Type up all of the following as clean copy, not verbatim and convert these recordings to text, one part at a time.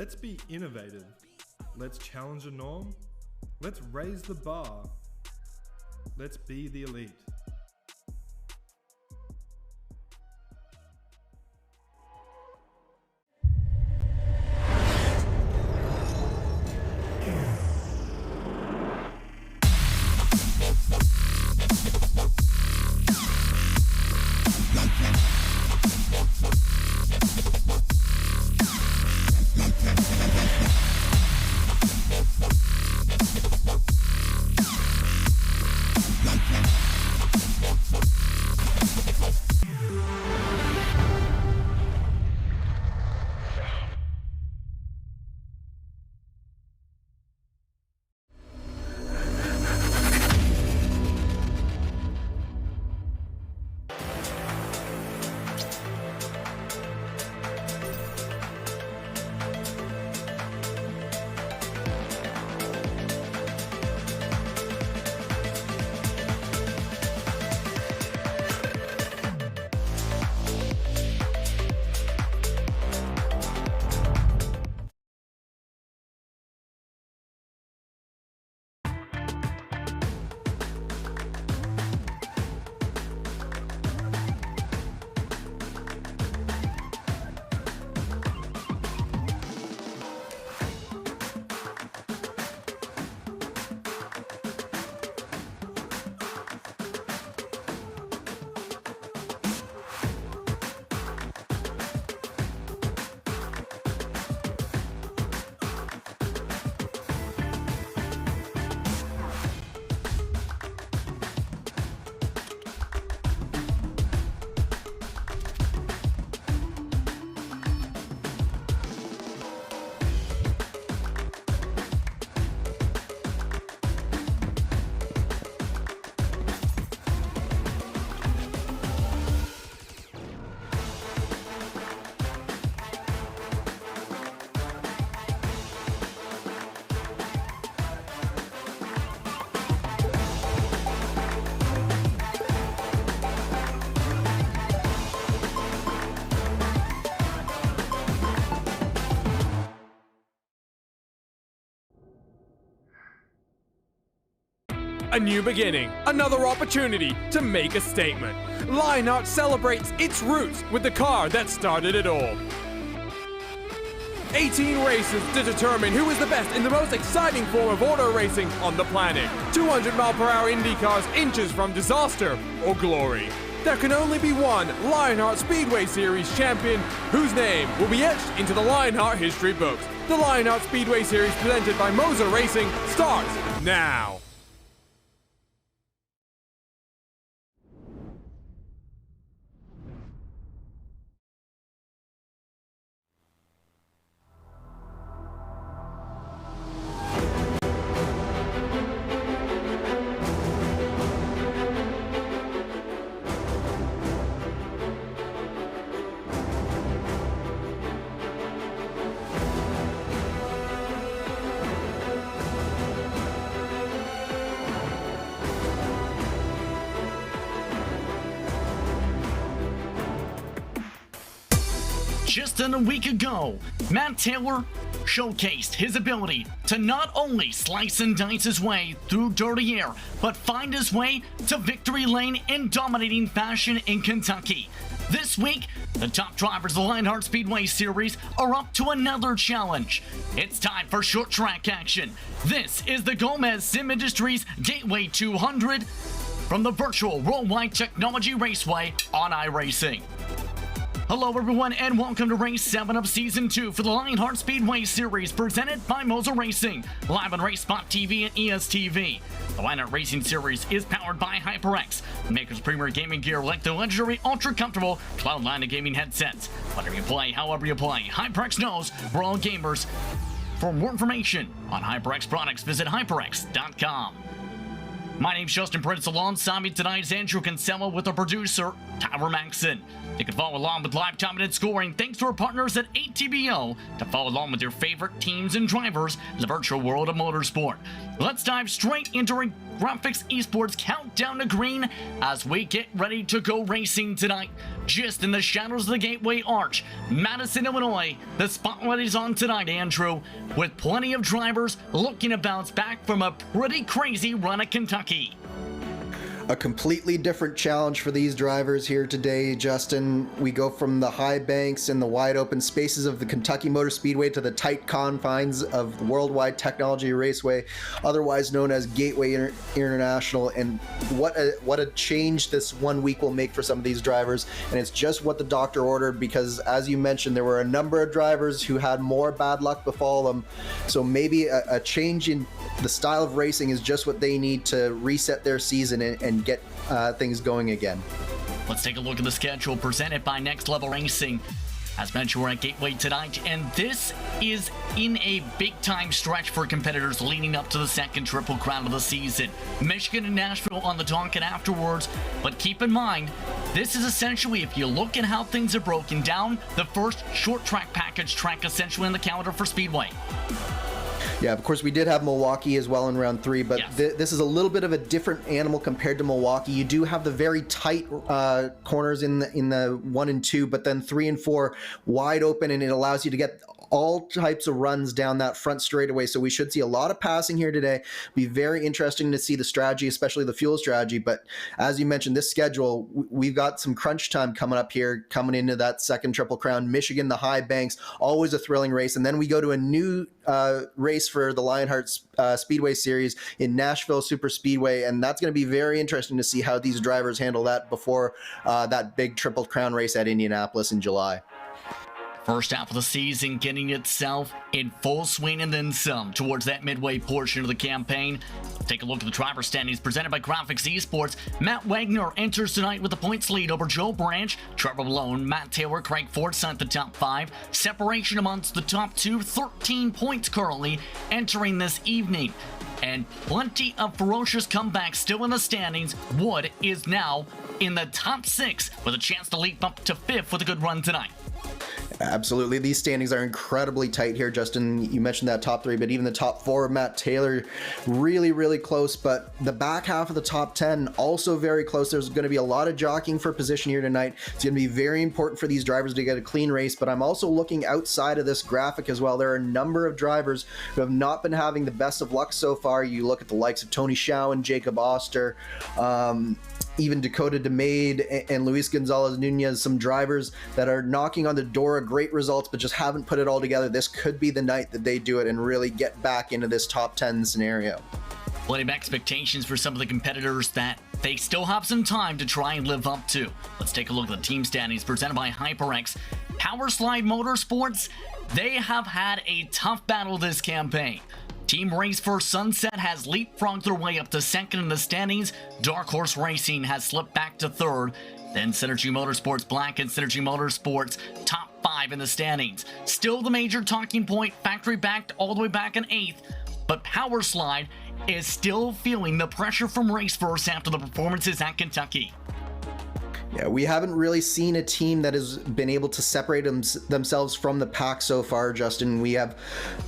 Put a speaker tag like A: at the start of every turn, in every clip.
A: Let's be innovative. Let's challenge a norm. Let's raise the bar. Let's be the elite.
B: A new beginning, another opportunity to make a statement. Lionheart celebrates its roots with the car that started it all. 18 races to determine who is the best in the most exciting form of auto racing on the planet. 200-mile-per-hour Indy cars inches from disaster or glory. There can only be one Lionheart Speedway Series champion whose name will be etched into the Lionheart history books. The Lionheart Speedway Series presented by Moser Racing starts now.
C: Just a week ago, Matt Taylor showcased his ability to not only slice and dice his way through dirty air, but find his way to victory lane in dominating fashion in Kentucky. This week, the top drivers of the Lionheart Speedway Series are up to another challenge. It's time for short track action. This is the Gomez Sim Industries Gateway 200 from the virtual Worldwide Technology Raceway on iRacing. Hello everyone and welcome to Race 7 of Season 2 for the Lionheart Speedway Series presented by Moser Racing, live on racespottv and ESTV. The Lionheart Racing Series is powered by HyperX, the maker's premier gaming gear like the legendary ultra-comfortable Cloud9 gaming headsets. Whatever you play, however you play, HyperX knows we're all gamers. For more information on HyperX products, visit hyperx.com. My name's Justin Prince. Alongside me tonight is Andrew Kinsella with our producer, Tyler Maxson. You can follow along with live time and scoring thanks to our partners at ATBO to follow along with your favorite teams and drivers in the virtual world of motorsport. Let's dive straight into our graphics esports countdown to green as we get ready to go racing tonight. Just in the shadows of the Gateway Arch, Madison, Illinois, the spotlight is on tonight, Andrew, with plenty of drivers looking to bounce back from a pretty crazy run at Kentucky.
D: A completely different challenge for these drivers here today, Justin. We go from the high banks and the wide open spaces of the Kentucky Motor Speedway to the tight confines of the Worldwide Technology Raceway, otherwise known as Gateway International. And what a change this 1 week will make for some of these drivers. And it's just what the doctor ordered, because as you mentioned, there were a number of drivers who had more bad luck befall them. So maybe a change in the style of racing is just what they need to reset their season and get things going again.
C: Let's take a look at the schedule presented by Next Level Racing. As mentioned, we're at Gateway tonight, and this is in a big-time stretch for competitors leading up to the second Triple Crown of the season. Michigan and Nashville on the docket afterwards, but keep in mind, this is essentially, if you look at how things are broken down, the first short track package track essentially in the calendar for Speedway.
D: Yeah, of course, we did have Milwaukee as well in round 3, but
C: yes.
D: This is a little bit of a different animal compared to Milwaukee. You do have the very tight corners in the 1 and 2, but then 3 and 4 wide open, and it allows you to get all types of runs down that front straightaway. So we should see a lot of passing here today. Be very interesting to see the strategy, especially the fuel strategy. But as you mentioned, this schedule, we've got some crunch time coming up here, coming into that second Triple Crown. Michigan, the high banks, always a thrilling race. And then we go to a new race for the Lionheart Speedway series in Nashville Super Speedway. And that's going to be very interesting to see how these drivers handle that before that big Triple Crown race at Indianapolis in July.
C: First half of the season getting itself in full swing and then some towards that midway portion of the campaign. Take a look at the driver standings presented by Graphics Esports. Matt Wagner enters tonight with a points lead over Joe Branch, Trevor Malone, Matt Taylor, Craig Forsyth, the top 5. Separation amongst the top 2, 13 points currently entering this evening. And plenty of ferocious comebacks still in the standings. Wood is now in the top 6 with a chance to leap up to 5th with a good run tonight.
D: Absolutely. These standings are incredibly tight here, Justin. You mentioned that top 3, but even the top 4 of Matt Taylor, really, really close. But the back half of the top 10, also very close. There's going to be a lot of jockeying for position here tonight. It's going to be very important for these drivers to get a clean race. But I'm also looking outside of this graphic as well. There are a number of drivers who have not been having the best of luck so far. You look at the likes of Tony Schowen, Jacob Oster, even Dakota DeMade and Luis Gonzalez Nunez, some drivers that are knocking on the door of great results but just haven't put it all together. This could be the night that they do it and really get back into this top 10 scenario.
C: Plenty of expectations for some of the competitors that they still have some time to try and live up to. Let's take a look at the team standings presented by HyperX. Powerslide Motorsports, they have had a tough battle this campaign. Team Race for Sunset has leapfrogged their way up to second in the standings. Dark Horse Racing has slipped back to third. Then Synergy Motorsports Black and Synergy Motorsports top 5 in the standings. Still the major talking point, factory backed all the way back in 8th. But Powerslide is still feeling the pressure from Raceverse after the performances at Kentucky.
D: Yeah, we haven't really seen a team that has been able to separate themselves from the pack so far, Justin. We have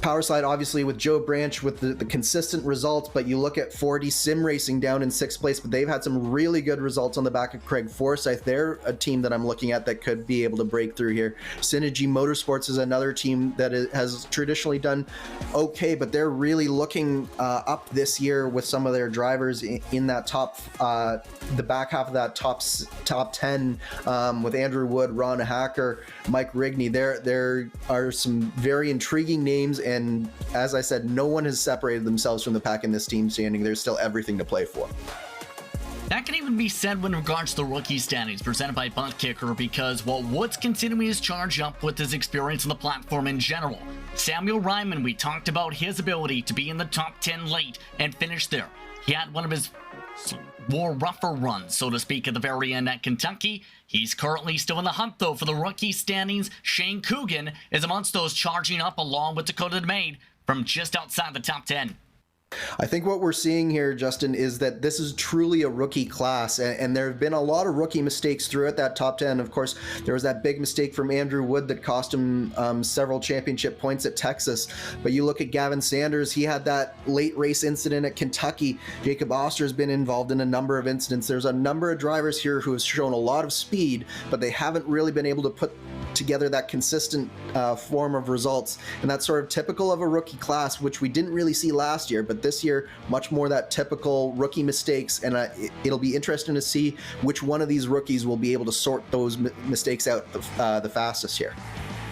D: Powerslide, obviously, with Joe Branch with the consistent results, but you look at 4D Sim Racing down in 6th place, but they've had some really good results on the back of Craig Forsyth. They're a team that I'm looking at that could be able to break through here. Synergy Motorsports is another team that has traditionally done okay, but they're really looking up this year with some of their drivers in that top, the back half of that top 10 with Andrew Wood, Ron Hacker, Mike Rigney. There are some very intriguing names, and as I said, no one has separated themselves from the pack in this team standing. There's still everything to play for.
C: That can even be said when regards to the rookie standings presented by Buttkicker, because while Wood's continuing his charge up with his experience on the platform in general, Samuel Ryman, we talked about his ability to be in the top 10 late and finish there. He had one of his more rougher runs, so to speak, at the very end at Kentucky. He's currently still in the hunt, though, for the rookie standings. Shane Coogan is amongst those charging up along with Dakota DeMade from just outside the top 10.
D: I think what we're seeing here, Justin, is that this is truly a rookie class, and there have been a lot of rookie mistakes throughout that top 10. Of course, there was that big mistake from Andrew Wood that cost him several championship points at Texas. But you look at Gavin Sanders, he had that late race incident at Kentucky. Jacob Oster has been involved in a number of incidents. There's a number of drivers here who have shown a lot of speed, but they haven't really been able to put together that consistent form of results, and that's sort of typical of a rookie class, which we didn't really see last year, but this year much more that typical rookie mistakes, and it'll be interesting to see which one of these rookies will be able to sort those mistakes out the fastest here.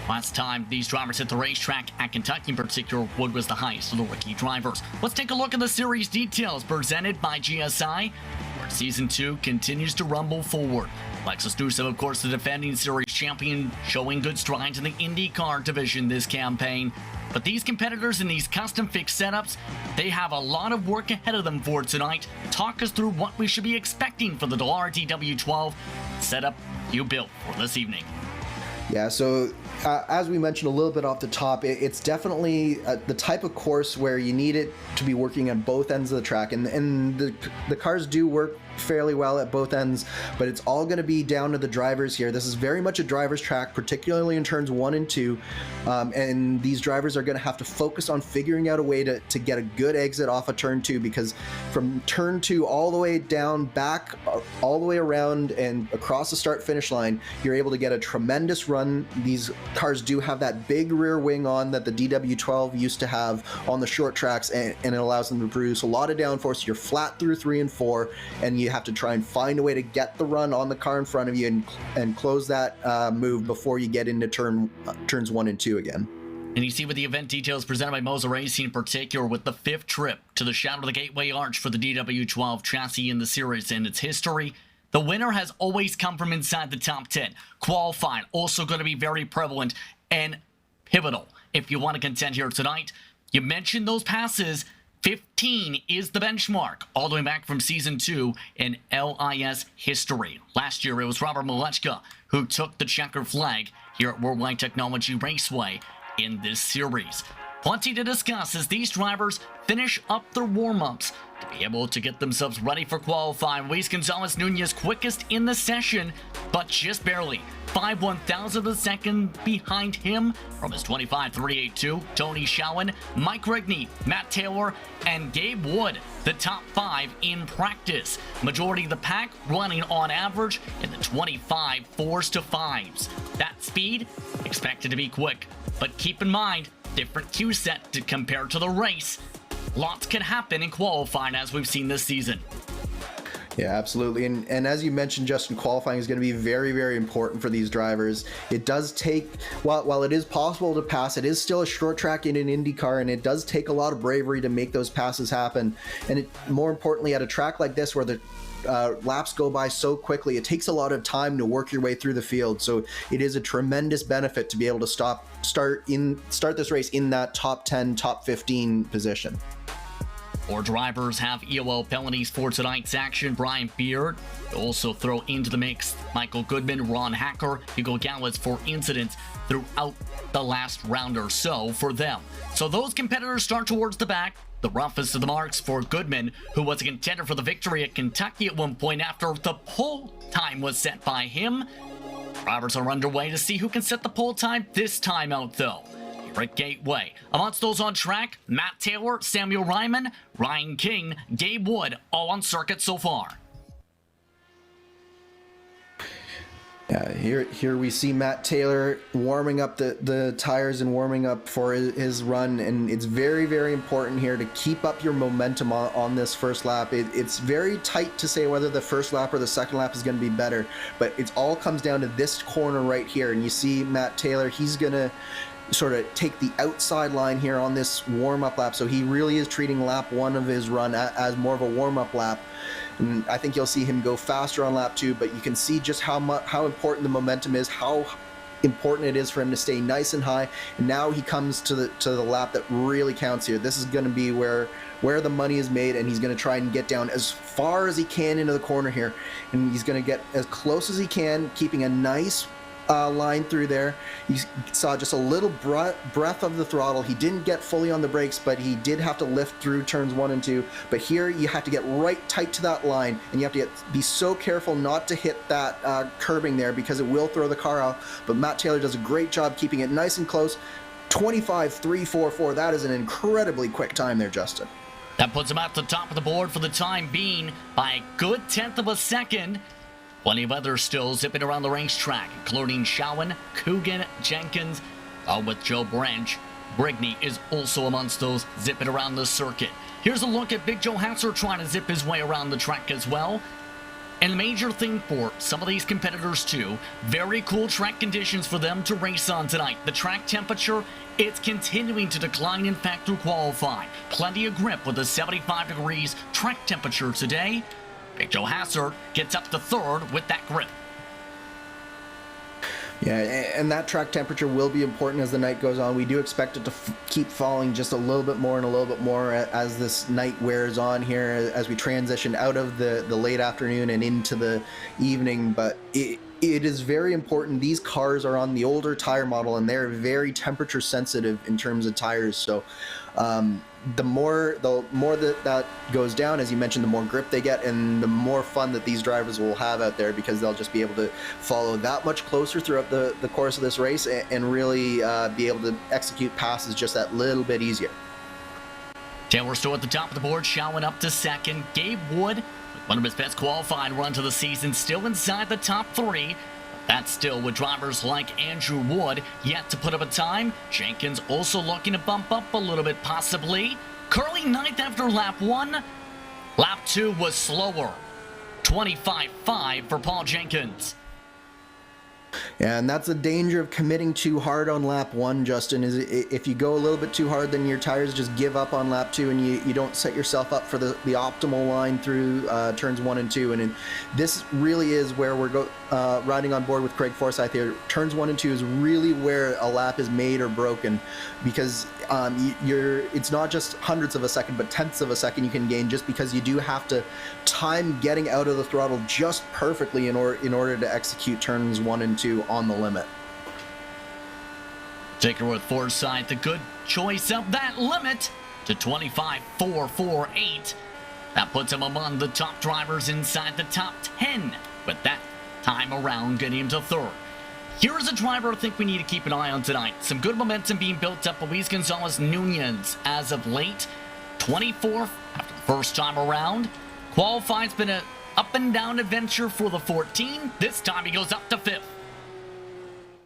C: Last time these drivers hit the racetrack at Kentucky in particular, Wood was the highest of the rookie drivers. Let's take a look at the series details presented by GSI, where Season 2 continues to rumble forward. Lexus Newsom, of course, the defending series champion, showing good strides in the IndyCar division this campaign. But these competitors in these custom-fixed setups, they have a lot of work ahead of them for tonight. Talk us through what we should be expecting for the Dallara DW12 setup you built for this evening.
D: Yeah, so as we mentioned a little bit off the top, it's definitely the type of course where you need it to be working on both ends of the track, and the cars do work fairly well at both ends, but it's all going to be down to the drivers here. This is very much a driver's track, particularly in turns 1 and 2, and these drivers are going to have to focus on figuring out a way to get a good exit off of turn 2, because from turn 2 all the way down, back, all the way around and across the start finish line, you're able to get a tremendous run. These cars do have that big rear wing on that the DW12 used to have on the short tracks, and it allows them to produce a lot of downforce. You're flat through 3 and 4, and you have to try and find a way to get the run on the car in front of you and close that move before you get into turns 1 and 2 again.
C: And you see with the event details presented by Moza Racing in particular, with the 5th trip to the Shadow of the Gateway Arch for the DW12 chassis in the series and its history, the winner has always come from inside the top 10. Qualifying also going to be very prevalent and pivotal if you want to contend here tonight. You mentioned those passes. 15 is the benchmark, all the way back from Season 2 in LIS history. Last year, it was Robert Malechka who took the checker flag here at Worldwide Technology Raceway in this series. Plenty to discuss as these drivers finish up their warm-ups to be able to get themselves ready for qualifying. Luis Gonzalez Nunez quickest in the session, but just barely 5/1000 of a second behind him from his 25.382. Tony Schowen, Mike Rigney, Matt Taylor, and Gabe Wood, the top 5 in practice. Majority of the pack running on average in the 25 4s to 5s. That speed expected to be quick, but keep in mind, different cue set to compare to the race. Lots can happen in qualifying as we've seen this season.
D: Yeah, absolutely. And as you mentioned, Justin, qualifying is going to be very, very important for these drivers. It does take, while it is possible to pass, it is still a short track in an IndyCar, and it does take a lot of bravery to make those passes happen. And more importantly, at a track like this where the laps go by so quickly, it takes a lot of time to work your way through the field. So it is a tremendous benefit to be able to start this race in that top 10, top 15 position.
C: 4 drivers have EOL penalties for tonight's action. Brian Beard also throw into the mix Michael Goodman, Ron Hacker, Hugo Gallitz for incidents throughout the last round or so for them. So those competitors start towards the back. The roughest of the marks for Goodman, who was a contender for the victory at Kentucky at one point after the pole time was set by him. Drivers are underway to see who can set the pole time this time out, though. Here at Gateway, amongst those on track, Matt Taylor, Samuel Ryman, Ryan King, Gabe Wood, all on circuit so far.
D: Yeah, here we see Matt Taylor warming up the tires and warming up for his run, and it's very, very important here to keep up your momentum on this first lap. It's very tight to say whether the first lap or the second lap is going to be better, but it all comes down to this corner right here, and you see Matt Taylor, he's going to sort of take the outside line here on this warm-up lap, so he really is treating lap 1 of his run as more of a warm-up lap. And I think you'll see him go faster on lap 2, but you can see just how important the momentum is, how important it is for him to stay nice and high. And now he comes to the lap that really counts here. This is going to be where the money is made, and he's going to try and get down as far as he can into the corner here, and he's going to get as close as he can, keeping a nice line through there. You saw just a little breath of the throttle. He didn't get fully on the brakes, but he did have to lift through turns 1 and 2. But here you have to get right tight to that line, and you have to be so careful not to hit that curbing there, because it will throw the car off. But Matt Taylor does a great job keeping it nice and close. 25.344. That is an incredibly quick time there, Justin.
C: That puts him at the top of the board for the time being by a good 1/10 of a second. Plenty of others still zipping around the racetrack, including Shawan, Coogan, Jenkins, with Joe Branch. Brigney is also amongst those zipping around the circuit. Here's a look at Big Joe Hasser trying to zip his way around the track as well. And the major thing for some of these competitors too, very cool track conditions for them to race on tonight. The track temperature, it's continuing to decline in fact through qualifying. Plenty of grip with a 75 degrees track temperature today. Big Joe Hasser gets up to third with that grip.
D: Yeah, and that track temperature will be important as the night goes on. We do expect it to keep falling just a little bit more and a little bit more as this night wears on here, as we transition out of the late afternoon and into the evening. But it is very important. These cars are on the older tire model, and they're very temperature sensitive in terms of tires. So the more that goes down, as you mentioned, the more grip they get, and the more fun that these drivers will have out there, because they'll just be able to follow that much closer throughout the course of this race, and really be able to execute passes just that little bit easier.
C: Taylor still at the top of the board, showing up to second. Gabe Wood, with one of his best qualifying runs of the season, still inside the top 3. That's still with drivers like Andrew Wood yet to put up a time. Jenkins also looking to bump up a little bit possibly. Curling 9th after lap 1. Lap 2 was slower. 25.5 for Paul Jenkins.
D: Yeah, and that's the danger of committing too hard on lap 1, Justin, is if you go a little bit too hard, then your tires just give up on lap 2, and you don't set yourself up for the optimal line through turns 1 and 2. And this really is where we're riding on board with Craig Forsyth here. Turns 1 and 2 is really where a lap is made or broken, because it's not just hundredths of a second, but tenths of a second you can gain, just because you do have to time getting out of the throttle just perfectly in order to execute turns 1 and 2 on the limit.
C: Taker with Forsyth, a good choice of that limit to 25.448. That puts him among the top drivers inside the top 10, with that time around getting him to third. Here's a driver I think we need to keep an eye on tonight. Some good momentum being built up. Luis Gonzalez Nunez as of late. 24th after the first time around. Qualifying's been an up and down adventure for the 14. This time he goes up to 5th.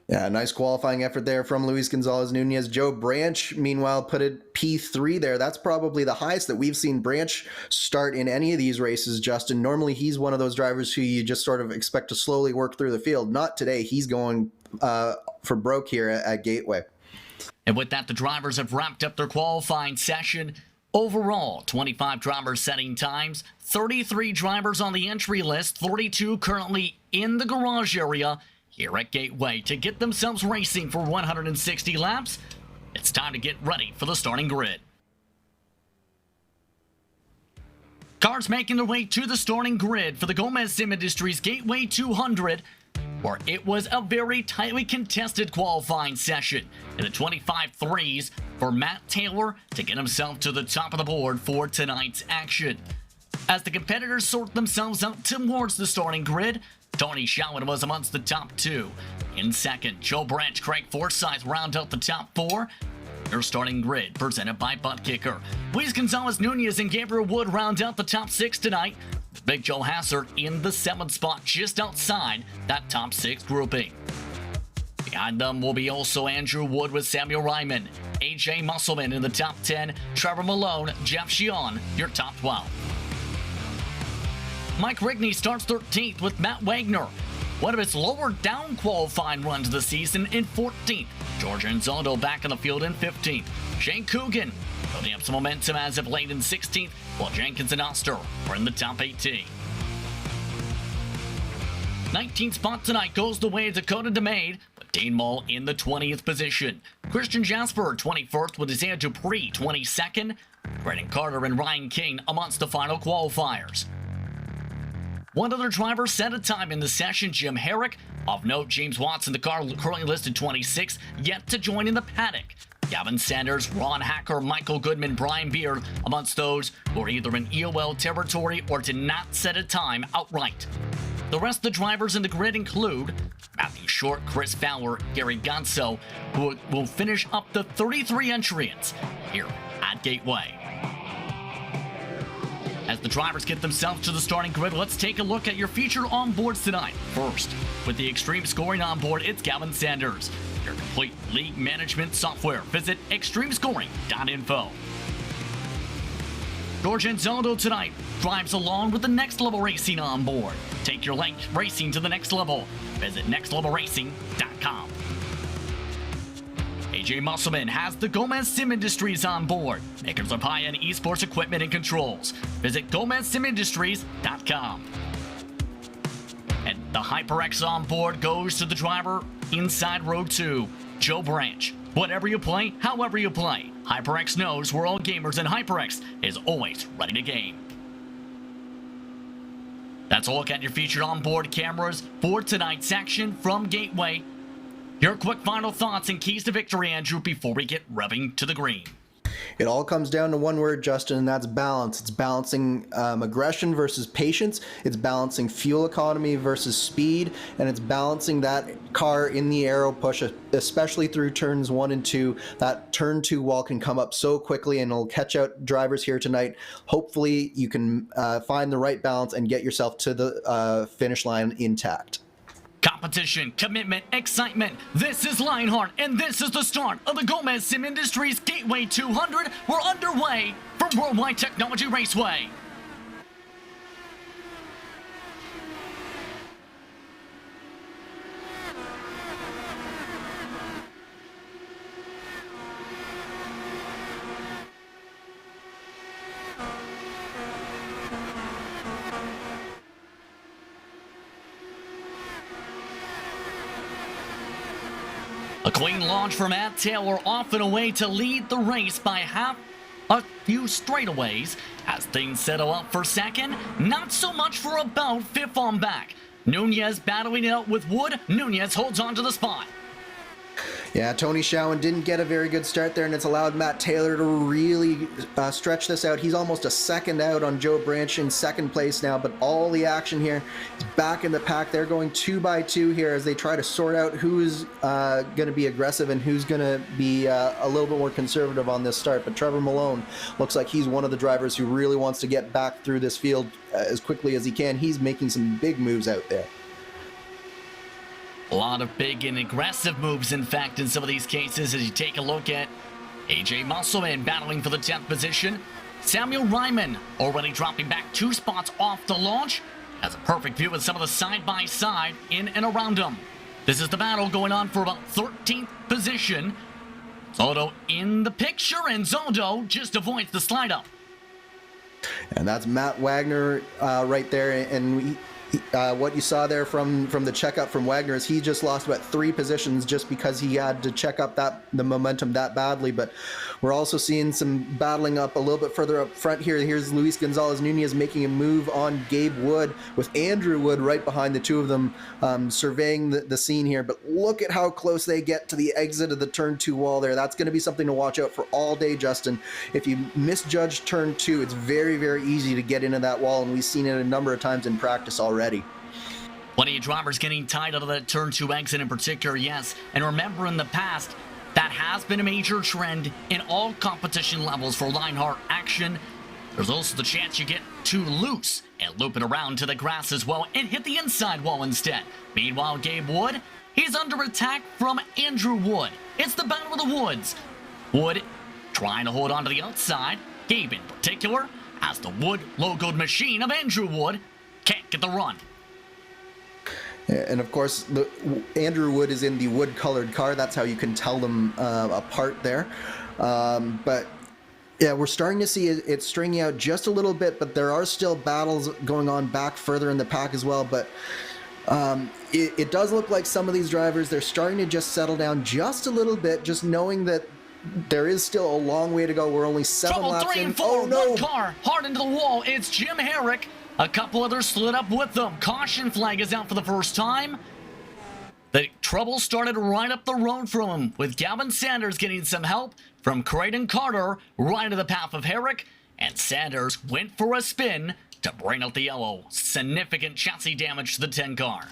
D: Yeah, nice qualifying effort there from Luis Gonzalez Nunez. Joe Branch, meanwhile, put it P3 there. That's probably the highest that we've seen Branch start in any of these races, Justin. Normally, he's one of those drivers who you just sort of expect to slowly work through the field. Not today. He's going for broke here at Gateway.
C: And with that, the drivers have wrapped up their qualifying session. Overall, 25 drivers setting times, 33 drivers on the entry list, 32 currently in the garage area here at Gateway to get themselves racing for 160 laps. It's time to get ready for the starting grid. Cars making their way to the starting grid for the Gomez Sim Industries Gateway 200, where it was a very tightly contested qualifying session in the 25.3s for Matt Taylor to get himself to the top of the board for tonight's action. As the competitors sort themselves out towards the starting grid, Tony Shawan was amongst the top 2. In second, Joe Branch, Craig Forsyth round out the top 4. Your starting grid presented by Buttkicker. Luis Gonzalez Nunez and Gabriel Wood round out the top 6 tonight. Big Joe Hasser in the 7th spot, just outside that top 6 grouping. Behind them will be also Andrew Wood with Samuel Ryman, AJ Musselman in the top 10, Trevor Malone, Jeff Sheehan, your top 12. Mike Rigney starts 13th with Matt Wagner, one of his lower down qualifying runs of the season, in 14th. George Anzondo back in the field in 15th. Shane Coogan building up some momentum as of late in 16th, while Jenkins and Oster are in the top 18. 19th spot tonight goes the way of Dakota DeMade, with Dane Mull in the 20th position. Christian Jasper 21st with Isaiah Dupree 22nd. Brandon Carter and Ryan King amongst the final qualifiers. One other driver set a time in the session, Jim Herrick. Of note, James Watson, the car currently listed 26, yet to join in the paddock. Gavin Sanders, Ron Hacker, Michael Goodman, Brian Beard, amongst those who are either in EOL territory or did not set a time outright. The rest of the drivers in the grid include Matthew Short, Chris Fowler, Gary Gonzo, who will finish up the 33 entrants here at Gateway. As the drivers get themselves to the starting grid, let's take a look at your featured onboards tonight. First, with the extreme scoring onboard, it's Gavin Sanders. Your complete league management software. Visit extremescoring.info. George Anzondo tonight drives along with the Next Level Racing on board. Take your racing to the next level. Visit nextlevelracing.com. AJ Musselman has the Gomez Sim Industries on board. Makers of high-end esports equipment and controls. Visit gomezsimindustries.com. And the HyperX on board goes to the driver inside row 2, Joe Branch. Whatever you play, however you play, HyperX knows we're all gamers and HyperX is always ready to game. That's a look at your featured onboard cameras for tonight's action from Gateway. Your quick final thoughts and keys to victory, Andrew, before we get revving to the green.
D: It all comes down to one word, Justin, and that's balance. It's balancing aggression versus patience. It's balancing fuel economy versus speed, and it's balancing that car in the aero push, especially through turns 1 and 2. That turn 2 wall can come up so quickly, and it'll catch out drivers here tonight. Hopefully, you can find the right balance and get yourself to the finish line intact.
C: Competition, commitment, excitement. This is Lionheart, and this is the start of the Gomez Sim Industries Gateway 200. We're underway from Worldwide Technology Raceway. A clean launch from Matt Taylor, off and away to lead the race by a few straightaways. As things settle up for second, not so much for about fifth on back. Nunez battling it out with Wood. Nunez holds on to the spot.
D: Yeah, Tony Schowen didn't get a very good start there, and it's allowed Matt Taylor to really stretch this out. He's almost a second out on Joe Branch in second place now, but all the action here is back in the pack. They're going 2 by 2 here as they try to sort out who's going to be aggressive and who's going to be a little bit more conservative on this start. But Trevor Malone looks like he's one of the drivers who really wants to get back through this field as quickly as he can. He's making some big moves out there.
C: A lot of big and aggressive moves, in fact, in some of these cases, as you take a look at AJ Musselman battling for the 10th position. Samuel Ryman already dropping back 2 spots off the launch. Has a perfect view of some of the side-by-side in and around him. This is the battle going on for about 13th position. Zondo in the picture, and Zondo just avoids the slide-up.
D: And that's Matt Wagner right there, and what you saw there from the checkup from Wagner is he just lost about 3 positions just because he had to check up the momentum that badly. But we're also seeing some battling up a little bit further up front here. Here's Luis Gonzalez Nunez making a move on Gabe Wood, with Andrew Wood right behind the two of them, surveying the scene here. But look at how close they get to the exit of the turn 2 wall there. That's going to be something to watch out for all day, Justin. If you misjudge turn 2, it's very, very easy to get into that wall, and we've seen it a number of times in practice already.
C: Plenty of drivers getting tied out of that turn 2 exit in particular, yes. And remember, in the past, that has been a major trend in all competition levels for Lionheart action. There's also the chance you get too loose and loop it around to the grass as well and hit the inside wall instead. Meanwhile, Gabe Wood, he's under attack from Andrew Wood. It's the battle of the woods. Wood trying to hold on to the outside. Gabe in particular has the Wood logoed machine of Andrew Wood. Can't get the run.
D: And of course, Andrew Wood is in the wood-colored car. That's how you can tell them apart there. But yeah, we're starting to see it stringing out just a little bit, but there are still battles going on back further in the pack as well. But it does look like some of these drivers, they're starting to just settle down just a little bit, just knowing that there is still a long way to go. We're only 7 laps in.
C: Trouble 3 and 4. Oh, no. One car hard into the wall. It's Jim Herrick. A couple others slid up with them. Caution flag is out for the first time. The trouble started right up the road from him, with Gavin Sanders getting some help from Creighton Carter right into the path of Herrick, and Sanders went for a spin to bring out the yellow. Significant chassis damage to the 10 car.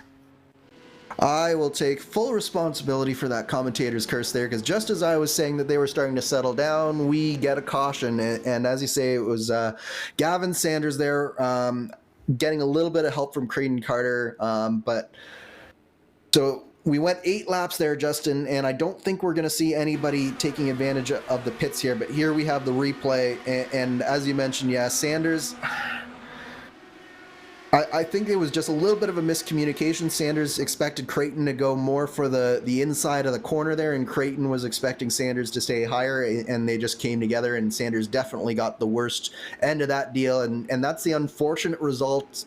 D: I will take full responsibility for that commentator's curse there, because just as I was saying that they were starting to settle down, we get a caution, and as you say, it was Gavin Sanders there getting a little bit of help from Creighton Carter, but so we went 8 laps there, Justin, and I don't think we're going to see anybody taking advantage of the pits here, but here we have the replay, and as you mentioned, yeah, Sanders, I think it was just a little bit of a miscommunication. Sanders expected Creighton to go more for the inside of the corner there, and Creighton was expecting Sanders to stay higher, and they just came together, and Sanders definitely got the worst end of that deal, and that's the unfortunate result,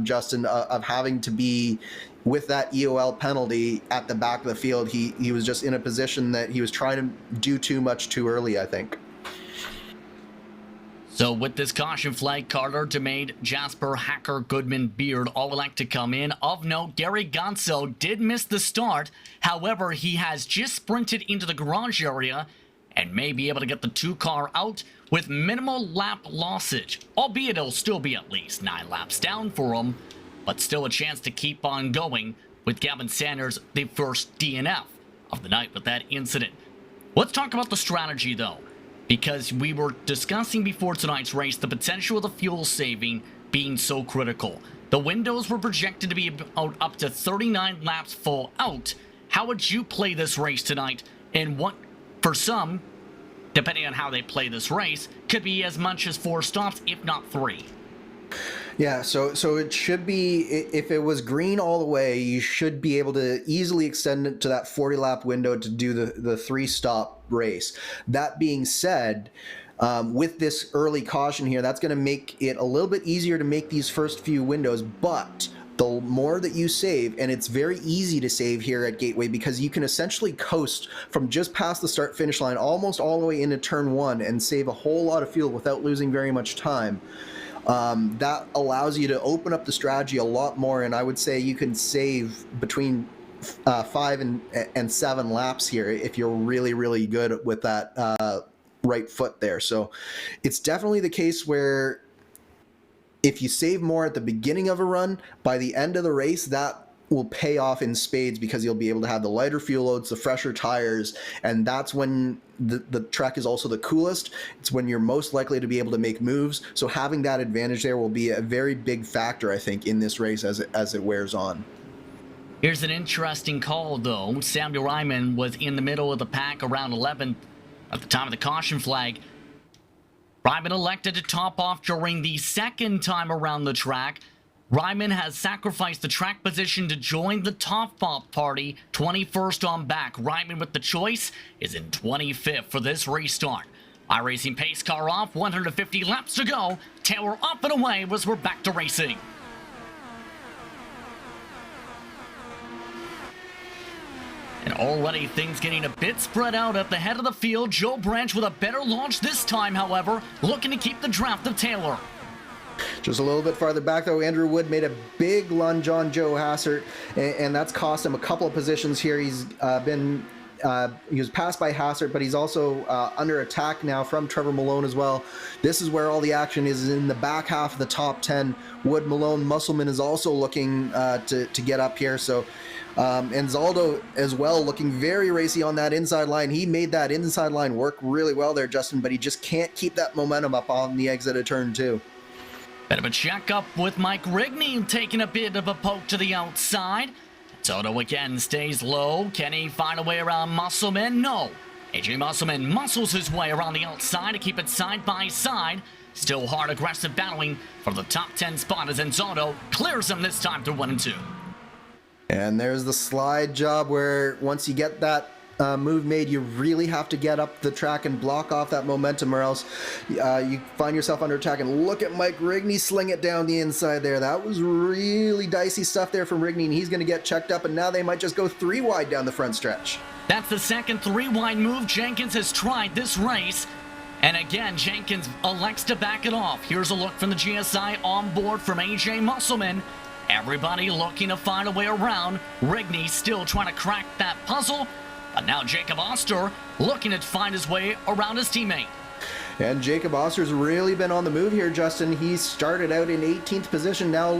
D: Justin, of having to be with that EOL penalty at the back of the field. He was just in a position that he was trying to do too much too early, I think.
C: So with this caution flag, Carter, DeMade, Jasper, Hacker, Goodman, Beard all elect to come in. Of note, Gary Gonzo did miss the start. However, he has just sprinted into the garage area and may be able to get the 2 car out with minimal lap losses. Albeit it'll still be at least 9 laps down for him, but still a chance to keep on going with Gavin Sanders, the first DNF of the night with that incident. Let's talk about the strategy, though, because we were discussing before tonight's race the potential of the fuel saving being so critical. The windows were projected to be out up to 39 laps full out. How would you play this race tonight? And what, for some, depending on how they play this race, could be as much as 4 stops, if not 3.
D: Yeah, so it should be, if it was green all the way, you should be able to easily extend it to that 40-lap window to do the 3-stop race. That being said, with this early caution here, that's going to make it a little bit easier to make these first few windows, but the more that you save, and it's very easy to save here at Gateway because you can essentially coast from just past the start-finish line almost all the way into turn 1 and save a whole lot of fuel without losing very much time. That allows you to open up the strategy a lot more, and I would say you can save between 5 and 7 laps here if you're really, really good with that right foot there. So it's definitely the case where if you save more at the beginning of a run, by the end of the race, that will pay off in spades because you'll be able to have the lighter fuel loads, the fresher tires, and that's when the track is also the coolest. It's when you're most likely to be able to make moves. So having that advantage there will be a very big factor, I think, in this race as it wears on.
C: Here's an interesting call, though. Samuel Ryman was in the middle of the pack around 11th at the time of the caution flag. Ryman elected to top off during the second time around the track. Ryman has sacrificed the track position to join the top off party, 21st on back. Ryman with the choice is in 25th for this restart. iRacing pace car off, 150 laps to go. Taylor up and away as we're back to racing. And already things getting a bit spread out at the head of the field. Joe Branch with a better launch this time, however, looking to keep the draft of Taylor.
D: Just a little bit farther back, though, Andrew Wood made a big lunge on Joe Hassert, and that's cost him a couple of positions here. He's he was passed by Hassert, but he's also under attack now from Trevor Malone as well. This is where all the action is in the back half of the top 10. Wood, Malone, Musselman is also looking to get up here. So, and Zaldo as well, looking very racy on that inside line. He made that inside line work really well there, Justin, but he just can't keep that momentum up on the exit of turn 2.
C: Bit of a check-up with Mike Rigney taking a bit of a poke to the outside. Toto again stays low. Can he find a way around Musselman? No. AJ Musselman muscles his way around the outside to keep it side by side. Still hard, aggressive battling for the top 10 spot as Enzotto clears him this time through 1 and 2.
D: And there's the slide job where once you get that move made, you really have to get up the track and block off that momentum, or else you find yourself under attack. And look at Mike Rigney sling it down the inside there. That was really dicey stuff there from Rigney, and he's going to get checked up, and now they might just go 3 wide down the front stretch.
C: That's the second 3 wide move Jenkins has tried this race. And again, Jenkins elects to back it off. Here's a look from the GSI on board from AJ Musselman. Everybody looking to find a way around. Rigney still trying to crack that puzzle. But now Jacob Oster looking to find his way around his teammate.
D: And Jacob Oster's really been on the move here, Justin. He started out in 18th position, now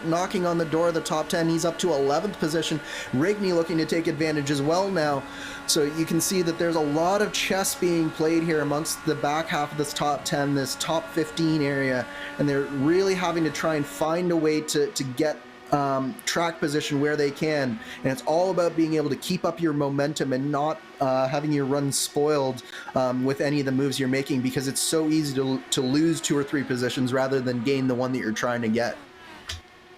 D: knocking on the door of the top 10. He's up to 11th position. Rigney looking to take advantage as well now. So you can see that there's a lot of chess being played here amongst the back half of this top 10, this top 15 area. And they're really having to try and find a way to get track position where they can, and it's all about being able to keep up your momentum and not having your run spoiled with any of the moves you're making, because it's so easy to lose 2 or 3 positions rather than gain the one that you're trying to get.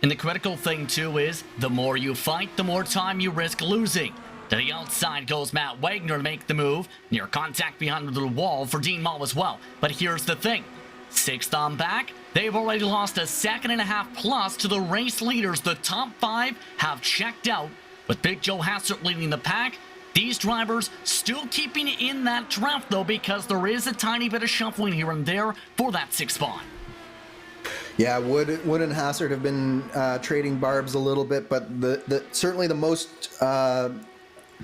C: And the critical thing too is the more you fight, the more time you risk losing. To the outside goes Matt Wagner to make the move, near contact behind the wall for Dean Mall as well. But here's the thing, 6th on back, they've already lost a 2.5 plus to the race leaders. The top 5 have checked out, with Big Joe Hassert leading the pack. These drivers still keeping in that draft though, because there is a tiny bit of shuffling here and there for that 6th spot.
D: Yeah, Wood and Hassert have been trading barbs a little bit, but certainly the most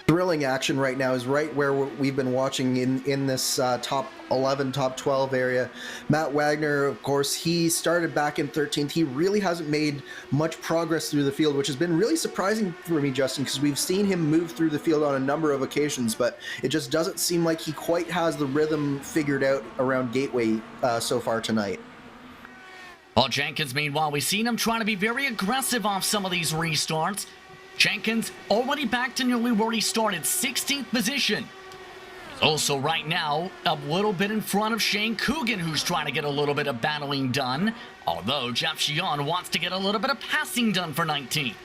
D: thrilling action right now is right where we've been watching in this top 11, top 12 area. Matt Wagner, of course, he started back in 13th. He really hasn't made much progress through the field, which has been really surprising for me, Justin, because we've seen him move through the field on a number of occasions, but it just doesn't seem like he quite has the rhythm figured out around Gateway so far tonight.
C: Well, Jenkins, meanwhile, we've seen him trying to be very aggressive off some of these restarts. Jenkins already back to nearly where he started, 16th position. He's also right now a little bit in front of Shane Coogan, who's trying to get a little bit of battling done, although Jeff Xion wants to get a little bit of passing done for 19th.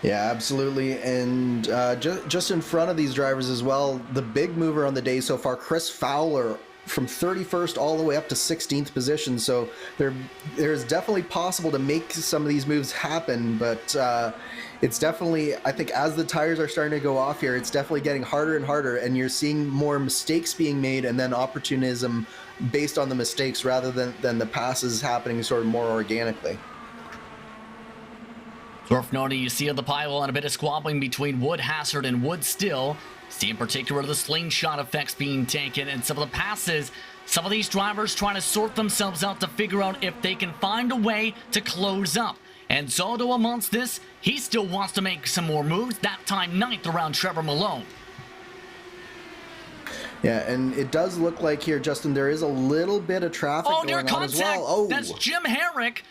D: Yeah, absolutely. And just in front of these drivers as well, the big mover on the day so far, Chris Fowler, from 31st all the way up to 16th position. So there's definitely possible to make some of these moves happen, but it's definitely, I think as the tires are starting to go off here, it's definitely getting harder and harder, and you're seeing more mistakes being made and then opportunism based on the mistakes rather than the passes happening sort of more organically.
C: Dwarf Nordy, you see on the pylon a bit of squabbling between Wood, Hassert, and Wood still. See in particular the slingshot effects being taken and some of the passes. Some of these drivers trying to sort themselves out to figure out if they can find a way to close up. And Zaldo amongst this, he still wants to make some more moves, that time 9th around Trevor Malone.
D: Yeah, and it does look like here, Justin, there is a little bit of traffic going on as well. Oh,
C: that's Jim Herrick.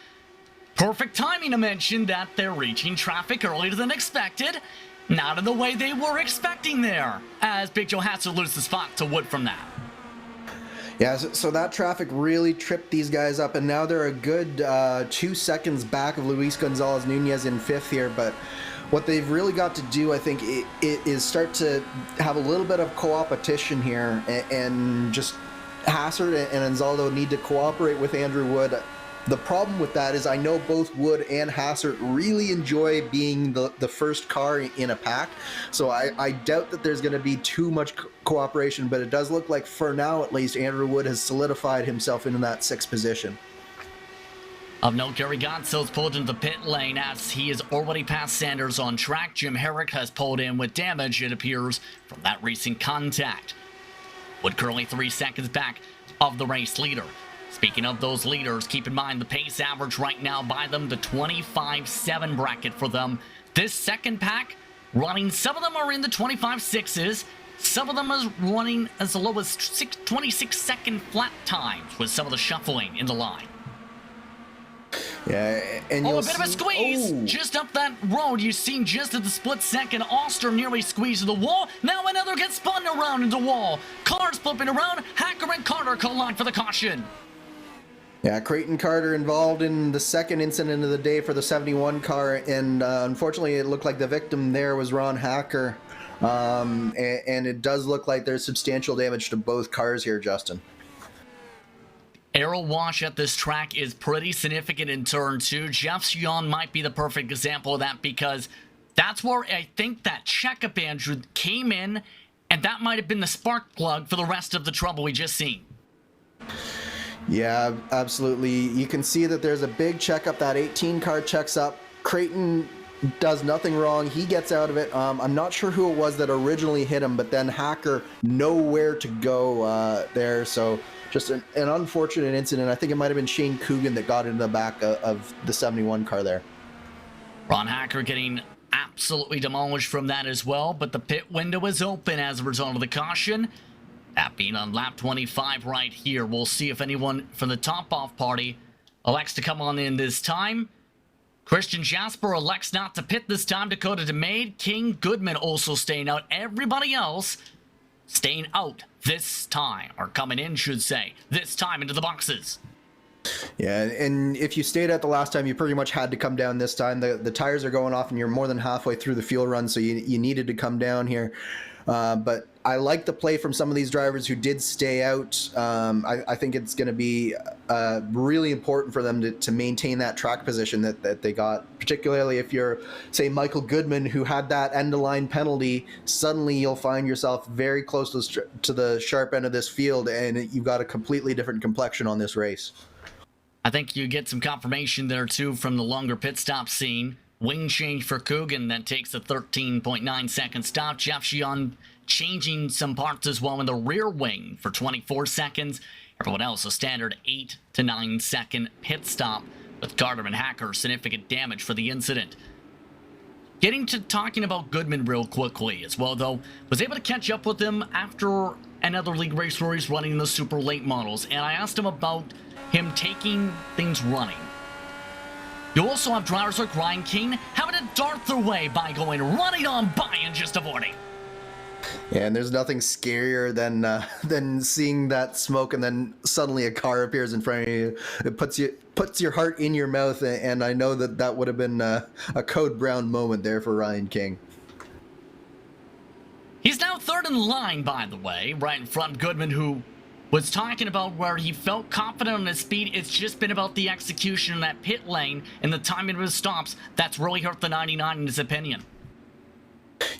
C: Perfect timing to mention that they're reaching traffic earlier than expected. Not in the way they were expecting there, as Big Joe has to lose the spot to Wood from that.
D: Yeah, so that traffic really tripped these guys up, and now they're a good 2 seconds back of Luis Gonzalez Nunez in 5th here, but what they've really got to do, I think, is start to have a little bit of co-opetition here, and just Hassert and Anzaldo need to cooperate with Andrew Wood. The problem with that is I know both Wood and Hassert really enjoy being the first car in a pack, so I doubt that there's going to be too much cooperation, but it does look like for now at least Andrew Wood has solidified himself into that 6th position.
C: Of note, Gary Godsell's pulled into the pit lane as he is already past Sanders on track. Jim Herrick has pulled in with damage, it appears, from that recent contact. Wood currently 3 seconds back of the race leader. Speaking of those leaders, keep in mind the pace average right now by them, the 25.7 bracket for them. This second pack running, some of them are in the 25.6s, some of them are running as low as 26-second flat times with some of the shuffling in the line.
D: Yeah, and
C: a bit of a squeeze just up that road. You've seen just at the split second, Oster nearly squeezed the wall. Now another gets spun around into the wall. Cars flipping around. Hacker and Carter collide for the caution.
D: Yeah, Creighton Carter involved in the second incident of the day for the 71 car, and unfortunately it looked like the victim there was Ron Hacker, and it does look like there's substantial damage to both cars here, Justin.
C: Aero wash at this track is pretty significant in turn 2. Jeff Sion might be the perfect example of that, because that's where I think that checkup Andrew came in And that might have been the spark plug for the rest of the trouble we just seen.
D: Yeah, absolutely. You can see that there's a big checkup. That 18 car checks up. Creighton does nothing wrong. He gets out of it. I'm not sure who it was that originally hit him, but then Hacker nowhere to go there. So just an unfortunate incident. I think it might have been Shane Coogan that got into the back of the 71 car there.
C: Ron Hacker getting absolutely demolished from that as well, but the pit window is open as a result of the caution. That being on lap 25 right here. We'll see if anyone from the top-off party elects to come on in this time. Christian Jasper elects not to pit this time. Dakota DeMade, King Goodman also staying out. Everybody else staying out this time, or coming in, should say, this time into the boxes.
D: Yeah, and if you stayed out the last time, you pretty much had to come down this time. The tires are going off and you're more than halfway through the fuel run, so you needed to come down here. But I like the play from some of these drivers who did stay out. I think it's going to be really important for them to maintain that track position that they got, particularly if you're, say, Michael Goodman, who had that end-of-line penalty. Suddenly you'll find yourself very close to the sharp end of this field, and you've got a completely different complexion on this race.
C: I think you get some confirmation there, too, from the longer pit stop scene. Wing change for Coogan that takes a 13.9 second stop. Jeff Gion changing some parts as well in the rear wing for 24 seconds. Everyone else a standard 8 to 9 second pit stop, with Gardner and Hacker significant damage for the incident. Getting to talking about Goodman real quickly as well, though, was able to catch up with him after another league race where he's running the super late models, and I asked him about him taking things running. You also have drivers like Ryan King having to dart their way by going running on by and just avoiding.
D: Yeah, and there's nothing scarier than seeing that smoke and then suddenly a car appears in front of you. It puts your heart in your mouth, and I know that would have been a Code Brown moment there for Ryan King.
C: He's now third in line, by the way, right in front of Goodman, who was talking about where he felt confident on his speed. It's just been about the execution in that pit lane and the timing of his stops that's really hurt the 99 in his opinion.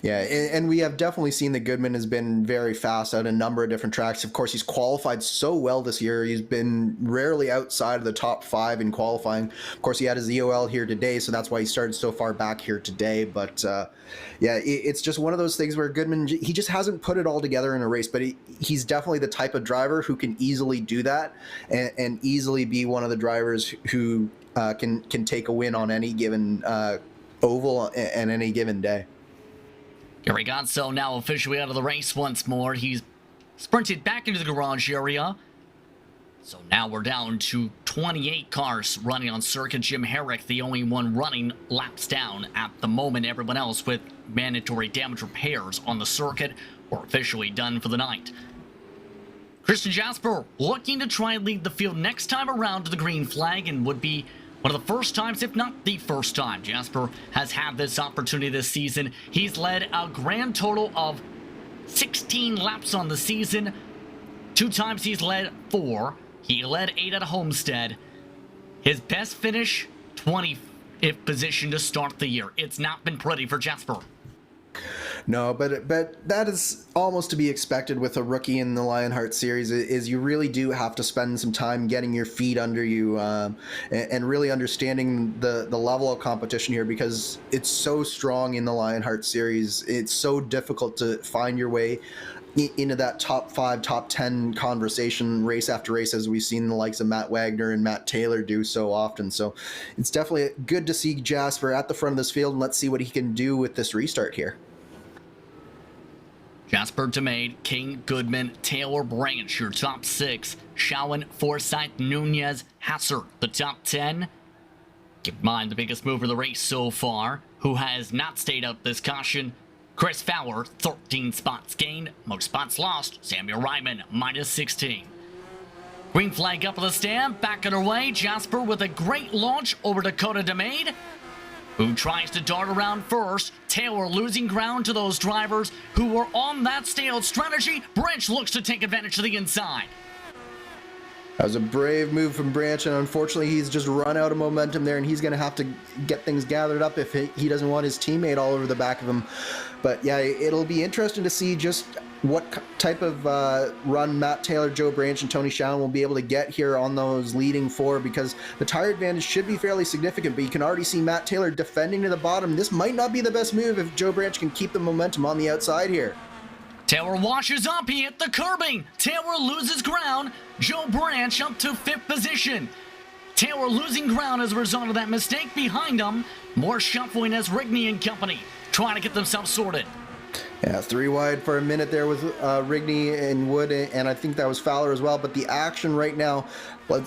D: Yeah, and we have definitely seen that Goodman has been very fast at a number of different tracks. Of course, he's qualified so well this year. He's been rarely outside of the top 5 in qualifying. Of course, he had his EOL here today, so that's why he started so far back here today. But yeah, it's just one of those things where Goodman, he just hasn't put it all together in a race, but he's definitely the type of driver who can easily do that and easily be one of the drivers who can take a win on any given oval and any given day.
C: Gary Gonzo now officially out of the race once more. He's sprinted back into the garage area. So now we're down to 28 cars running on circuit. Jim Herrick, the only one running laps down at the moment. Everyone else with mandatory damage repairs on the circuit or officially done for the night. Christian Jasper looking to try and lead the field next time around to the green flag, and would be one of the first times, if not the first time, Jasper has had this opportunity this season. He's led a grand total of 16 laps on the season. 2 times he's led 4. He led 8 at Homestead. His best finish, 20th position to start the year. It's not been pretty for Jasper.
D: No, but that is almost to be expected with a rookie in the Lionheart series. Is you really do have to spend some time getting your feet under you and really understanding the level of competition here, because it's so strong in the Lionheart series. It's so difficult to find your way into that top 5, top 10 conversation race after race, as we've seen the likes of Matt Wagner and Matt Taylor do so often. So it's definitely good to see Jasper at the front of this field, and let's see what he can do with this restart here.
C: Jasper DeMade, King, Goodman, Taylor, Branch, your top 6. Shawan, Forsyth, Nunez, Hasser, the top 10. Keep in mind the biggest mover of the race so far, who has not stayed out this caution. Chris Fowler, 13 spots gained. Most spots lost. Samuel Ryman, minus 16. Green flag up on the stand, back on her way. Jasper with a great launch over Dakota DeMade, who tries to dart around first. Taylor losing ground to those drivers who were on that stay-out strategy. Branch looks to take advantage of the inside.
D: That was a brave move from Branch, and unfortunately he's just run out of momentum there, and he's going to have to get things gathered up if he doesn't want his teammate all over the back of him. But yeah, it'll be interesting to see just what type of run Matt Taylor, Joe Branch, and Tony Shallen will be able to get here on those leading four, because the tire advantage should be fairly significant, but you can already see Matt Taylor defending to the bottom. This might not be the best move if Joe Branch can keep the momentum on the outside here.
C: Taylor washes up, he hit the curbing. Taylor loses ground. Joe Branch up to 5th position. Taylor losing ground as a result of that mistake behind him. More shuffling as Rigney and company trying to get themselves sorted.
D: Yeah, 3 wide for a minute there with Rigney and Wood, and I think that was Fowler as well. But the action right now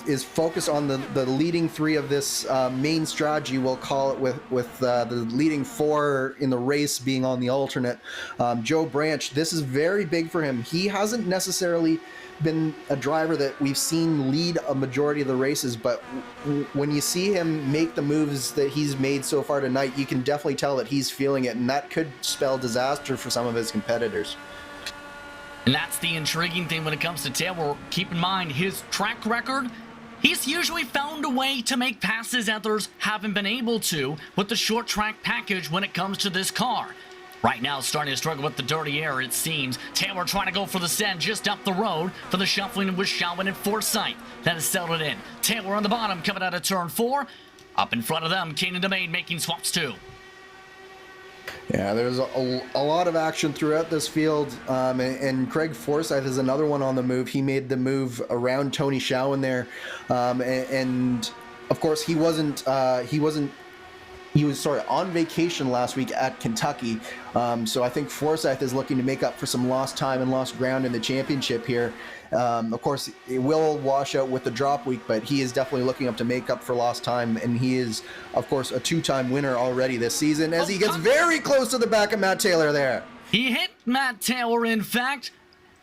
D: is focused on the leading 3 of this main strategy, we'll call it, with the leading 4 in the race being on the alternate. Joe Branch, this is very big for him. He hasn't necessarily been a driver that we've seen lead a majority of the races, but when you see him make the moves that he's made so far tonight, you can definitely tell that he's feeling it, and that could spell disaster for some of his competitors.
C: And that's the intriguing thing when it comes to Taylor. Keep in mind his track record. He's usually found a way to make passes others haven't been able to with the short track package when it comes to this car. Right now, starting to struggle with the dirty air, it seems. Taylor trying to go for the send just up the road for the shuffling with Shallen and Forsyth. That has settled it in. Taylor on the bottom coming out of turn 4. Up in front of them, Keenan DeMaine making swaps too.
D: Yeah, there's a lot of action throughout this field, and Craig Forsyth is another one on the move. He made the move around Tony Shallen there, and of course he was on vacation last week at Kentucky, so I think Forsyth is looking to make up for some lost time and lost ground in the championship here. Of course, it will wash out with the drop week, but he is definitely looking up to make up for lost time, and he is, of course, a 2-time winner already this season as he gets very close to the back of Matt Taylor there.
C: He hit Matt Taylor, in fact.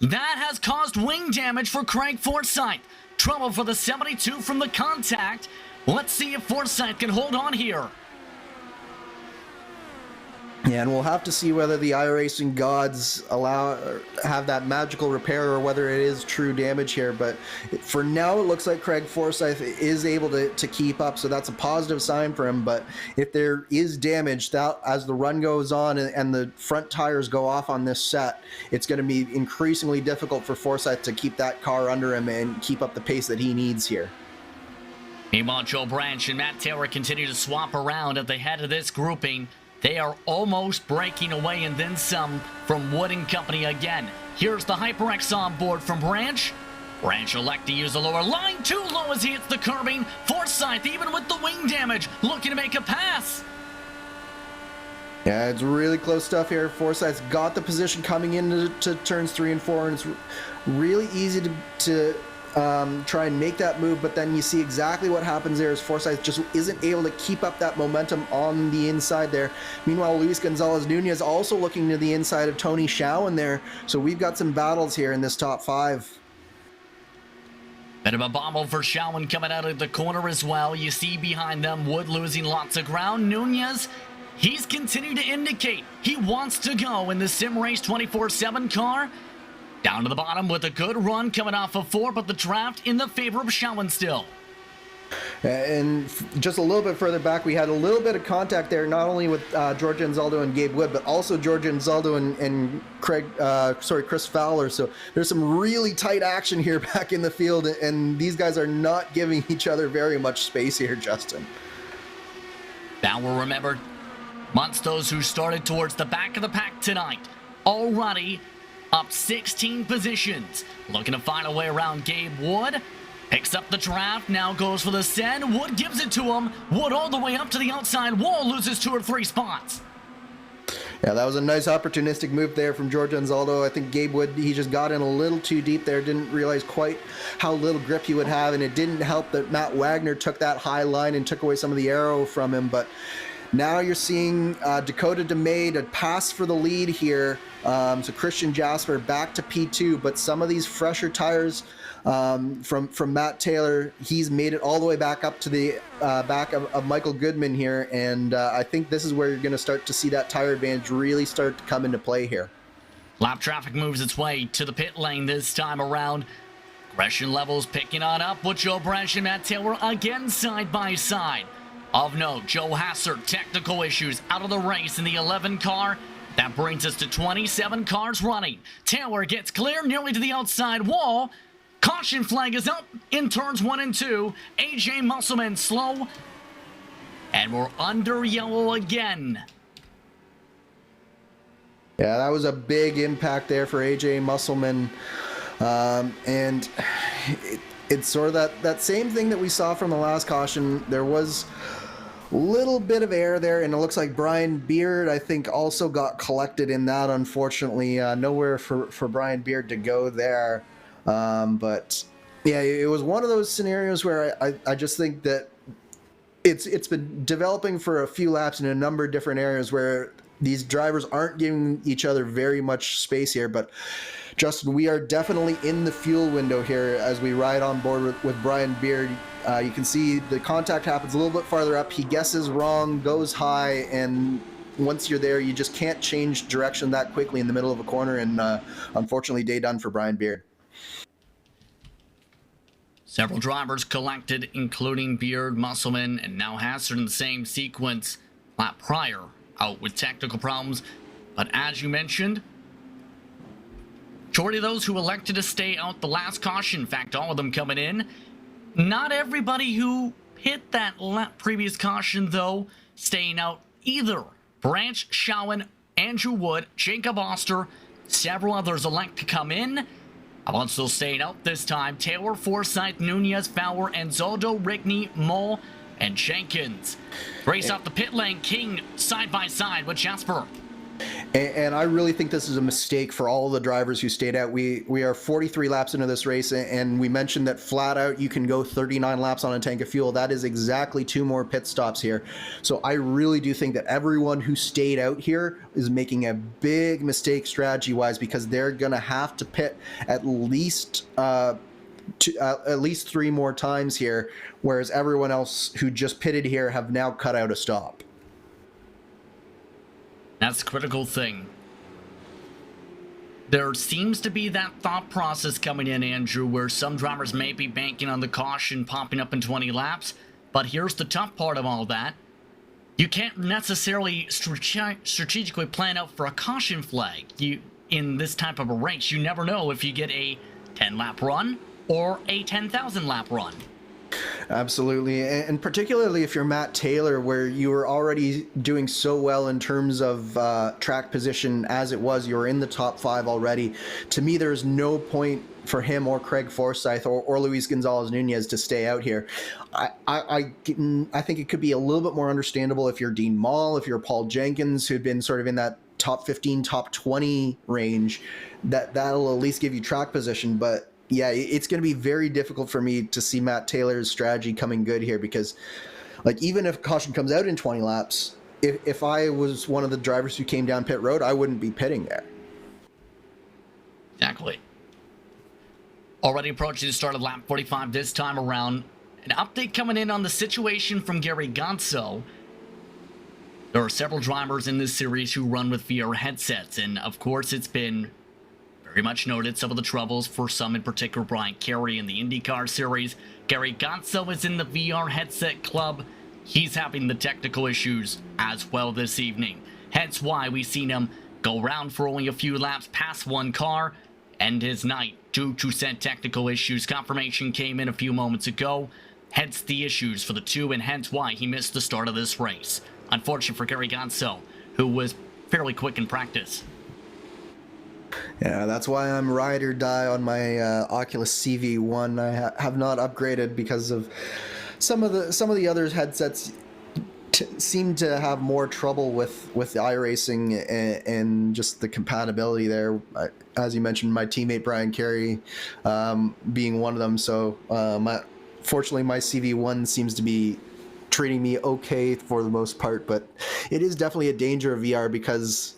C: That has caused wing damage for Craig Forsyth. Trouble for the 72 from the contact. Let's see if Forsyth can hold on here.
D: Yeah, and we'll have to see whether the iracing gods have that magical repair or whether it is true damage here. But for now, it looks like Craig Forsyth is able to keep up, so that's a positive sign for him. But if there is damage, that as the run goes on and the front tires go off on this set, it's going to be increasingly difficult for Forsyth to keep that car under him and keep up the pace that he needs here.
C: Meanwhile, Joe Branch and Matt Taylor continue to swap around at the head of this grouping. They are almost breaking away and then some from Wood and company again. Here's the HyperX on board from Branch. Branch elect to use the lower line, too low as he hits the curbing. Forsyth, even with the wing damage, looking to make a pass.
D: Yeah, it's really close stuff here. Forsyth's got the position coming into turns 3 and 4, and it's really easy to try and make that move, but then you see exactly what happens there is Forsyth just isn't able to keep up that momentum on the inside there. Meanwhile, Luis Gonzalez Nunez also looking to the inside of Tony Shallen there, so we've got some battles here in this top 5.
C: Bit of a bobble for Shallen coming out of the corner as well. You see behind them Wood losing lots of ground. Nunez, he's continued to indicate he wants to go in the Sim Race 24/7 car. Down to the bottom with a good run coming off of 4, but the draft in the favor of Shallen still.
D: And just a little bit further back, we had a little bit of contact there, not only with George Anzaldo and Gabe Wood, but also George Anzaldo and Chris Fowler. So there's some really tight action here back in the field, and these guys are not giving each other very much space here, Justin.
C: Now we'll remember, amongst those who started towards the back of the pack tonight, already up 16 positions. Looking to find a way around Gabe Wood. Picks up the draft, now goes for the send. Wood gives it to him. Wood all the way up to the outside wall, loses 2 or 3 spots.
D: Yeah, that was a nice opportunistic move there from George Anzaldo. I think Gabe Wood, he just got in a little too deep there, didn't realize quite how little grip he would have, and it didn't help that Matt Wagner took that high line and took away some of the aero from him. But now you're seeing Dakota DeMade a pass for the lead here. So Christian Jasper back to P2, but some of these fresher tires from Matt Taylor, he's made it all the way back up to the back of Michael Goodman here, and I think this is where you're going to start to see that tire advantage really start to come into play here.
C: Lap traffic moves its way to the pit lane this time around. Aggression levels picking on up with Joe Branch and Matt Taylor again side by side. Of note, Joe Hassert, technical issues out of the race in the 11 car. That brings us to 27 cars running. Taylor gets clear nearly to the outside wall. Caution flag is up in turns 1 and 2. AJ Musselman slow. And we're under yellow again.
D: Yeah, that was a big impact there for AJ Musselman. And it's sort of that same thing that we saw from the last caution. There was a little bit of air there, and it looks like Brian Beard, I think, also got collected in that, unfortunately. Nowhere for Brian Beard to go there. But yeah, it was one of those scenarios where I just think that it's been developing for a few laps in a number of different areas where these drivers aren't giving each other very much space here. But Justin, we are definitely in the fuel window here as we ride on board with Brian Beard. You can see the contact happens a little bit farther up. He guesses wrong, goes high, and once you're there, you just can't change direction that quickly in the middle of a corner. And unfortunately, day done for Brian Beard.
C: Several drivers collected, including Beard, Musselman, and now Hassard in the same sequence. Lap prior, out with technical problems. But as you mentioned, majority of those who elected to stay out the last caution, in fact, all of them coming in. Not everybody who hit that previous caution, though, staying out either. Branch, Shawan, Andrew Wood, Jacob Oster, several others elect to come in. Also staying out this time, Taylor, Forsyth, Nunez, Fowler, Anzaldo, Rickney, Mole, and Jenkins. Race off the pit lane, King side by side with Jasper.
D: And I really think this is a mistake for all the drivers who stayed out. We are 43 laps into this race, and we mentioned that flat out you can go 39 laps on a tank of fuel. That is exactly 2 more pit stops here. So I really do think that everyone who stayed out here is making a big mistake strategy-wise, because they're going to have to pit at least 3 more times here, whereas everyone else who just pitted here have now cut out a stop.
C: That's the critical thing. There seems to be that thought process coming in, Andrew, where some drivers may be banking on the caution popping up in 20 laps. But here's the tough part of all that. You can't necessarily strategically plan out for a caution flag. In this type of a race, you never know if you get a 10-lap run or a 10,000-lap run.
D: Absolutely, and particularly if you're Matt Taylor, where you were already doing so well in terms of track position as it was. You were in the top 5 already. To me, there's no point for him or Craig Forsyth or Luis Gonzalez Nunez to stay out here. I think it could be a little bit more understandable if you're Dean Mall, if you're Paul Jenkins, who'd been sort of in that top 15, top 20 range. That'll at least give you track position, but yeah, it's going to be very difficult for me to see Matt Taylor's strategy coming good here, because like even if caution comes out in 20 laps, if I was one of the drivers who came down pit road, I wouldn't be pitting there.
C: Exactly. Already approaching the start of lap 45 this time around. An update coming in on the situation from Gary Gonzo. There are several drivers in this series who run with VR headsets, and of course it's been very much noted some of the troubles for some, in particular Brian Carey in the IndyCar series. Gary Gonzo is in the VR headset club. He's having the technical issues as well this evening. Hence why we've seen him go around for only a few laps past one car, end his night due to said technical issues. Confirmation came in a few moments ago, hence the issues for the 2, and hence why he missed the start of this race. Unfortunate for Gary Gonzo, who was fairly quick in practice.
D: Yeah, that's why I'm ride or die on my Oculus CV1. I have not upgraded because of some of the other headsets seem to have more trouble with the iRacing and just the compatibility there. As you mentioned, my teammate Brian Carey being one of them. So fortunately, my CV1 seems to be treating me okay for the most part, but it is definitely a danger of VR, because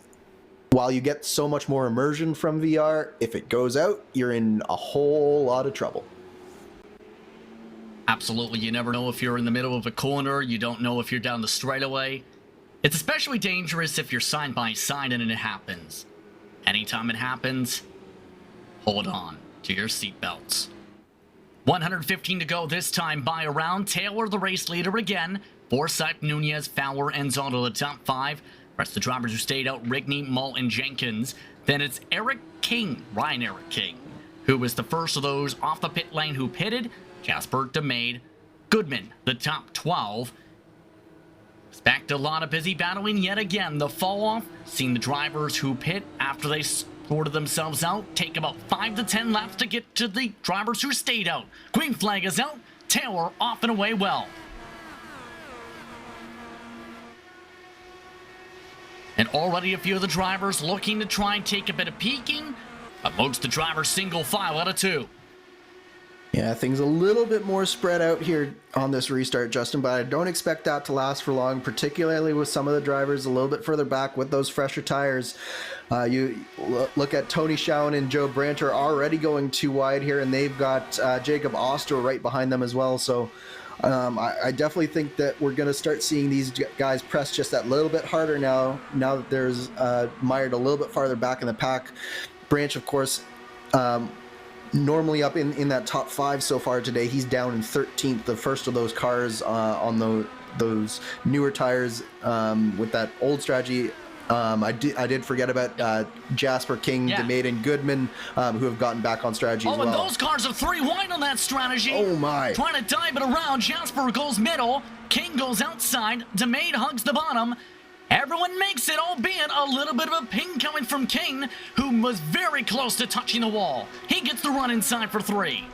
D: while you get so much more immersion from VR, if it goes out, you're in a whole lot of trouble.
C: Absolutely. You never know if you're in the middle of a corner. You don't know if you're down the straightaway. It's especially dangerous if you're side by side and it happens. Anytime it happens, hold on to your seatbelts. 115 to go this time by a round. Taylor, the race leader again. Forsyth, Nunez, Fowler, ends on to the top 5. Rest of the drivers who stayed out, Rigney, Mull, and Jenkins. Then it's Ryan Eric King, who was the first of those off the pit lane who pitted. Jasper, DeMade, Goodman, the top 12. It's back to Dallara busy battling yet again. The fall-off, seeing the drivers who pit after they sorted themselves out take about 5 to 10 laps to get to the drivers who stayed out. Green flag is out. Taylor off and away well. And already a few of the drivers looking to try and take a bit of peeking. Amongst the drivers, single file out of 2.
D: Yeah, things a little bit more spread out here on this restart, Justin, but I don't expect that to last for long, particularly with some of the drivers a little bit further back with those fresher tires. You look at Tony Schowen and Joe Brandt are already going too wide here, and they've got Jacob Oster right behind them as well. So I definitely think that we're going to start seeing these guys press just that little bit harder now that there's mired a little bit farther back in the pack. Branch, of course, normally up in that top 5 so far today. He's down in 13th, the first of those cars on those newer tires with that old strategy. I did forget about Jasper, King, DeMade, and Goodman, who have gotten back on strategy as well.
C: Oh, and those cars are 3 wide on that strategy.
D: Oh, my.
C: Trying to dive it around. Jasper goes middle. King goes outside. DeMade hugs the bottom. Everyone makes it, albeit a little bit of a ping coming from King, who was very close to touching the wall. He gets the run inside for 3.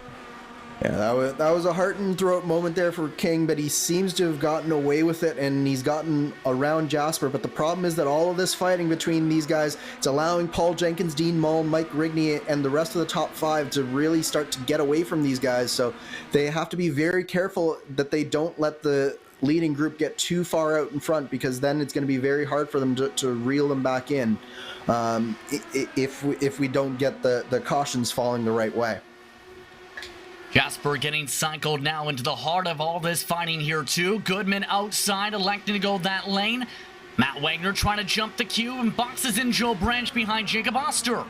D: Yeah, that was a heart and throat moment there for King, but he seems to have gotten away with it, and he's gotten around Jasper. But the problem is that all of this fighting between these guys, it's allowing Paul Jenkins, Dean Mull, Mike Rigney, and the rest of the top 5 to really start to get away from these guys. So they have to be very careful that they don't let the leading group get too far out in front, because then it's going to be very hard for them to reel them back in if we don't get the cautions falling the right way.
C: Jasper getting cycled now into the heart of all this fighting here too. Goodman outside, electing to go that lane. Matt Wagner trying to jump the queue and boxes in Joe Branch behind Jacob Oster.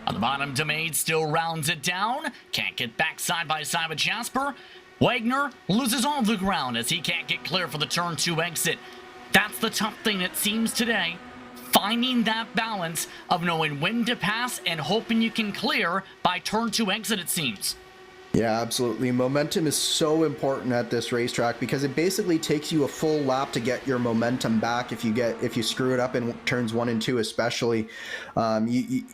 C: On the bottom, DeMade still rounds it down. Can't get back side by side with Jasper. Wagner loses all the ground as he can't get clear for the turn 2 exit. That's the tough thing it seems today. Finding that balance of knowing when to pass and hoping you can clear by turn 2 exit, it seems.
D: Yeah, absolutely. Momentum is so important at this racetrack because it basically takes you a full lap to get your momentum back if you screw it up in turns 1 and 2 especially. You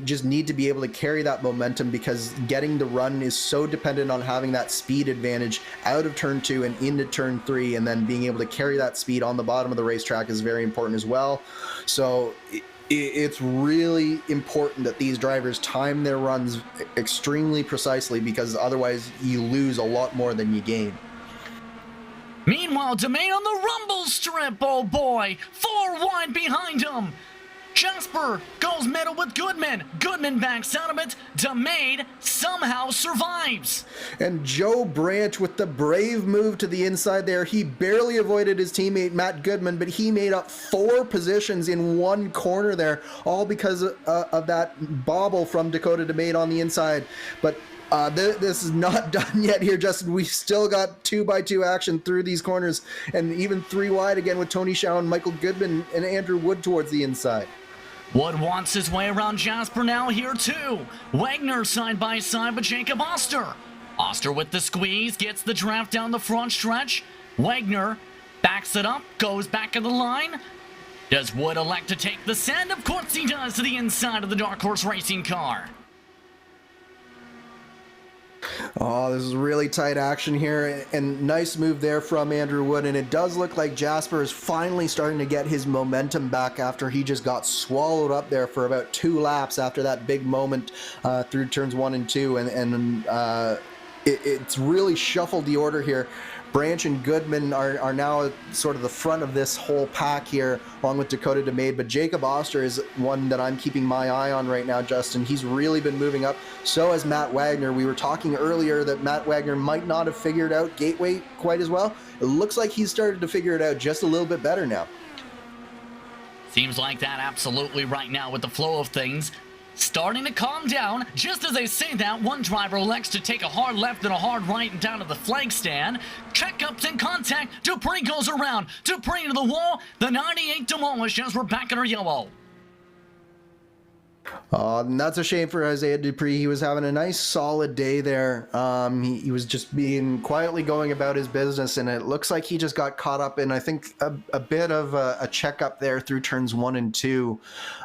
D: just need to be able to carry that momentum, because getting the run is so dependent on having that speed advantage out of turn 2 and into turn 3, and then being able to carry that speed on the bottom of the racetrack is very important as well. So it's really important that these drivers time their runs extremely precisely, because otherwise you lose a lot more than you gain.
C: Meanwhile, DeMade on the rumble strip, oh boy, 4 wide behind him. Jasper goes middle with Goodman. Goodman backs out of it. DeMade somehow survives.
D: And Joe Branch with the brave move to the inside there. He barely avoided his teammate Matt Goodman, but he made up 4 positions in one corner there, all because of that bobble from Dakota DeMade on the inside. But this is not done yet here, Justin. We've still got 2x2 action through these corners, and even 3 wide again with Tony Schowen, Michael Goodman, and Andrew Wood towards the inside.
C: Wood wants his way around Jasper now here too. Wagner side by side with Jacob Oster. Oster with the squeeze, gets the draft down the front stretch. Wagner backs it up, goes back of the line. Does Wood elect to take the send? Of course he does, to the inside of the Dark Horse Racing car.
D: Oh, this is really tight action here, and nice move there from Andrew Wood, and it does look like Jasper is finally starting to get his momentum back after he just got swallowed up there for about 2 laps after that big moment through turns 1 and 2, and it's really shuffled the order here. Branch and Goodman are now sort of the front of this whole pack here, along with Dakota DeMade, but Jacob Oster is one that I'm keeping my eye on right now, Justin. He's really been moving up. So has Matt Wagner. We were talking earlier that Matt Wagner might not have figured out Gateway quite as well. It looks like he's started to figure it out just a little bit better now.
C: Seems like that absolutely right now with the flow of things. starting to calm down. Just as they say that, one driver elects to take a hard left and a hard right and down to the flag stand. Checkups in contact. Dupree goes around. Dupree to the wall. The 98 demolished as we're back in our yellow.
D: And that's a shame for Isaiah Dupree. He was having a nice solid day there. He was just being quietly going about his business, and it looks like he just got caught up in, I think, a bit of a checkup there through turns 1 and 2,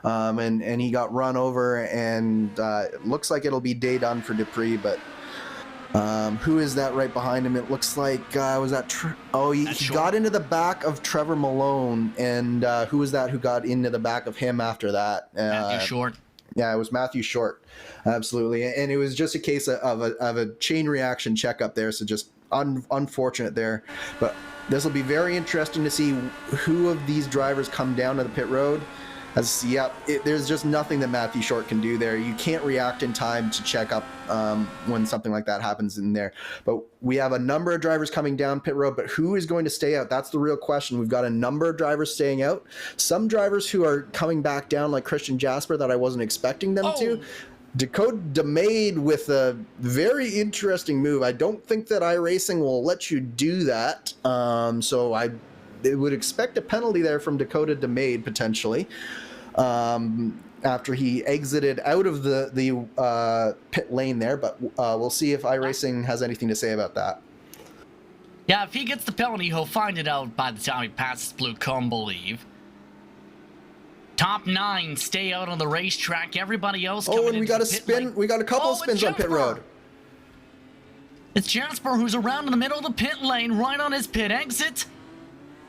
D: and he got run over, and it looks like it'll be day done for Dupree. But who is that right behind him? It looks like was that he got into the back of Trevor Malone, and who was that who got into the back of him after that?
C: Matthew Short.
D: Yeah, it was Matthew Short, absolutely, and it was just a case of a chain reaction checkup there, so just unfortunate there. But this will be very interesting to see who of these drivers come down to the pit road. There's just nothing that Matthew Short can do there. You can't react in time to check up when something like that happens in there. But we have a number of drivers coming down pit road, but who is going to stay out? That's the real question. We've got a number of drivers staying out. Some drivers who are coming back down, like Christian Jasper, that I wasn't expecting them to. Dakota DeMade with a very interesting move. I don't think that iRacing will let you do that. So I would expect a penalty there from Dakota DeMade potentially. After he exited out of the pit lane there, but we'll see if iRacing has anything to say about that.
C: Yeah, if he gets the penalty, he'll find it out by the time he passes Blue Cone, believe. Top 9 stay out on the racetrack. Everybody else coming
D: and we got a spin.
C: lane.
D: We got a couple of spins on pit road.
C: It's Jasper who's around in the middle of the pit lane, right on his pit exit.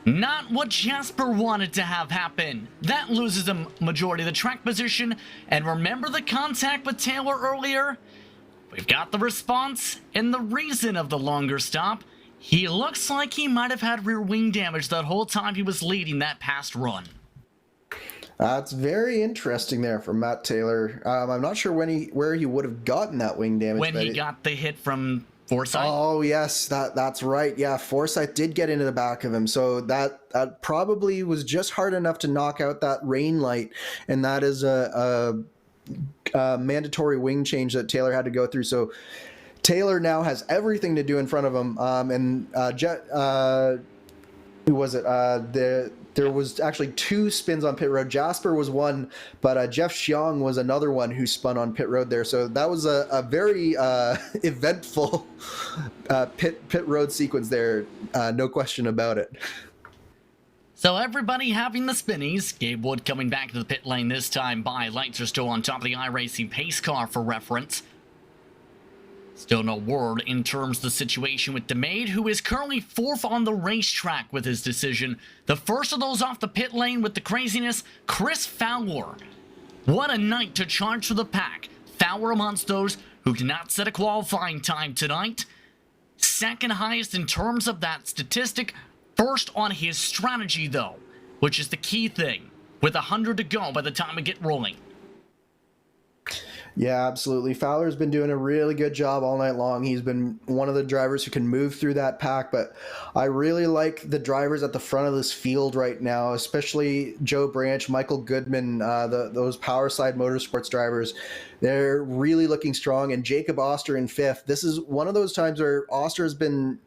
C: Not what Jasper wanted to have happen. That loses a majority of the track position. And remember the contact with Taylor earlier? We've got the response and the reason of the longer stop. He looks like he might have had rear wing damage that whole time he was leading that past run.
D: It's very interesting there for Matt Taylor. I'm not sure where he would have gotten that wing damage.
C: When he got the hit from Forsyth?
D: Oh, yes, that's right. Yeah, Forsyth did get into the back of him. So that probably was just hard enough to knock out that rain light. And that is a mandatory wing change that Taylor had to go through. So Taylor now has everything to do in front of him. Who was it? There was actually 2 spins on pit road. Jasper was one, but Jeff Xiong was another one who spun on pit road there. So that was a very eventful pit road sequence there. No question about it.
C: So everybody having the spinnies. Gabe Wood coming back to the pit lane this time by. Lights are still on top of the iRacing pace car for reference. Still no word in terms of the situation with DeMade, who is currently 4th on the racetrack with his decision. The first of those off the pit lane with the craziness, Chris Fowler. What a night to charge for the pack. Fowler amongst those who did not set a qualifying time tonight. Second highest in terms of that statistic. First on his strategy, though, which is the key thing, with 100 to go by the time we get rolling.
D: Yeah, absolutely. Fowler's been doing a really good job all night long. He's been one of the drivers who can move through that pack, but I really like the drivers at the front of this field right now, especially Joe Branch, Michael Goodman, those Powerside Motorsports drivers. They're really looking strong, and Jacob Oster in 5th. This is one of those times where Oster has been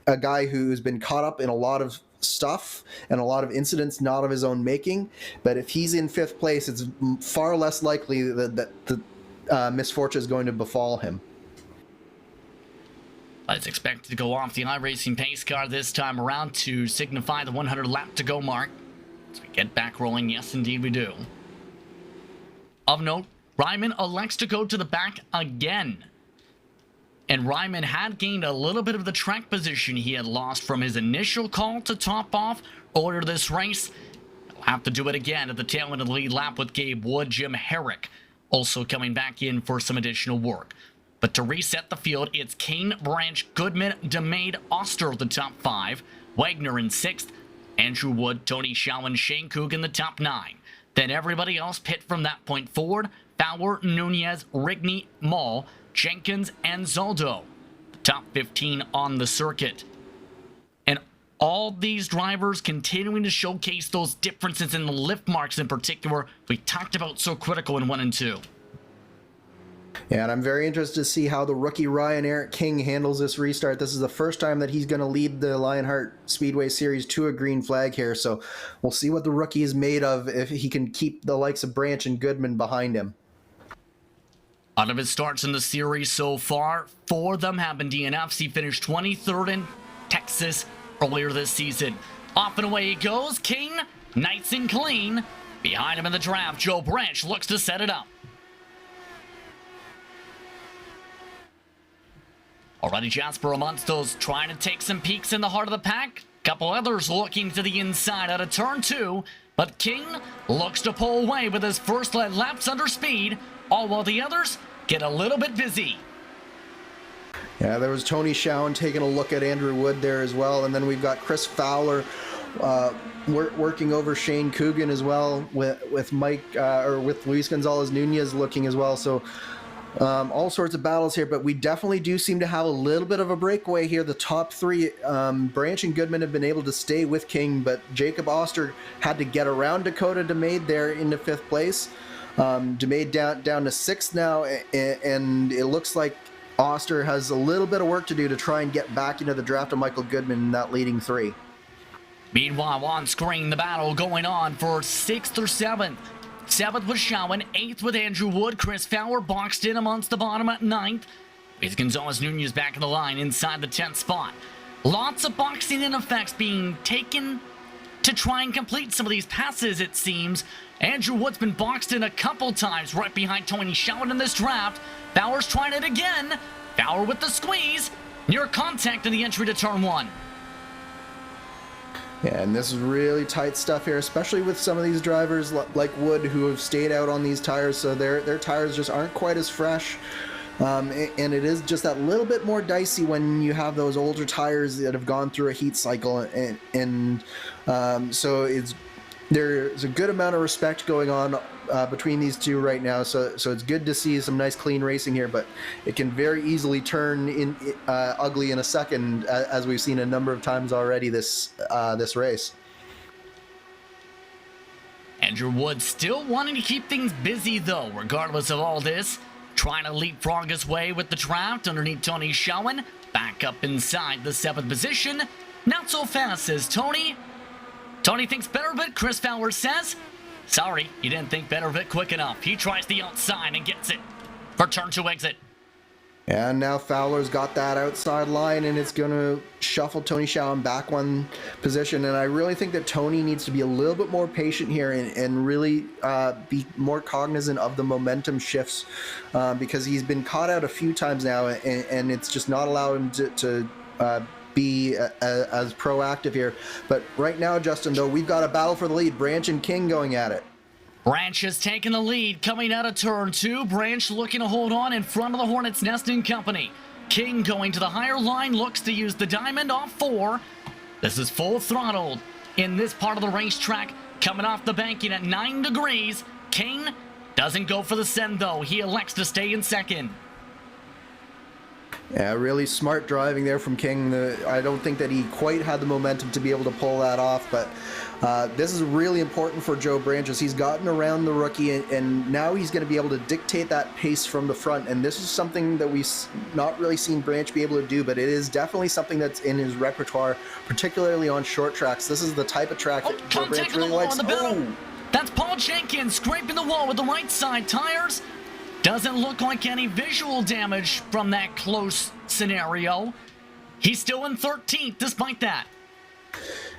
D: a guy who's been caught up in a lot of stuff and a lot of incidents not of his own making, but if he's in 5th place, it's far less likely that the misfortune is going to befall him.
C: It's expected to go off the iRacing pace car this time around to signify the 100 lap to go mark. As we get back rolling, yes indeed we do. Of note, Ryman elects to go to the back again. And Ryman had gained a little bit of the track position he had lost from his initial call to top off earlier this race. He'll have to do it again at the tail end of the lead lap with Gabe Wood. Jim Herrick also coming back in for some additional work. But to reset the field, it's Kane, Branch, Goodman, DeMade, Oster the top 5, Wagner in 6th, Andrew Wood, Tony Shaw, and Shane Coog in the top 9. Then everybody else pit from that point forward. Fowler, Nunez, Rigney, Mall, Jenkins, and Zoldo. The top 15 on the circuit. And all these drivers continuing to showcase those differences in the lift marks in particular we talked about so critical in 1 and 2.
D: And I'm very interested to see how the rookie Ryan Eric King handles this restart. This is the first time that he's going to lead the Lionheart Speedway Series to a green flag here. So we'll see what the rookie is made of if he can keep the likes of Branch and Goodman behind him.
C: Out of his starts in the series so far, 4 of them have been DNFs. He finished 23rd in Texas earlier this season. Off and away he goes. King, nice and clean. Behind him in the draft, Joe Branch looks to set it up. Already Jasper amongst those trying to take some peeks in the heart of the pack. Couple others looking to the inside out of turn 2. But King looks to pull away with his first laps under speed. All while the others get a little bit busy.
D: Yeah, there was Tony Schowen taking a look at Andrew Wood there as well. And then we've got Chris Fowler working over Shane Coogan as well with Mike or with Luis Gonzalez Nunez looking as well. So all sorts of battles here, but we definitely do seem to have a little bit of a breakaway here. The top 3, Branch and Goodman have been able to stay with King, but Jacob Oster had to get around Dakota DeMade there into 5th place. DeMade down to 6th now, and it looks like Oster has a little bit of work to do to try and get back into the draft of Michael Goodman in that leading 3.
C: Meanwhile, on screen, the battle going on for 6th or 7th. 7th with Schowen, 8th with Andrew Wood. Chris Fowler boxed in amongst the bottom at 9th. With Gonzalez Nunez back in the line inside the 10th spot. Lots of boxing in effects being taken to try and complete some of these passes, it seems. Andrew Wood's been boxed in a couple times right behind Tony Schowen in this draft. Fowler's trying it again. Fowler with the squeeze. Near contact in the entry to turn 1.
D: Yeah, and this is really tight stuff here, especially with some of these drivers like Wood who have stayed out on these tires, so their tires just aren't quite as fresh. And it is just that little bit more dicey when you have those older tires that have gone through a heat cycle, and so there's a good amount of respect going on between these two right now. So it's good to see some nice clean racing here, but it can very easily turn ugly in a second, as we've seen a number of times already this race.
C: Andrew Wood still wanting to keep things busy though, regardless of all this. Trying to leapfrog his way with the draft underneath Tony Schowen. Back up inside the 7th position. Not so fast, says Tony. Tony thinks better of it, Chris Fowler says. Sorry, you didn't think better of it quick enough. He tries the outside and gets it for turn 2 exit.
D: And now Fowler's got that outside line, and it's going to shuffle Tony Schowen back 1 position. And I really think that Tony needs to be a little bit more patient here and really be more cognizant of the momentum shifts, because he's been caught out a few times now, and it's just not allowed him to be as proactive here. But right now, Justin, though, we've got a battle for the lead. Branch and King going at it.
C: Branch has taken the lead coming out of turn 2. Branch looking to hold on in front of the Hornets Nest and company. King going to the higher line, looks to use the diamond off 4. This is full throttled in this part of the racetrack, coming off the banking at 9 degrees. King doesn't go for the send though. He elects to stay in 2nd.
D: Yeah, really smart driving there from King. I don't think that he quite had the momentum to be able to pull that off, but this is really important for Joe Branch as he's gotten around the rookie, and now he's going to be able to dictate that pace from the front, and this is something that we've not really seen Branch be able to do, but it is definitely something that's in his repertoire, particularly on short tracks. This is the type of track that Joe Branch really likes.
C: That's Paul Jenkins scraping the wall with the right side tires. Doesn't look like any visual damage from that close scenario. He's still in 13th despite that.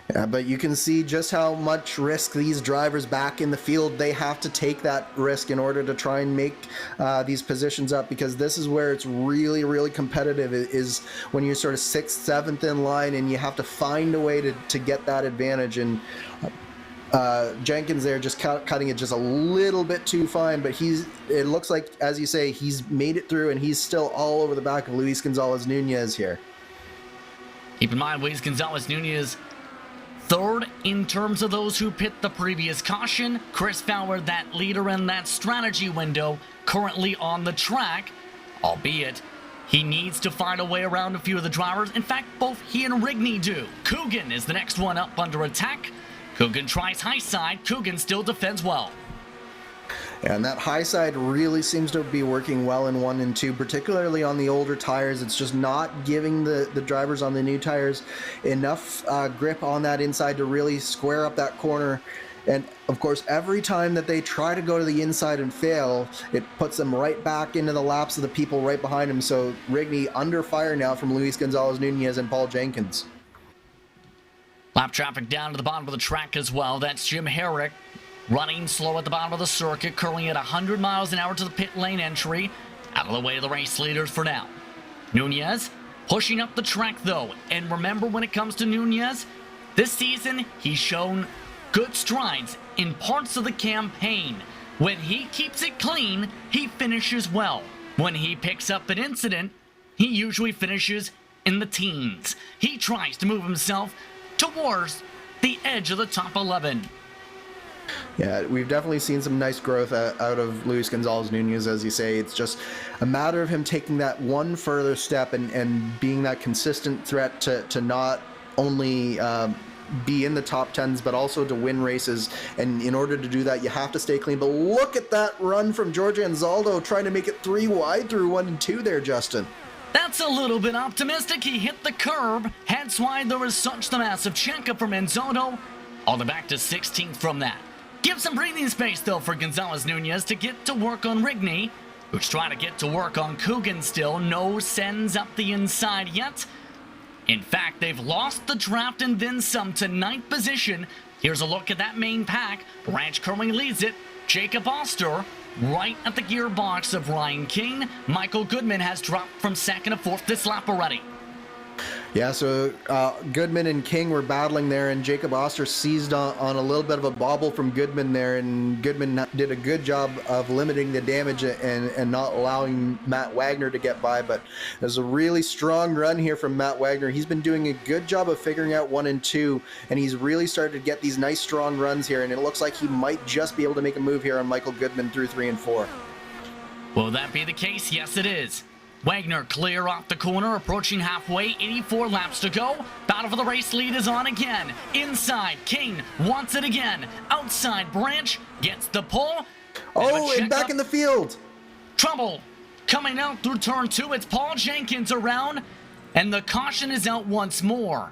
D: Yeah, but you can see just how much risk these drivers back in the field, they have to take that risk in order to try and make these positions up, because this is where it's really, really competitive, is when you're sort of 6th, 7th in line and you have to find a way to get that advantage. And Jenkins there just cutting it just a little bit too fine, but it looks like, as you say, he's made it through, and he's still all over the back of Luis Gonzalez Nunez here.
C: Keep in mind, Luis Gonzalez Nunez 3rd in terms of those who pit the previous caution. Chris Fowler, that leader in that strategy window, currently on the track, albeit he needs to find a way around a few of the drivers. In fact, both he and Rigney do. Coogan is the next one up under attack. Coogan tries high side. Coogan still defends well.
D: And that high side really seems to be working well in 1 and 2, particularly on the older tires. It's just not giving the drivers on the new tires enough grip on that inside to really square up that corner. And of course, every time that they try to go to the inside and fail, it puts them right back into the laps of the people right behind him. So Rigney under fire now from Luis Gonzalez Nunez and Paul Jenkins.
C: Lap traffic down to the bottom of the track as well. That's Jim Herrick running slow at the bottom of the circuit, curling at 100 miles an hour to the pit lane entry. Out of the way of the race leaders for now. Nunez pushing up the track though. And remember, when it comes to Nunez, this season he's shown good strides in parts of the campaign. When he keeps it clean, he finishes well. When he picks up an incident, he usually finishes in the teens. He tries to move himself towards the edge of the top 11.
D: Yeah, we've definitely seen some nice growth out of Luis Gonzalez Nunez, as you say. It's just a matter of him taking that one further step and being that consistent threat to not only be in the top 10s, but also to win races. And in order to do that, you have to stay clean. But look at that run from Giorgio Anzaldo, trying to make it 3 wide through 1 and 2 there, Justin.
C: That's a little bit optimistic. He hit the curb, hence why there was such the massive checkup from Anzaldo. All the back to 16th from that. Give some breathing space though for Gonzalez Nunez to get to work on Rigney, who's trying to get to work on Coogan still. No sends up the inside yet. In fact, they've lost the draft and then some to 9th position. Here's a look at that main pack. Branch currently leads it. Jacob Oster right at the gearbox of Ryan King. Michael Goodman has dropped from 2nd to 4th this lap already.
D: Yeah, so Goodman and King were battling there, and Jacob Oster seized on a little bit of a bobble from Goodman there, and Goodman did a good job of limiting the damage and not allowing Matt Wagner to get by. But there's a really strong run here from Matt Wagner. He's been doing a good job of figuring out 1 and 2, and he's really started to get these nice strong runs here, and it looks like he might just be able to make a move here on Michael Goodman through 3 and 4.
C: Will that be the case? Yes, it is. Wagner clear off the corner, approaching halfway, 84 laps to go. Battle for the race lead is on again. Inside, King wants it again. Outside, Branch gets the pull.
D: Oh, and back in the field.
C: Trouble coming out through turn 2. It's Paul Jenkins around, and the caution is out once more.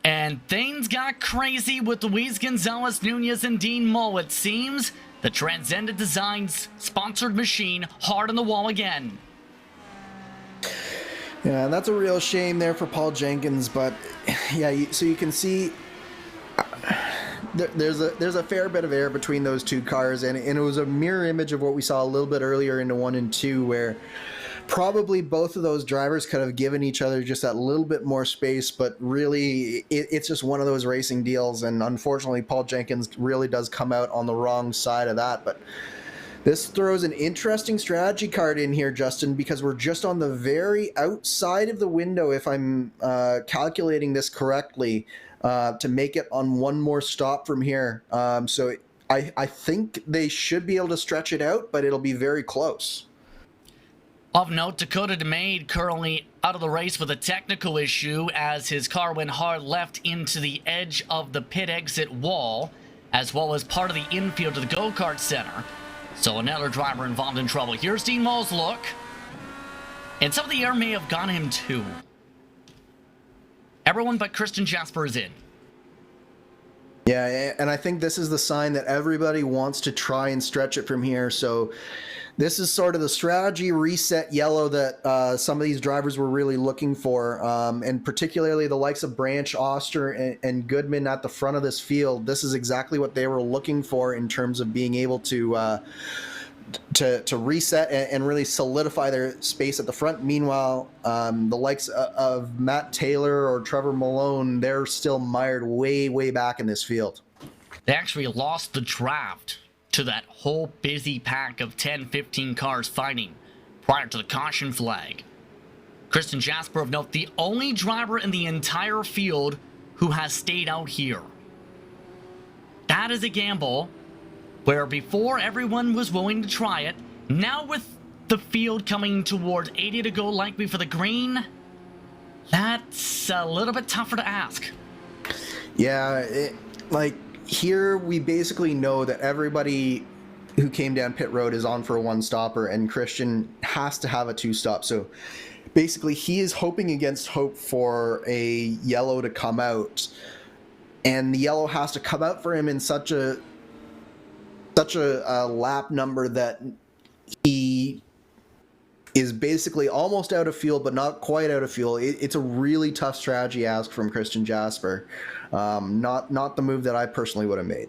C: And things got crazy with Luis Gonzalez Nunez and Dean Moe, it seems. The Transcendent Designs sponsored machine hard on the wall again.
D: Yeah, and that's a real shame there for Paul Jenkins, but yeah, so you can see there's a fair bit of air between those two cars, and it was a mirror image of what we saw a little bit earlier into 1 and 2, where probably both of those drivers could have given each other just that little bit more space, but really it's just one of those racing deals, and unfortunately Paul Jenkins really does come out on the wrong side of that. But this throws an interesting strategy card in here, Justin, because we're just on the very outside of the window, if I'm calculating this correctly, to make it on one more stop from here. So I think they should be able to stretch it out, but it'll be very close.
C: Of note, Dakota DeMaid currently out of the race with a technical issue as his car went hard left into the edge of the pit exit wall, as well as part of the infield of the go-kart center. So another driver involved in trouble. Here's Dean Moe's look. And some of the air may have gone him too. Everyone but Christian Jasper is in.
D: Yeah, and I think this is the sign that everybody wants to try and stretch it from here. So this is sort of the strategy reset yellow that some of these drivers were really looking for, and particularly the likes of Branch, Oster, and Goodman at the front of this field. This is exactly what they were looking for in terms of being able to reset and really solidify their space at the front. Meanwhile, the likes of Matt Taylor or Trevor Malone, they're still mired way, way back in this field.
C: They actually lost the draft to that whole busy pack of 10-15 cars fighting prior to the caution flag. Christian Jasper, of note, the only driver in the entire field who has stayed out here. That is a gamble where before everyone was willing to try it. Now with the field coming towards 80 to go likely for the green, that's a little bit tougher to ask.
D: Yeah, like, here we basically know that everybody who came down pit road is on for a one-stopper, and Christian has to have a two-stop. So basically, he is hoping against hope for a yellow to come out, and the yellow has to come out for him in such a lap number that he is basically almost out of fuel, but not quite out of fuel. It's a really tough strategy ask from Christian Jasper. Not the move that I personally would have made.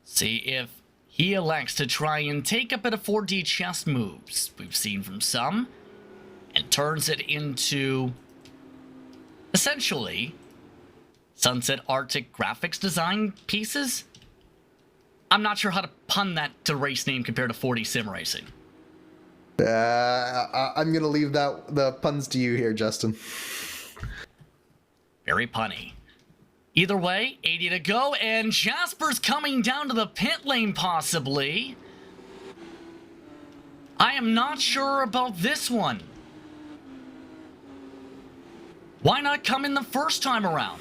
C: See if he elects to try and take a bit of 4D chess moves we've seen from some, and turns it into, essentially, Sunset Arctic graphics design pieces? I'm not sure how to pun that to race name compared to 4D sim racing.
D: I'm going to leave the puns to you here, Justin.
C: Very punny. Either way, 80 to go, and Jasper's coming down to the pit lane, possibly. I am not sure about this one. Why not come in the first time around?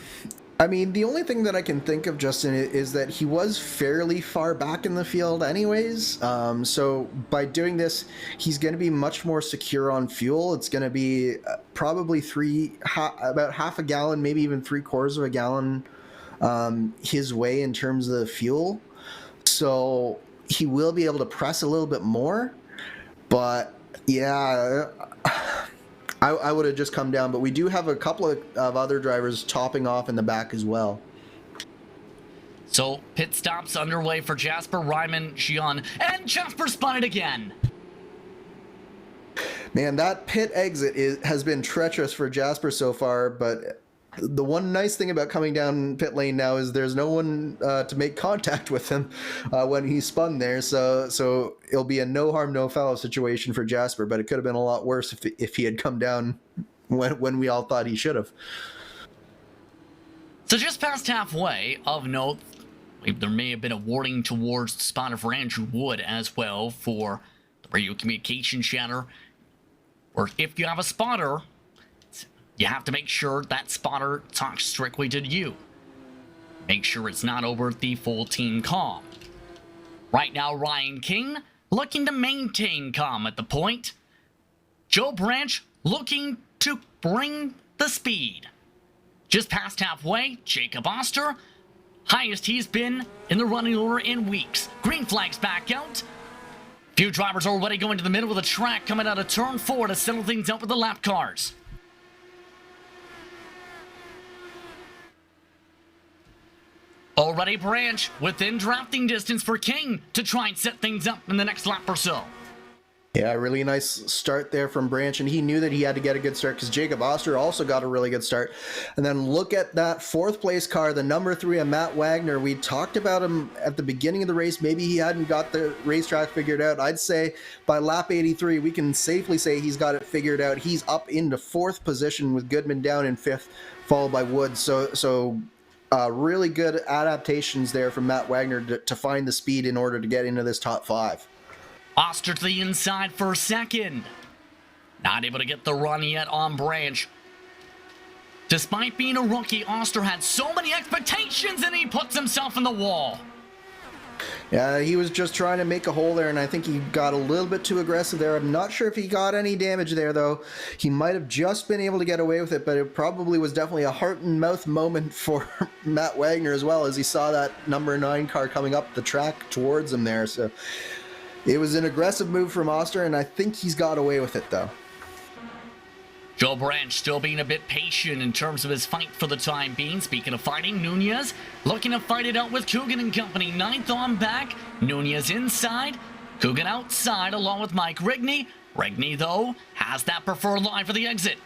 D: I mean, the only thing that I can think of, Justin, is that he was fairly far back in the field anyways. So by doing this, he's going to be much more secure on fuel. It's going to be probably about half a gallon, maybe even 3/4 of a gallon his way in terms of the fuel. So he will be able to press a little bit more. But yeah, I would have just come down, but we do have a couple of other drivers topping off in the back as well.
C: So, pit stops underway for Jasper, Ryman, Xian, and Jasper spun it again.
D: Man, that pit exit has been treacherous for Jasper so far, but the one nice thing about coming down pit lane now is there's no one to make contact with him when he spun there, so it'll be a no harm, no foul situation for Jasper, but it could have been a lot worse if he had come down when we all thought he should have.
C: So just past halfway, of note, there may have been a warning towards the spotter for Andrew Wood as well for the radio communication chatter, or if you have a spotter, you have to make sure that spotter talks strictly to you. Make sure it's not over the full team comm. Right now, Ryan King looking to maintain comm at the point. Joe Branch looking to bring the speed. Just past halfway, Jacob Oster, highest he's been in the running order in weeks. Green flag's back out. Few drivers already going to the middle of the track, coming out of turn 4 to settle things up with the lap cars. Already Branch within drafting distance for King to try and set things up in the next lap or so.
D: Yeah, really nice start there from Branch, and he knew that he had to get a good start because Jacob Oster also got a really good start. And then look at that 4th place car, the number 3 of Matt Wagner. We talked about him at the beginning of the race. Maybe he hadn't got the racetrack figured out. I'd say by lap 83, we can safely say he's got it figured out. He's up into 4th position with Goodman down in 5th, followed by Wood. So really good adaptations there from Matt Wagner to find the speed in order to get into this top 5.
C: Oster to the inside for second. Not able to get the run yet on Branch. Despite being a rookie, Oster had so many expectations and he puts himself in the wall.
D: Yeah, he was just trying to make a hole there, and I think he got a little bit too aggressive there. I'm not sure if he got any damage there, though. He might have just been able to get away with it, but it probably was definitely a heart and mouth moment for Matt Wagner as well, as he saw that number 9 car coming up the track towards him there. So it was an aggressive move from Oster, and I think he's got away with it, though.
C: Joe Branch still being a bit patient in terms of his fight for the time being. Speaking of fighting, Nunez looking to fight it out with Coogan and company. 9th on back, Nunez inside, Coogan outside along with Mike Rigney. Rigney, though, has that preferred line for the exit.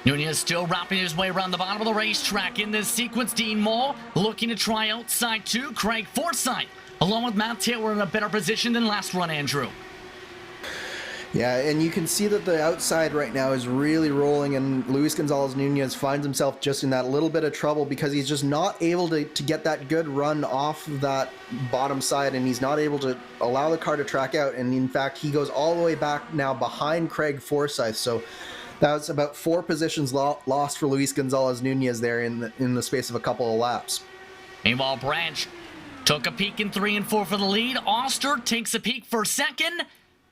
C: Nunez still wrapping his way around the bottom of the racetrack in this sequence. Dean Moll looking to try outside too. Craig Forsyth along with Matt Taylor in a better position than last run, Andrew.
D: Yeah, and you can see that the outside right now is really rolling, and Luis Gonzalez Nunez finds himself just in that little bit of trouble because he's just not able to get that good run off that bottom side, and he's not able to allow the car to track out. And in fact, he goes all the way back now behind Craig Forsyth. So that was about 4 positions lost for Luis Gonzalez Nunez there in the space of a couple of laps.
C: Meanwhile, Branch took a peek in 3 and 4 for the lead. Oster takes a peek for second.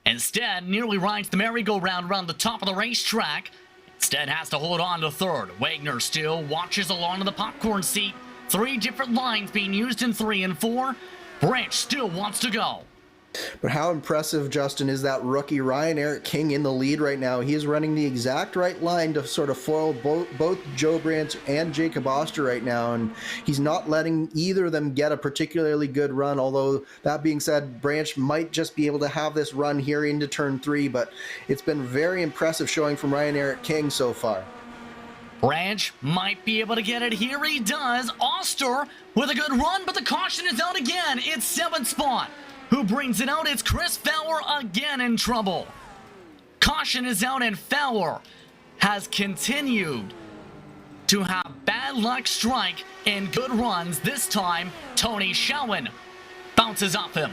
C: Instead, nearly rides the merry-go-round around the top of the racetrack. Instead, has to hold on to third. Wagner still watches along to the popcorn seat. 3 different lines being used in 3 and 4. Branch still wants to go.
D: But how impressive, Justin, is that rookie Ryan-Eric King in the lead right now? He is running the exact right line to sort of foil both Joe Branch and Jacob Oster right now, and he's not letting either of them get a particularly good run, although that being said, Branch might just be able to have this run here into turn 3, but it's been very impressive showing from Ryan-Eric King so far.
C: Branch might be able to get it. Here he does. Oster with a good run, but the caution is out again. It's 7th spot. Who brings it out? It's Chris Fowler again in trouble. Caution is out, and Fowler has continued to have bad luck strike in good runs. This time, Tony Schowen bounces off him.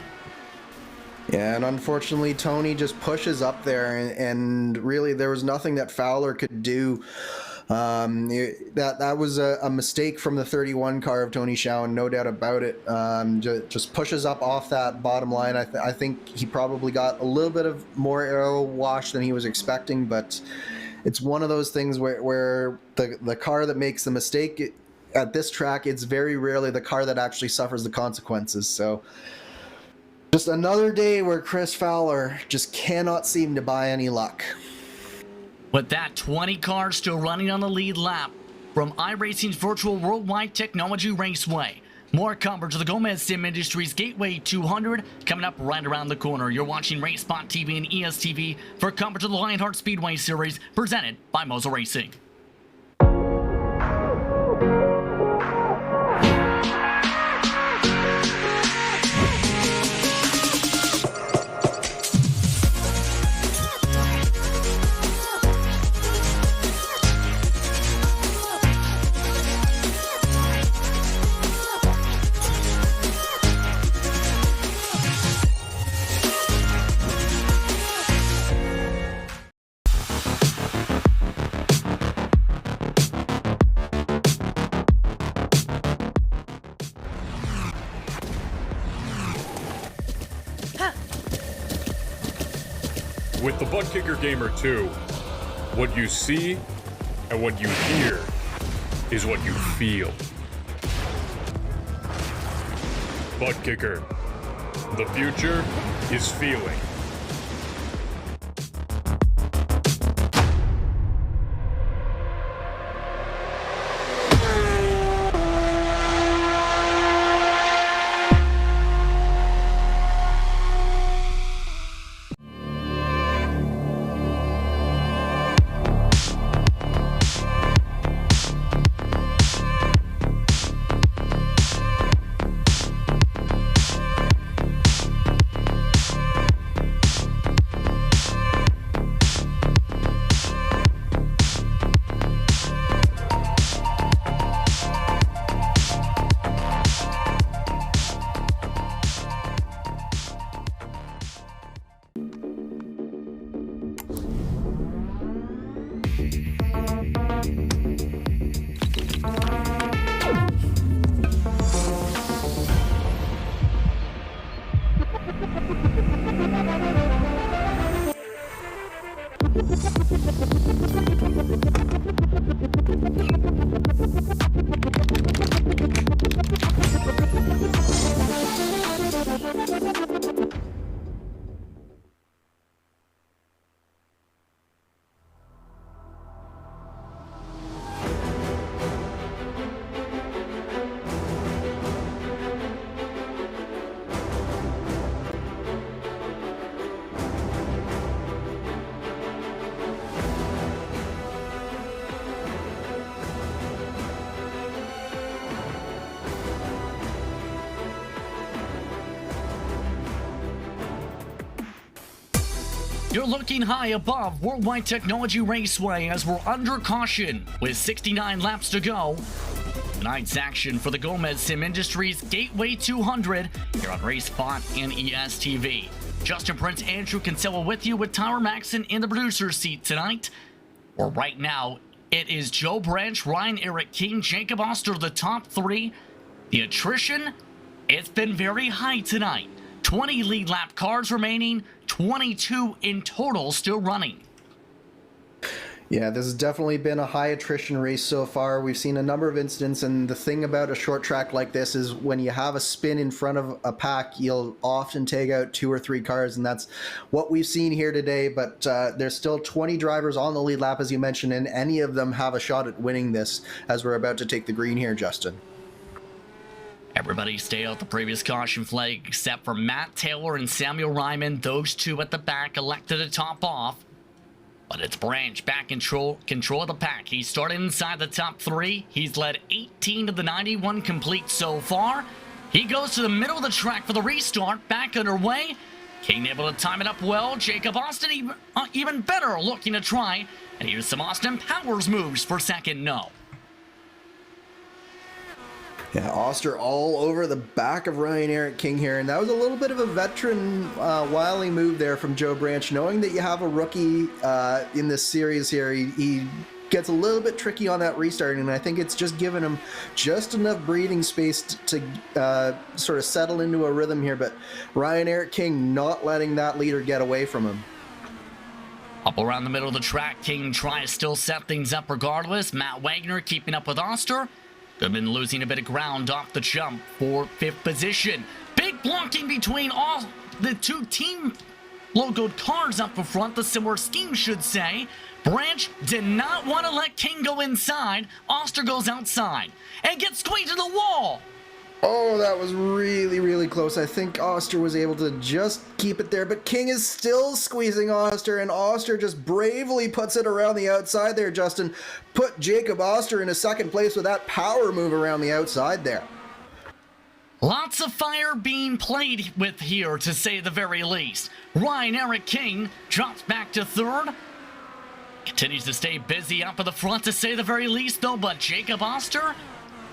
D: Yeah, and unfortunately, Tony just pushes up there, and really there was nothing that Fowler could do. That was a mistake from the 31 car of Tony Schowen, no doubt about it. Just pushes up off that bottom line. I think he probably got a little bit of more aero wash than he was expecting, but it's one of those things where the car that makes the mistake at this track, it's very rarely the car that actually suffers the consequences. So just another day where Chris Fowler just cannot seem to buy any luck.
C: With that, 20 cars still running on the lead lap from iRacing's virtual worldwide technology raceway. More coverage of the Gomez Sim Industries Gateway 200 coming up right around the corner. You're watching RaceSpot TV and ESTV for coverage of the Lionheart Speedway Series presented by Moza Racing.
E: With the Buttkicker Gamer 2, what you see and what you hear is what you feel. Buttkicker, the future is feeling.
C: you're looking high above Worldwide Technology Raceway as we're under caution with 69 laps to go. Tonight's action for the Gomez Sim Industries Gateway 200 here on RaceSpot and ESTV. Justin Prince, Andrew Kinsella with you with Tyler Maxson in the producer's seat tonight. Well, right now, it is Joe Branch, Ryan Eric King, Jacob Oster, the top three. The attrition, it's been very high tonight. 20 lead lap cars remaining, 22 in total still running.
D: Yeah, this has definitely been a high attrition race so far. We've seen a number of incidents, and the thing about a short track like this is when you have a spin in front of a pack, you'll often take out 2 or 3 cars, and that's what we've seen here today. But there's still 20 drivers on the lead lap, as you mentioned, and any of them have a shot at winning this as we're about to take the green here, Justin.
C: Everybody stay out the previous caution flag except for Matt Taylor and Samuel Ryman. Those two at the back elected to top off. But it's Branch back in control of the pack. He started inside the top 3. He's led 18 of the 91 complete so far. He goes to the middle of the track for the restart. Back underway. King able to time it up well. Jacob Austin even better looking to try. And here's some Austin Powers moves for second no.
D: Yeah, Oster all over the back of Ryan Eric King here, and that was a little bit of a veteran wily move there from Joe Branch. Knowing that you have a rookie in this series here, he gets a little bit tricky on that restart, and I think it's just given him just enough breathing space to sort of settle into a rhythm here, but Ryan Eric King not letting that leader get away from him.
C: Up around the middle of the track, King tries to still set things up regardless. Matt Wagner keeping up with Oster. Goodman losing a bit of ground off the jump for 5th position. Big blocking between all the 2 team logoed cars up in front, the similar scheme should say. Branch did not want to let King go inside. Oster goes outside and gets squeezed to the wall.
D: Oh, that was really, really close. I think Oster was able to just keep it there, but King is still squeezing Oster, and Oster just bravely puts it around the outside there, Justin. Put Jacob Oster in a second place with that power move around the outside there.
C: Lots of fire being played with here, to say the very least. Ryan Eric King drops back to 3rd. Continues to stay busy up at the front, to say the very least, though, but Jacob Oster,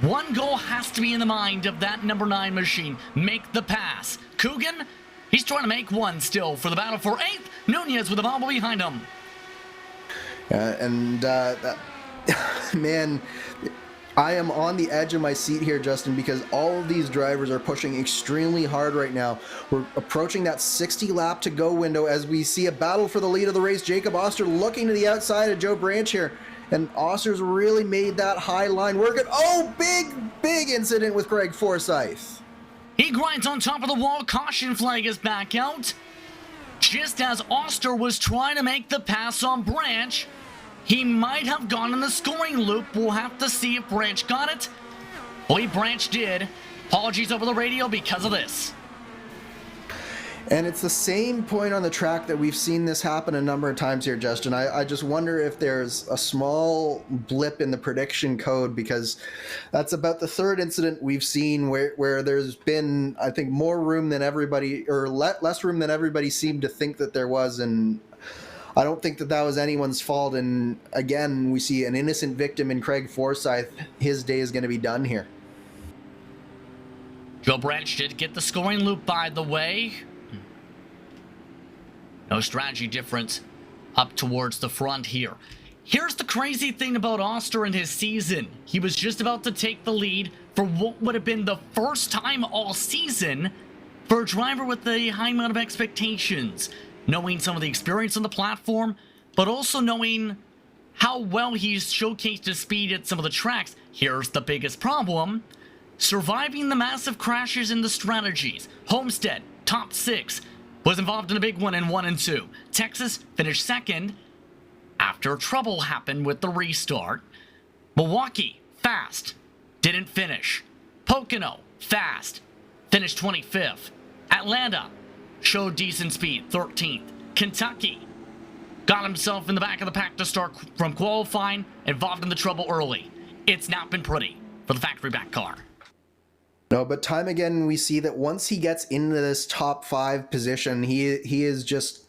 C: one goal has to be in the mind of that number 9 machine. Make the pass. Coogan, he's trying to make one still for the battle for 8th. Nunez with the bobble behind him.
D: Man, I am on the edge of my seat here, Justin, because all of these drivers are pushing extremely hard right now. We're approaching that 60 lap to go window as we see a battle for the lead of the race. Jacob Oster looking to the outside of Joe Branch here. And Oster's really made that high line work. Oh, big incident with Craig Forsyth.
C: He grinds on top of the wall. Caution flag is back out. Just as Oster was trying to make the pass on Branch, he might have gone in the scoring loop. We'll have to see if Branch got it. Boy, Branch did. Apologies over the radio because of this.
D: And it's the same point on the track that we've seen this happen a number of times here, Justin. I just wonder if there's a small blip in the prediction code, because that's about the 3rd incident we've seen where there's been, I think, more room than everybody, or less room than everybody seemed to think that there was. And I don't think that was anyone's fault. And again, we see an innocent victim in Craig Forsyth. His day is going to be done here.
C: Joe Branch did get the scoring loop, by the way. No strategy difference up towards the front here. Here's the crazy thing about Oster and his season. He was just about to take the lead for what would have been the first time all season for a driver with a high amount of expectations. Knowing some of the experience on the platform, but also knowing how well he's showcased his speed at some of the tracks. Here's the biggest problem. Surviving the massive crashes in the strategies. Homestead, top 6. Was involved in a big one in 1 and 2. Texas finished 2nd after trouble happened with the restart. Milwaukee, fast, didn't finish. Pocono, fast, finished 25th. Atlanta, showed decent speed, 13th. Kentucky, got himself in the back of the pack to start from qualifying, involved in the trouble early. It's not been pretty for the factory back car.
D: No, but time again, we see that once he gets into this top 5 position, he is just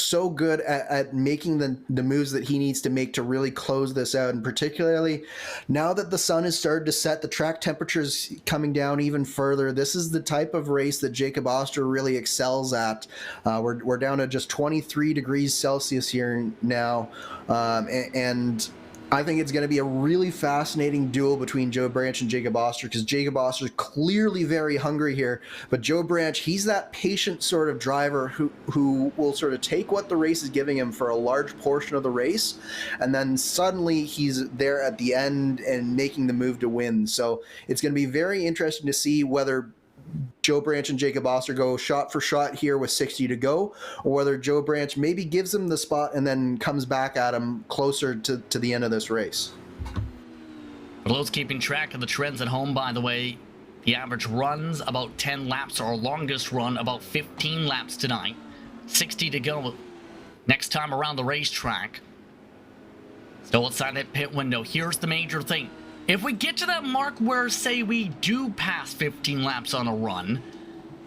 D: so good at making the moves that he needs to make to really close this out. And particularly now that the sun has started to set, the track temperatures coming down even further, this is the type of race that Jacob Oster really excels at. We're down to just 23 degrees Celsius here now, and I think it's going to be a really fascinating duel between Joe Branch and Jacob Oster, because Jacob Oster is clearly very hungry here, but Joe Branch, he's that patient sort of driver who will sort of take what the race is giving him for a large portion of the race, and then suddenly he's there at the end and making the move to win. So it's going to be very interesting to see whether Joe Branch and Jacob Oster go shot for shot here with 60 to go, or whether Joe Branch maybe gives him the spot and then comes back at him closer to the end of this race.
C: For those keeping track of the trends at home, by the way, the average runs about 10 laps, our longest run about 15 laps tonight. 60 to go next time around the racetrack. Still outside that pit window. Here's the major thing. If we get to that mark where, say, we do pass 15 laps on a run,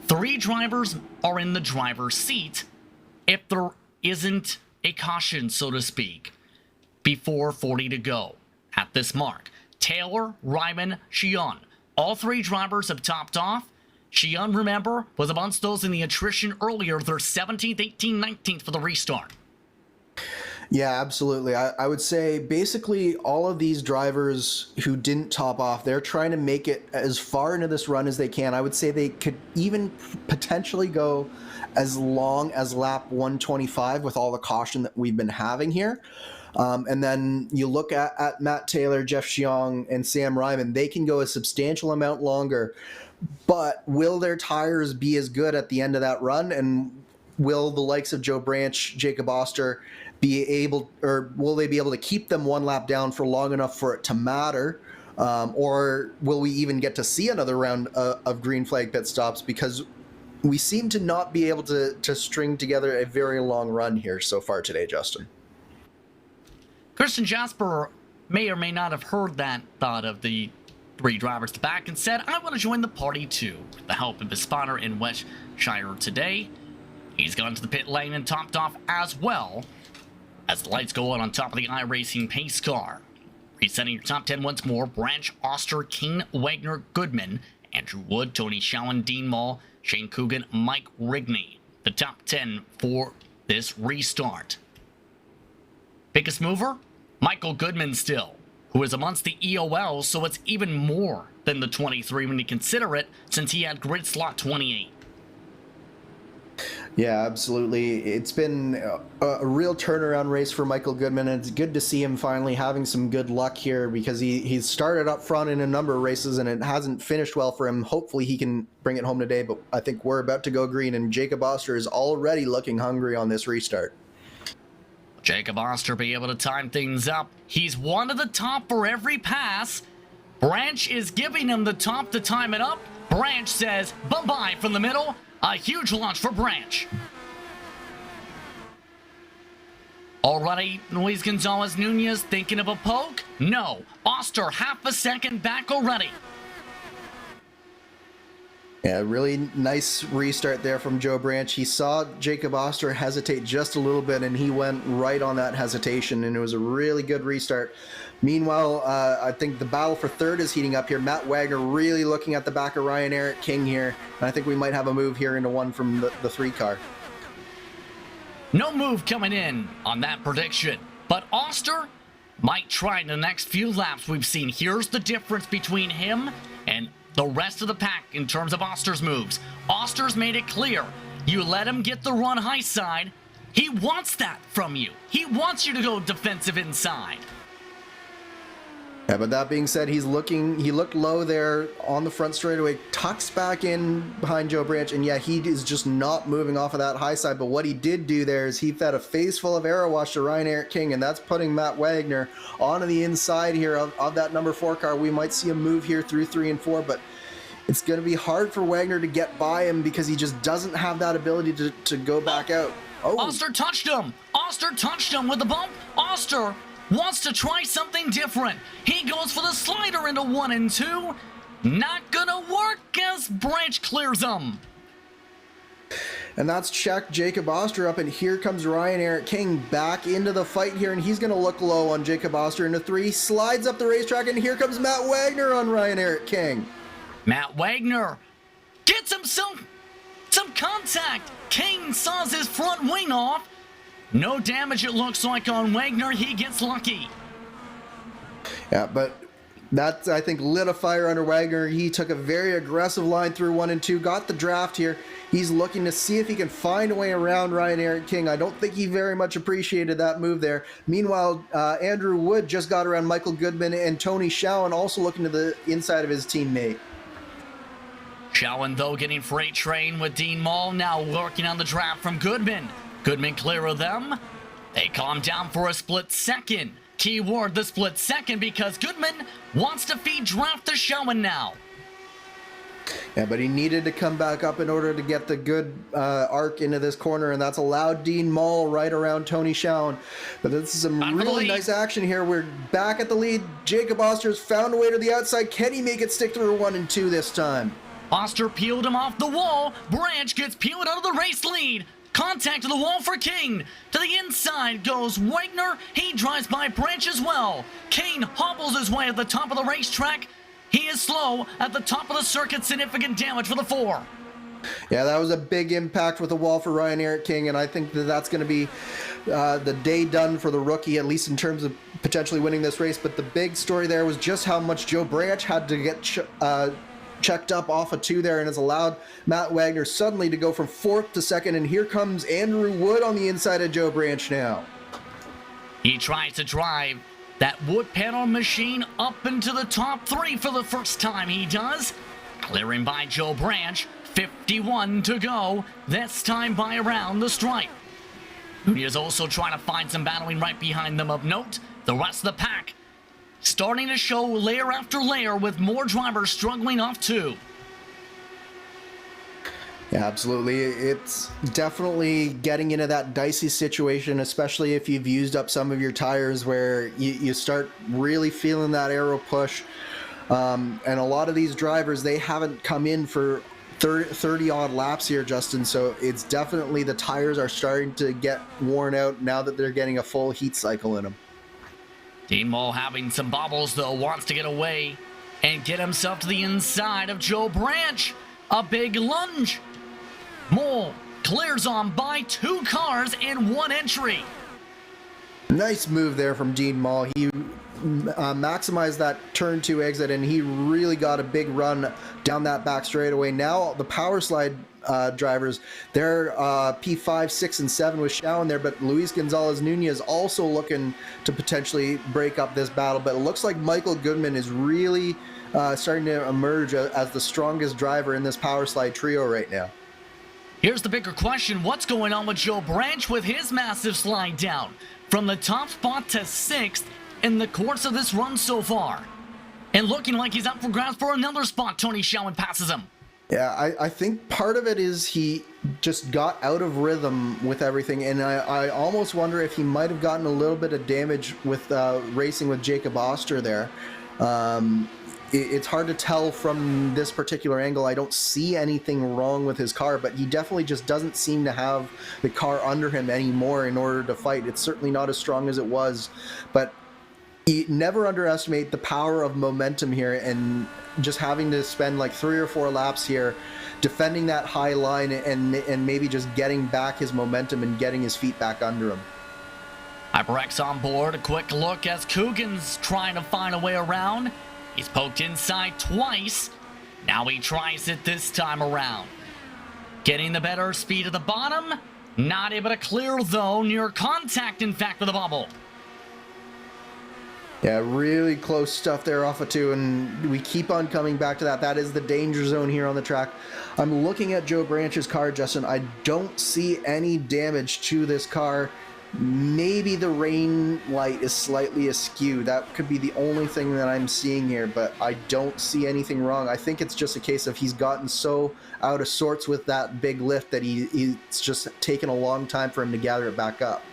C: 3 drivers are in the driver's seat if there isn't a caution, so to speak, before 40 to go at this mark. Taylor, Ryman, Xion. All 3 drivers have topped off. Xion, remember, was amongst those in the attrition earlier. They're 17th, 18th, 19th for the restart.
D: Yeah, absolutely. I would say basically all of these drivers who didn't top off, they're trying to make it as far into this run as they can. I would say they could even potentially go as long as lap 125 with all the caution that we've been having here. And then you look at Matt Taylor, Jeff Xiong, and Sam Ryman, they can go a substantial amount longer. But will their tires be as good at the end of that run? And will the likes of Joe Branch, Jacob Oster be able, or will they be able to keep them one lap down for long enough for it to matter? Or will we even get to see another round of green flag pit stops? Because we seem to not be able to string together a very long run here so far today, Justin.
C: Christian Jasper may or may not have heard that thought of the 3 drivers to back and said, I want to join the party too. With the help of his spotter in Westshire today, he's gone to the pit lane and topped off as well, as the lights go on top of the iRacing pace car. Resetting your top 10 once more: Branch, Oster, King, Wagner, Goodman, Andrew Wood, Tony Schowen, Dean Mall, Shane Coogan, Mike Rigney. The top 10 for this restart. Biggest mover? Michael Goodman still, who is amongst the EOL, so it's even more than the 23 when you consider it, since he had grid slot 28.
D: Yeah, absolutely. It's been a real turnaround race for Michael Goodman, and it's good to see him finally having some good luck here, because he's started up front in a number of races and it hasn't finished well for him. Hopefully he can bring it home today, but I think we're about to go green, and Jacob Oster is already looking hungry on this restart.
C: Jacob Oster be able to time things up. He's one of the top for every pass. Branch is giving him the top to time it up. Branch says bye-bye from the middle. A huge launch for Branch. Already, Luis Gonzalez Nunez thinking of a poke? No. Oster half a second back already.
D: Yeah, really nice restart there from Joe Branch. He saw Jacob Oster hesitate just a little bit, and he went right on that hesitation, and it was a really good restart. Meanwhile, I think the battle for third is heating up here. Matt Wagner really looking at the back of Ryan Eric King here, and I think we might have a move here into one from the 3 car.
C: No move coming in on that prediction, but Oster might try in the next few laps we've seen. Here's the difference between him and the rest of the pack in terms of Oster's moves. Oster's made it clear. You let him get the run high side. He wants that from you. He wants you to go defensive inside.
D: Yeah, but that being said, he looked low there on the front straightaway, tucks back in behind Joe Branch, and yeah, he is just not moving off of that high side. But what he did do there is he fed a face full of arrow wash to Ryan Eric King, and that's putting Matt Wagner onto the inside here of that number 4 car. We might see a move here through 3 and 4, but it's going to be hard for Wagner to get by him because he just doesn't have that ability to go back out. Oh.
C: Oster touched him. Oster touched him with the bump. Oster wants to try something different. He goes for the slider into 1 and 2. Not gonna work as Branch clears him.
D: and that's checked Jacob Oster up, and here comes Ryan-Eric King back into the fight here, and he's going to look low on Jacob Oster into 3, slides up the racetrack, and here comes Matt Wagner on Ryan-Eric King.
C: Matt Wagner gets himself some contact. King saws his front wing off. No damage, it looks like, on Wagner. He gets lucky.
D: Yeah, but that, I think, lit a fire under Wagner. He took a very aggressive line through 1 and 2, got the draft here. He's looking to see if he can find a way around Ryan-Eric King. I don't think he very much appreciated that move there. Meanwhile, Andrew Wood just got around Michael Goodman, and Tony Schowen also looking to the inside of his teammate.
C: Schowen, though, getting freight train with Dean Mall, now working on the draft from Goodman. Goodman clear of them. They calm down for a split second. Keyword, the split second, because Goodman wants to feed draft to Schowen now.
D: Yeah, but he needed to come back up in order to get the good arc into this corner, and that's allowed Dean Mall right around Tony Schowen. But this is some really nice action here. We're back at the lead. Jacob Oster's found a way to the outside. Can he make it stick through 1 and 2 this time?
C: Oster peeled him off the wall. Branch gets peeled out of the race lead. Contact to the wall for King. To the inside goes Wagner. He drives by Branch as well. Kane hobbles his way at the top of the racetrack. He is slow at the top of the circuit. Significant damage for the 4.
D: Yeah, that was a big impact with the wall for Ryan-Eric King, and I think that that's going to be the day done for the rookie, at least in terms of potentially winning this race. But the big story there was just how much Joe Branch had to get checked up off of 2 there, and has allowed Matt Wagner suddenly to go from 4th to 2nd, and here comes Andrew Wood on the inside of Joe Branch now.
C: He tries to drive that wood panel machine up into the top 3 for the first time. He does, clearing by Joe Branch. 51 to go, this time by around the stripe. He is also trying to find some battling right behind them of note. The rest of the pack starting to show layer after layer, with more drivers struggling off 2.
D: Yeah, absolutely. It's definitely getting into that dicey situation, especially if you've used up some of your tires, where you start really feeling that aero push. And a lot of these drivers, they haven't come in for 30 odd laps here, Justin, so it's definitely, the tires are starting to get worn out now that they're getting a full heat cycle in them.
C: Dean Mall having some bobbles, though, wants to get away and get himself to the inside of Joe Branch. A big lunge. Mole clears on by 2 cars in 1 entry.
D: Nice move there from Dean Mall. He maximized that turn 2 exit, and he really got a big run down that back straightaway. Now the power slide drivers, they're P5, 6, and 7 with Schowen there, but Luis Gonzalez Nunez also looking to potentially break up this battle. But it looks like Michael Goodman is really starting to emerge as the strongest driver in this power slide trio right now.
C: Here's the bigger question. What's going on with Joe Branch with his massive slide down from the top spot to 6th in the course of this run so far? And looking like he's up for grabs for another spot. Tony Schowen passes him.
D: Yeah, I think part of it is he just got out of rhythm with everything, and I almost wonder if he might have gotten a little bit of damage with racing with Jacob Oster there. It's hard to tell from this particular angle. I don't see anything wrong with his car, but he definitely just doesn't seem to have the car under him anymore in order to fight. It's certainly not as strong as it was, but never underestimate the power of momentum here, and just having to spend like 3 or 4 laps here defending that high line and maybe just getting back his momentum and getting his feet back under him.
C: HyperX on board. A quick look as Coogan's trying to find a way around. He's poked inside twice. Now he tries it this time around. Getting the better speed at the bottom. Not able to clear, though. Near contact, in fact, with the bubble.
D: Yeah, really close stuff there off of 2, and we keep on coming back to that. That is the danger zone here on the track. I'm looking at Joe Branch's car, Justin. I don't see any damage to this car. Maybe the rain light is slightly askew. That could be the only thing that I'm seeing here, but I don't see anything wrong. I think it's just a case of he's gotten so out of sorts with that big lift that it's just taken a long time for him to gather it back up.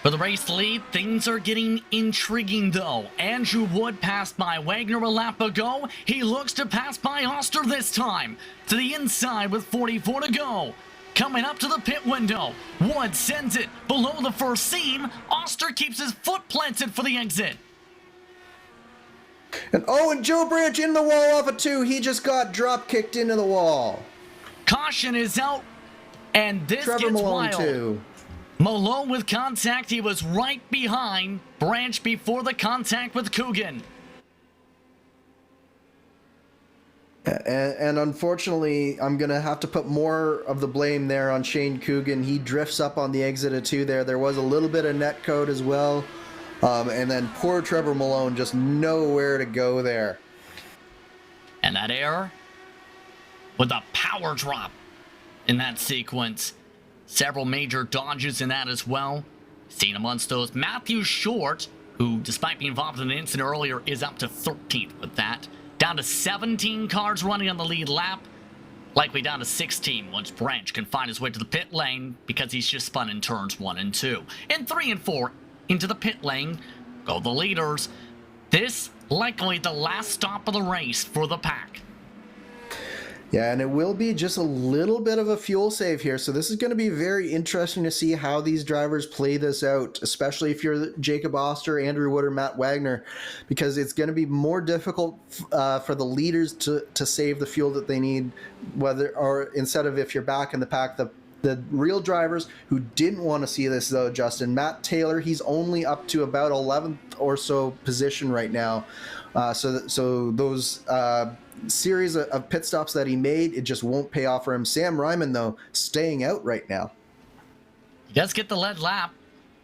C: For the race lead, things are getting intriguing, though. Andrew Wood passed by Wagner a lap ago. He looks to pass by Oster this time. To the inside with 44 to go. coming up to the pit window. Wood sends it below the first seam. Oster keeps his foot planted for the exit.
D: And Joe Branch in the wall off of 2. He just got drop kicked into the wall.
C: Caution is out, and this
D: Trevor
C: gets
D: Malone
C: wild.
D: too.
C: Malone with contact. He was right behind Branch before the contact with Coogan.
D: And unfortunately, I'm going to have to put more of the blame there on Shane Coogan. He drifts up on the exit of 2 there. There was a little bit of net code as well. And then poor Trevor Malone just nowhere to go there.
C: And that error with a power drop in that sequence. Several major dodges in that as well. Seen amongst those, Matthew Short, who, despite being involved in an incident earlier, is up to 13th with that. Down to 17 cars running on the lead lap. Likely down to 16 once Branch can find his way to the pit lane because he's just spun in turns 1 and 2. In 3 and 4, into the pit lane go the leaders. This likely the last stop of the race for the pack.
D: Yeah, and it will be just a little bit of a fuel save here. So this is going to be very interesting to see how these drivers play this out, especially if you're Jacob Oster, Andrew Wood, or Matt Wagner, because it's going to be more difficult for the leaders to save the fuel that they need, instead of if you're back in the pack, the real drivers who didn't want to see this though, Justin. Matt Taylor, he's only up to about 11th or so position right now. So those series of pit stops that he made, it just won't pay off for him. Sam Ryman, though, staying out right now.
C: He does get the lead lap,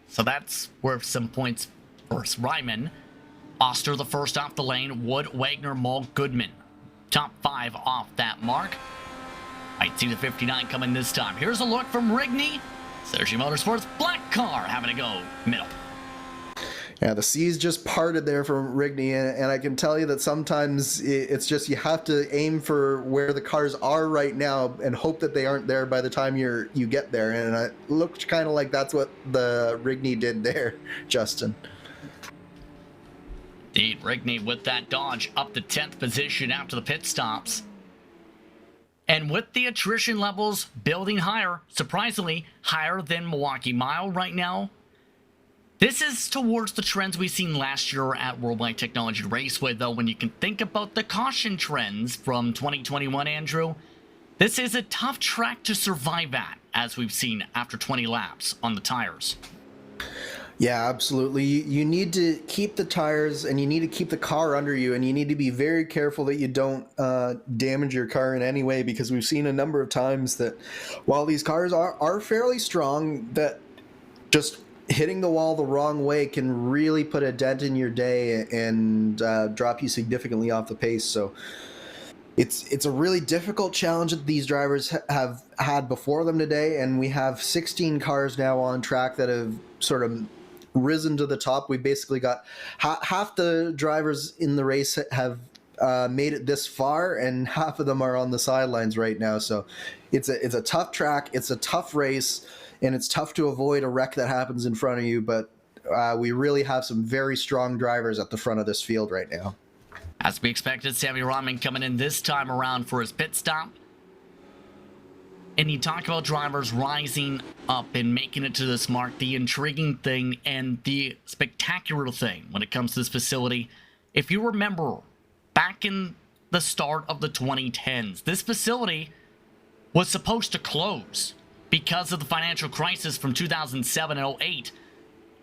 C: so that's worth some points for Ryman. Oster the first off the lane. Wood, Wagner, Mull, Goodman. Top 5 off that mark. Might see the 59 coming this time. Here's a look from Rigney. Sergio Motorsports, black car having to go middle.
D: Yeah, the seas just parted there from Rigney, and I can tell you that sometimes it's just you have to aim for where the cars are right now and hope that they aren't there by the time you get there. And it looked kind of like that's what the Rigney did there, Justin.
C: Indeed, Rigney with that dodge up to 10th position after the pit stops. And with the attrition levels building higher, surprisingly higher than Milwaukee Mile right now, this is towards the trends we've seen last year at Worldwide Technology Raceway, though. When you can think about the caution trends from 2021, Andrew, this is a tough track to survive at, as we've seen after 20 laps on the tires.
D: Yeah, absolutely. You need to keep the tires, and you need to keep the car under you, and you need to be very careful that you don't damage your car in any way, because we've seen a number of times that while these cars are fairly strong, that just hitting the wall the wrong way can really put a dent in your day and drop you significantly off the pace. So it's a really difficult challenge that these drivers have had before them today, and we have 16 cars now on track that have sort of risen to the top. We basically got half the drivers in the race have made it this far, and half of them are on the sidelines right now. So it's a tough track, it's a tough race, and it's tough to avoid a wreck that happens in front of you, but we really have some very strong drivers at the front of this field right now.
C: As we expected, Sammy Rahman coming in this time around for his pit stop. And you talk about drivers rising up and making it to this mark. The intriguing thing and the spectacular thing when it comes to this facility, if you remember, back in the start of the 2010s, this facility was supposed to close because of the financial crisis from 2007 and 08.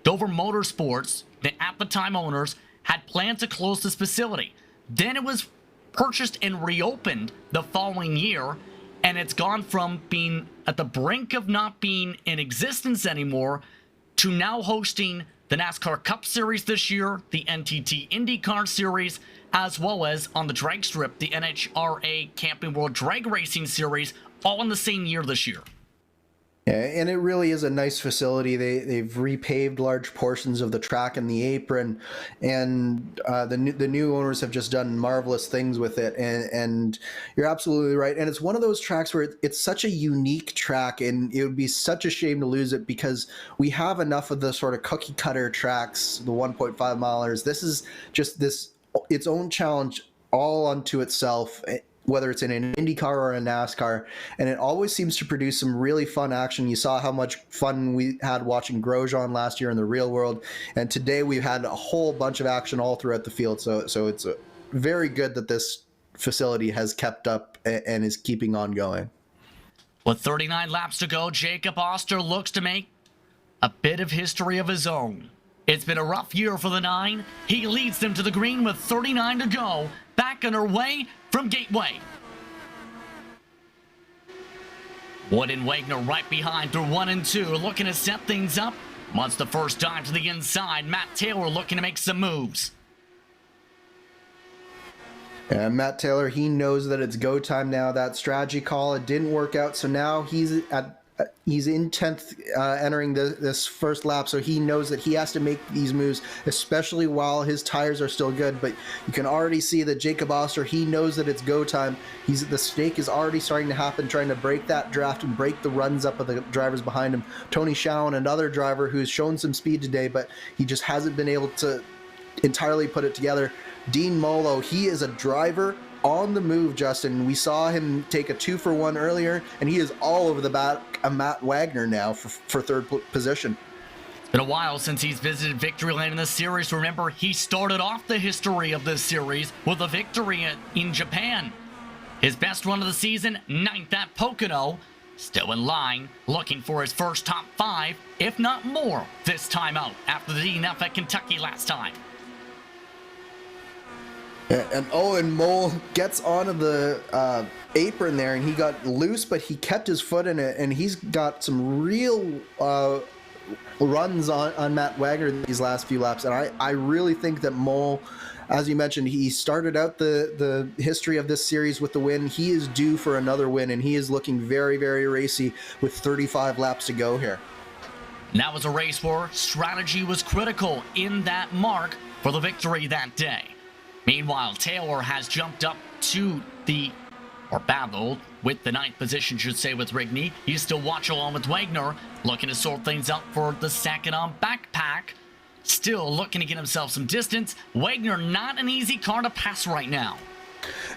C: Dover Motorsports, the at the time owners, had planned to close this facility. Then it was purchased and reopened the following year, and it's gone from being at the brink of not being in existence anymore to now hosting the NASCAR Cup Series this year, the NTT IndyCar Series, as well as on the drag strip, the NHRA Camping World Drag Racing Series, all in the same year this year.
D: Yeah, and it really is a nice facility. They've repaved large portions of the track and the apron, and the new owners have just done marvelous things with it. And you're absolutely right. And it's one of those tracks where it's such a unique track, and it would be such a shame to lose it, because we have enough of the sort of cookie cutter tracks, the 1.5 milers. This is just its own challenge all unto itself. whether it's in an IndyCar or a NASCAR, and it always seems to produce some really fun action. You saw how much fun we had watching Grosjean last year in the real world, and today we've had a whole bunch of action all throughout the field. So it's very good that this facility has kept up and is keeping on going.
C: With 39 laps to go, Jacob Oster looks to make a bit of history of his own. It's been a rough year for the 9. He leads them to the green with 39 to go. Back underway from Gateway. Wood and Wagner right behind through 1 and 2, looking to set things up. Once the first dive to the inside, Matt Taylor looking to make some moves.
D: And Matt Taylor, he knows that it's go time now. That strategy call, it didn't work out, so now he's in 10th entering this first lap, so he knows that he has to make these moves, especially while his tires are still good. But you can already see that Jacob Oster, he knows that it's go time. The stake is already starting to happen, trying to break that draft and break the runs up of the drivers behind him. Tony Schowen, another driver who's shown some speed today, but he just hasn't been able to entirely put it together. Dean Molo, he is a driver on the move, Justin. We saw him take a 2-for-1 earlier, and he is all over the back of Matt Wagner now for third position.
C: It's been a while since he's visited victory lane in this series. Remember, he started off the history of this series with a victory in Japan. His best run of the season, 9th at Pocono. Still in line, looking for his first top 5, if not more, this time out after the DNF at Kentucky last time.
D: And Mole gets onto the apron there, and he got loose, but he kept his foot in it, and he's got some real runs on Matt Wagner these last few laps. And I really think that Mole, as you mentioned, he started out the history of this series with the win. He is due for another win, and he is looking very, very racy with 35 laps to go here.
C: That was a race where strategy was critical in that mark for the victory that day. Meanwhile, Taylor has jumped up to battled with the 9th position, should say, with Rigney. He's still watch along with Wagner, looking to sort things out for the second on backpack. Still looking to get himself some distance. Wagner, not an easy car to pass right now.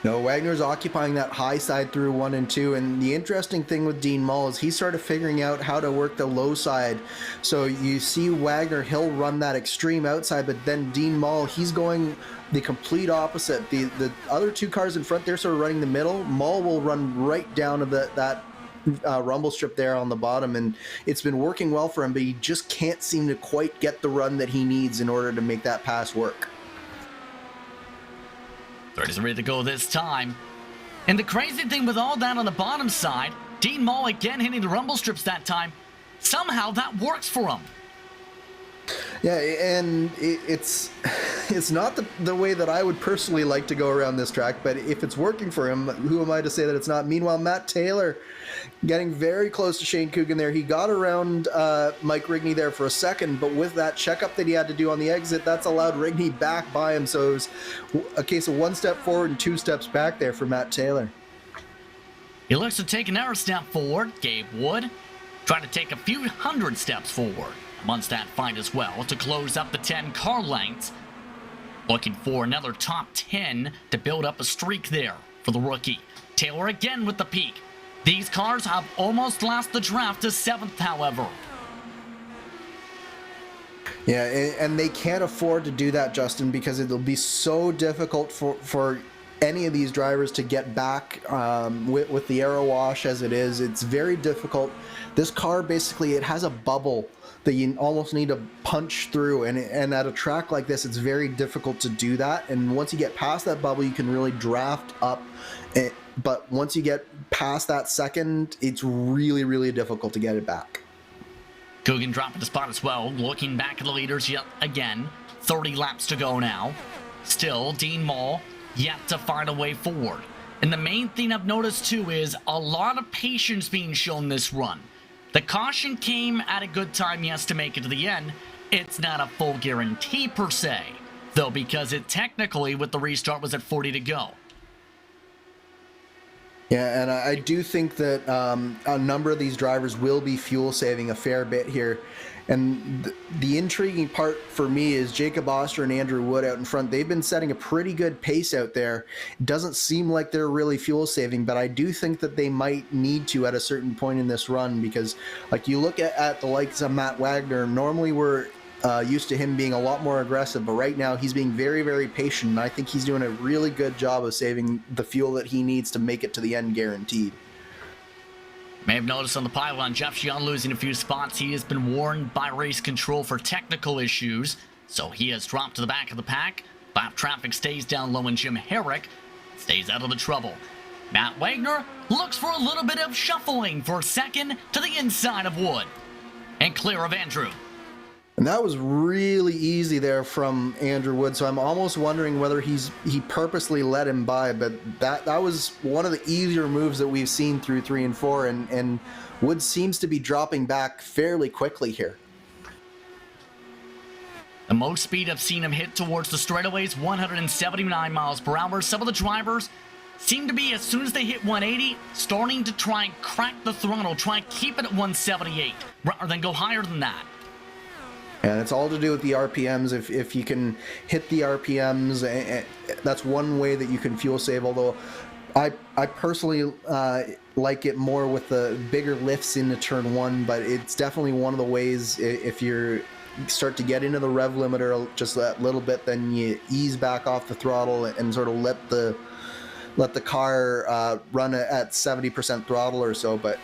D: No, Wagner's occupying that high side through 1 and 2, and the interesting thing with Dean Mull is he started figuring out how to work the low side. So you see Wagner, he'll run that extreme outside, but then Dean Mull, he's going the complete opposite. The other 2 cars in front, they're sort of running the middle. Mull will run right down to that rumble strip there on the bottom, and it's been working well for him, but he just can't seem to quite get the run that he needs in order to make that pass work.
C: Is ready to go this time. And the crazy thing with all that on the bottom side, Dean Mull again hitting the rumble strips that time. Somehow that works for him.
D: Yeah, and it's not the way that I would personally like to go around this track, but if it's working for him, who am I to say that it's not? Meanwhile, Matt Taylor getting very close to Shane Coogan there. He got around Mike Rigney there for a second, but with that checkup that he had to do on the exit, that's allowed Rigney back by him. So it was a case of 1 step forward and 2 steps back there for Matt Taylor.
C: He looks to take another step forward. Gabe Wood trying to take a few hundred steps forward. Amongst that fight as well to close up the 10 car lengths. Looking for another top 10 to build up a streak there for the rookie. Taylor again with the peak. These cars have almost lost the draft to 7th, however.
D: Yeah, and they can't afford to do that, Justin, because it'll be so difficult for any of these drivers to get back with the aero wash as it is. It's very difficult. This car, basically, it has a bubble that you almost need to punch through, and at a track like this, it's very difficult to do that. And once you get past that bubble, you can really draft up. But once you get past that second, it's really, really difficult to get it back.
C: Coogan dropping the spot as well, looking back at the leaders yet again. 30 laps to go now. Still, Dean Mull yet to find a way forward. And the main thing I've noticed too is a lot of patience being shown this run. The caution came at a good time, yes, to make it to the end. It's not a full guarantee per se, though, because it technically, with the restart, was at 40 to go.
D: Yeah, and I do think that a number of these drivers will be fuel saving a fair bit here. And the intriguing part for me is Jacob Oster and Andrew Wood out in front. They've been setting a pretty good pace out there. It doesn't seem like they're really fuel saving, but I do think that they might need to at a certain point in this run, because like you look at the likes of Matt Wagner, normally we're used to him being a lot more aggressive, but right now he's being very, very patient, and I think he's doing a really good job of saving the fuel that he needs to make it to the end guaranteed.
C: May have noticed on the pylon, Jeff Xian losing a few spots. He has been warned by race control for technical issues, so he has dropped to the back of the pack. Lap traffic stays down low, and Jim Herrick stays out of the trouble. Matt Wagner looks for a little bit of shuffling for second to the inside of Wood and clear of Andrew.
D: And that was really easy there from Andrew Wood, so I'm almost wondering whether he purposely let him by, but that was one of the easier moves that we've seen through 3 and 4, and Wood seems to be dropping back fairly quickly here.
C: The most speed I've seen him hit towards the straightaways, 179 miles per hour. Some of the drivers seem to be, as soon as they hit 180, starting to try and crack the throttle, try and keep it at 178, rather than go higher than that.
D: And it's all to do with the RPMs. If you can hit the RPMs, that's one way that you can fuel save, although I personally like it more with the bigger lifts into turn 1, but it's definitely one of the ways. If you start to get into the rev limiter just that little bit, then you ease back off the throttle and sort of let the car run at 70% throttle or so. But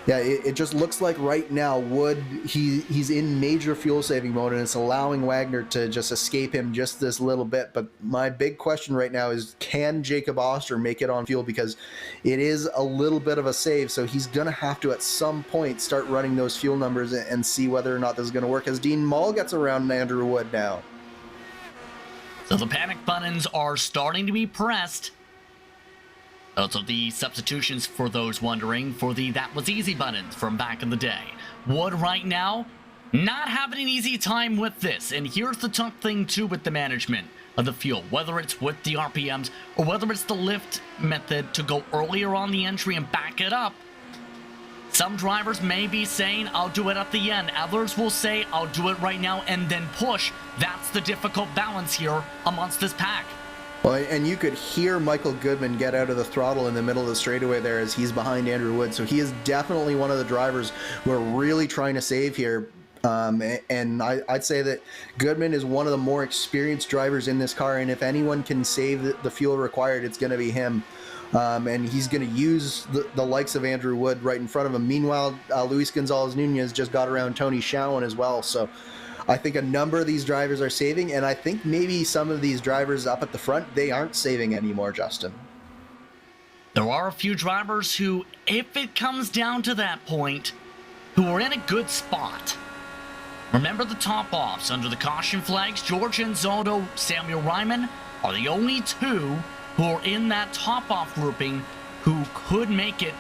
D: yeah, it just looks like right now Wood, he's in major fuel saving mode, and it's allowing Wagner to just escape him just this little bit. But my big question right now is, can Jacob Oster make it on fuel? Because it is a little bit of a save, so he's going to have to at some point start running those fuel numbers and see whether or not this is going to work, as Dean Mull gets around Andrew Wood now.
C: So the panic buttons are starting to be pressed. Those are the substitutions, for those wondering, for the "that was easy" buttons from back in the day. Wood right now not having an easy time with this, and here's the tough thing too with the management of the fuel, whether it's with the RPMs or whether it's the lift method to go earlier on the entry and back it up. Some drivers may be saying, I'll do it at the end. Others will say, I'll do it right now and then push. That's the difficult balance here amongst this pack.
D: Well, and you could hear Michael Goodman get out of the throttle in the middle of the straightaway there as he's behind Andrew Wood. So he is definitely one of the drivers who are really trying to save here. And I'd say that Goodman is one of the more experienced drivers in this car. And if anyone can save the fuel required, it's going to be him. And he's going to use the likes of Andrew Wood right in front of him. Meanwhile, Luis Gonzalez Nunez just got around Tony Schowen as well. So I think a number of these drivers are saving, and I think maybe some of these drivers up at the front, they aren't saving anymore, Justin.
C: There are a few drivers who, if it comes down to that point, who are in a good spot. Remember the top-offs under the caution flags. George Anzaldo, Samuel Ryman are the only two who are in that top-off grouping who could make it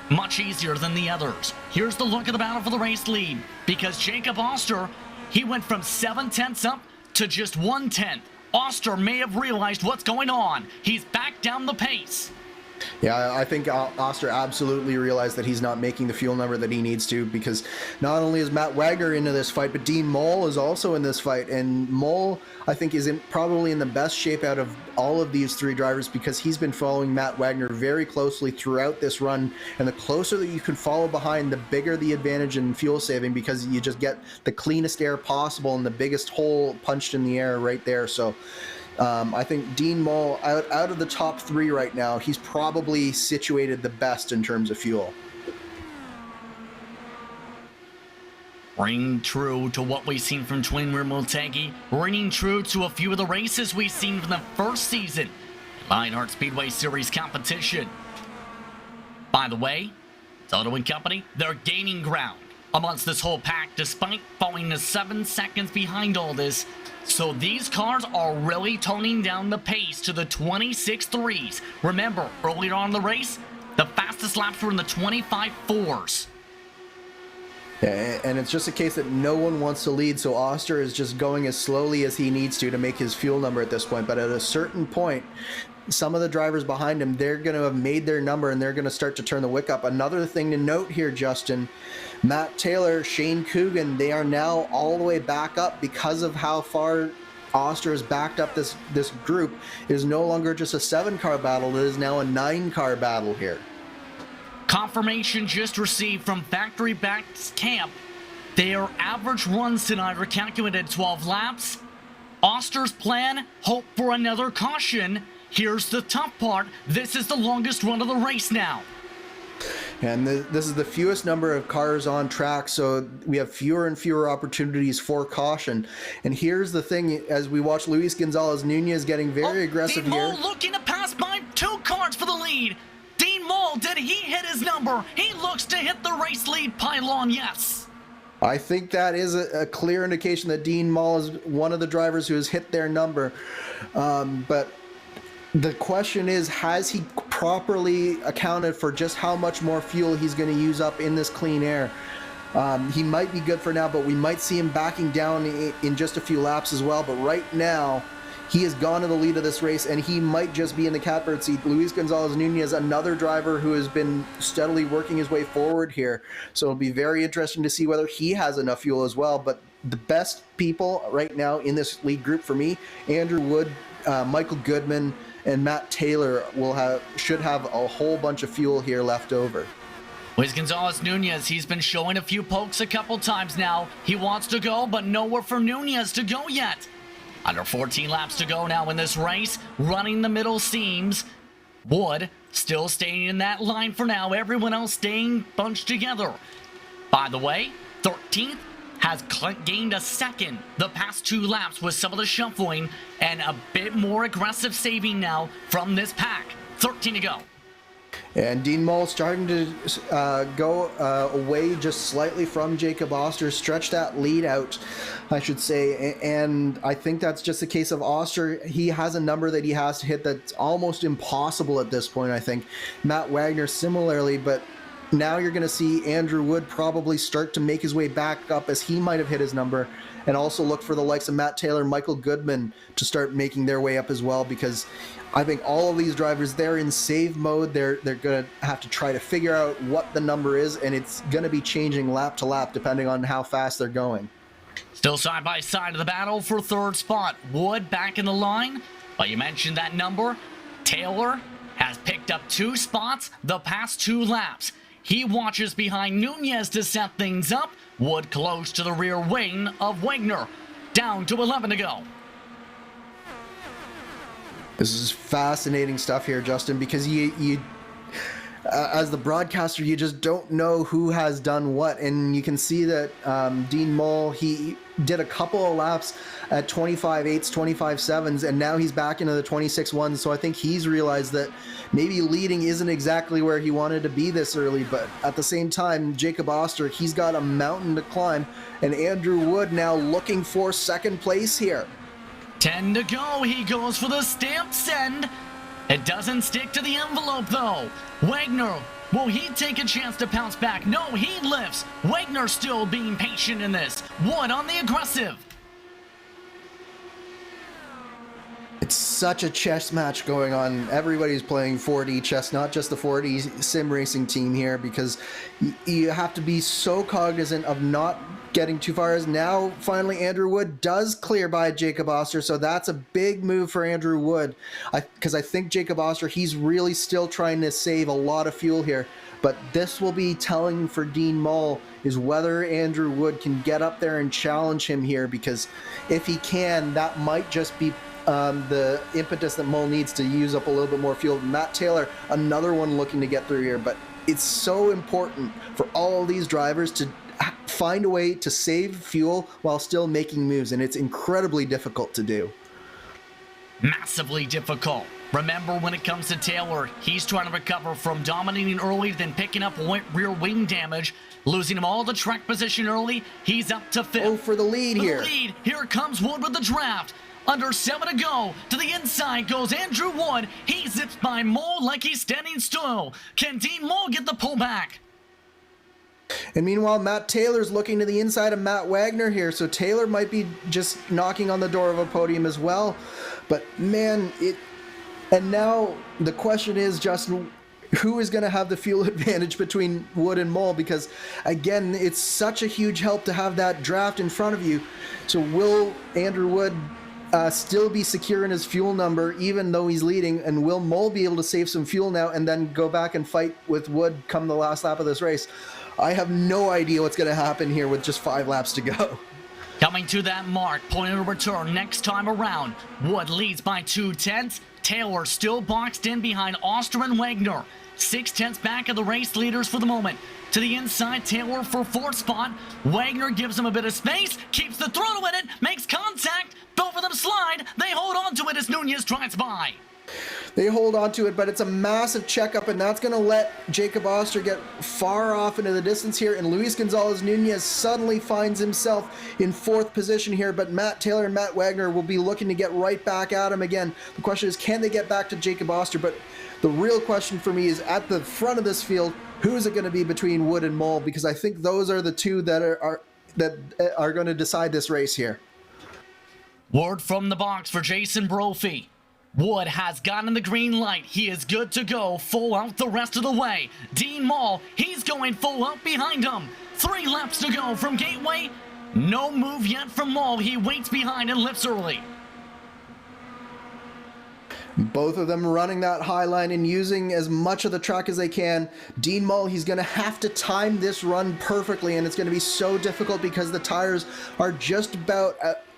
C: much easier than the others. Here's the look of the battle for the race lead, because Jacob Oster, he went from 7/10 up to just 1/10. Oster may have realized what's going on. He's back down the pace.
D: Yeah, I think Oster absolutely realized that he's not making the fuel number that he needs to, because not only is Matt Wagner into this fight, but Dean Mull is also in this fight. And Mull, I think, is probably in the best shape out of all of these three drivers, because he's been following Matt Wagner very closely throughout this run. And the closer that you can follow behind, the bigger the advantage in fuel saving, because you just get the cleanest air possible and the biggest hole punched in the air right there. So I think Dean Mull, out of the top three right now, he's probably situated the best in terms of fuel.
C: Ringing true to what we've seen from Twin Rim Motegi, ringing true to a few of the races we've seen from the first season, Lionheart Speedway Series competition. By the way, Toto and company, they're gaining ground amongst this whole pack, despite falling to 7 seconds behind all this. So these cars are really toning down the pace to the 26.3s. Remember, earlier on in the race, the fastest laps were in the 25.4s.
D: And it's just a case that no one wants to lead, so Oster is just going as slowly as he needs to make his fuel number at this point. But at a certain point, some of the drivers behind him, they're going to have made their number and they're going to start to turn the wick up. Another thing to note here, Justin, Matt Taylor, Shane Coogan, they are now all the way back up because of how far Oster has backed up this group. It is no longer just a 7-car battle, it is now a 9-car battle here.
C: Confirmation just received from Factory Back's camp. Their average runs tonight are calculated 12 laps. Oster's plan, hope for another caution. Here's the tough part. This is the longest run of the race now.
D: And this is the fewest number of cars on track, so we have fewer and fewer opportunities for caution. And here's the thing, as we watch Luis Gonzalez Nunez getting very aggressive
C: Dean
D: here.
C: Moll looking to pass by 2 cars for the lead. Dean Moll, did he hit his number? He looks to hit the race lead pylon, yes.
D: I think that is a clear indication that Dean Moll is one of the drivers who has hit their number. But the question is, has he properly accounted for just how much more fuel he's going to use up in this clean air? He might be good for now, but we might see him backing down in just a few laps as well. But right now, he has gone to the lead of this race, and he might just be in the catbird seat. Luis Gonzalez Nunez, another driver who has been steadily working his way forward here. So it'll be very interesting to see whether he has enough fuel as well. But the best people right now in this lead group for me, Andrew Wood, Michael Goodman, and Matt Taylor should have a whole bunch of fuel here left over.
C: Luis Gonzalez Nunez, he's been showing a few pokes a couple times now. He wants to go, but nowhere for Nunez to go yet. Under 14 laps to go now in this race, running the middle seams. Wood still staying in that line for now, everyone else staying bunched together. By the way, 13th has gained a second the past 2 laps with some of the shuffling and a bit more aggressive saving now from this pack. 13 to go.
D: And Dean Moll starting to go away just slightly from Jacob Oster, stretch that lead out, I should say. And I think that's just a case of Oster. He has a number that he has to hit that's almost impossible at this point, I think. Matt Wagner similarly, but now you're going to see Andrew Wood probably start to make his way back up as he might have hit his number, and also look for the likes of Matt Taylor, Michael Goodman to start making their way up as well, because I think all of these drivers, they're in save mode. They're going to have to try to figure out what the number is, and it's going to be changing lap to lap depending on how fast they're going.
C: Still side by side of the battle for 3rd spot. Wood back in the line, but you mentioned that number. Taylor has picked up 2 spots the past 2 laps. He watches behind Nunez to set things up. Wood close to the rear wing of Wagner. Down to 11 to go.
D: This is fascinating stuff here, Justin, because you as the broadcaster, you just don't know who has done what. And you can see that Dean Moll, he did a couple of laps at 25.8s, 25.7s, and now he's back into the 26.1s. So I think he's realized that maybe leading isn't exactly where he wanted to be this early. But at the same time, Jacob Oster, he's got a mountain to climb. And Andrew Wood now looking for 2nd place here.
C: 10 to go. He goes for the stamp send. It doesn't stick to the envelope, though. Wagner, will he take a chance to pounce back? No, he lifts. Wagner still being patient in this. Wood on the aggressive.
D: It's such a chess match going on. Everybody's playing 4D chess, not just the 4D sim racing team here, because you have to be so cognizant of not getting too far. As now finally Andrew Wood does clear by Jacob Oster, so that's a big move for Andrew Wood, because I think Jacob Oster, he's really still trying to save a lot of fuel here. But this will be telling for Dean Moll is whether Andrew Wood can get up there and challenge him here, because if he can, that might just be the impetus that Moll needs to use up a little bit more fuel. Matt Taylor, another one looking to get through here, but it's so important for all of these drivers to find a way to save fuel while still making moves, and it's incredibly difficult to do.
C: Massively difficult. Remember, when it comes to Taylor, he's trying to recover from dominating early, then picking up rear wing damage, losing him all the track position early. He's up to 5th.
D: Oh, for the lead here.
C: Here comes Wood with the draft. Under 7 to go. To the inside goes Andrew Wood. He zips by Moll like he's standing still. Can Dean Moll get the pullback?
D: And meanwhile, Matt Taylor's looking to the inside of Matt Wagner here, so Taylor might be just knocking on the door of a podium as well. But man, and now the question is, Justin, who is going to have the fuel advantage between Wood and Mole? Because again, it's such a huge help to have that draft in front of you. So will Andrew Wood still be secure in his fuel number even though he's leading, and will Mole be able to save some fuel now and then go back and fight with Wood come the last lap of this race? I have no idea what's going to happen here with just 5 laps to go.
C: Coming to that mark, point of return next time around. Wood leads by 2/10. Taylor still boxed in behind Oster and Wagner. 6/10 back of the race leaders for the moment. To the inside, Taylor for 4th spot. Wagner gives him a bit of space, keeps the throttle in it, makes contact. Both of them slide. They hold on to it as Nunez drives by.
D: They hold on to it, but it's a massive checkup, and that's going to let Jacob Oster get far off into the distance here, and Luis Gonzalez Nunez suddenly finds himself in 4th position here, but Matt Taylor and Matt Wagner will be looking to get right back at him again. The question is, can they get back to Jacob Oster? But the real question for me is, at the front of this field, who is it going to be between Wood and Mole? Because I think those are the two that are going to decide this race here.
C: Word from the box for Jason Brophy. Wood has gotten the green light. He is good to go full out the rest of the way. Dean Mall, he's going full out behind him. 3 laps to go from Gateway. No move yet from Mall. He waits behind and lifts early.
D: Both of them running that high line and using as much of the track as they can. Dean Mull, he's going to have to time this run perfectly, and it's going to be so difficult because the tires are just about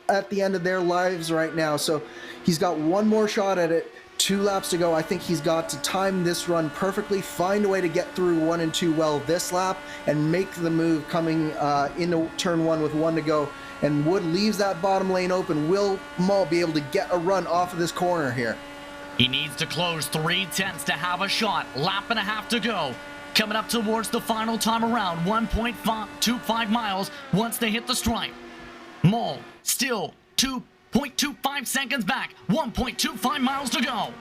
D: at the end of their lives right now. So he's got one more shot at it. 2 laps to go. I think he's got to time this run perfectly, find a way to get through 1 and 2 well this lap, and make the move coming into turn 1 with 1 to go. And Wood leaves that bottom lane open. Will Mull be able to get a run off of this corner here?
C: He needs to close 3/10 to have a shot. Lap and a half to go. Coming up towards the final time around, 1.25 miles once they hit the stripe. Mull still 2.25 seconds back. 1.25 miles to go.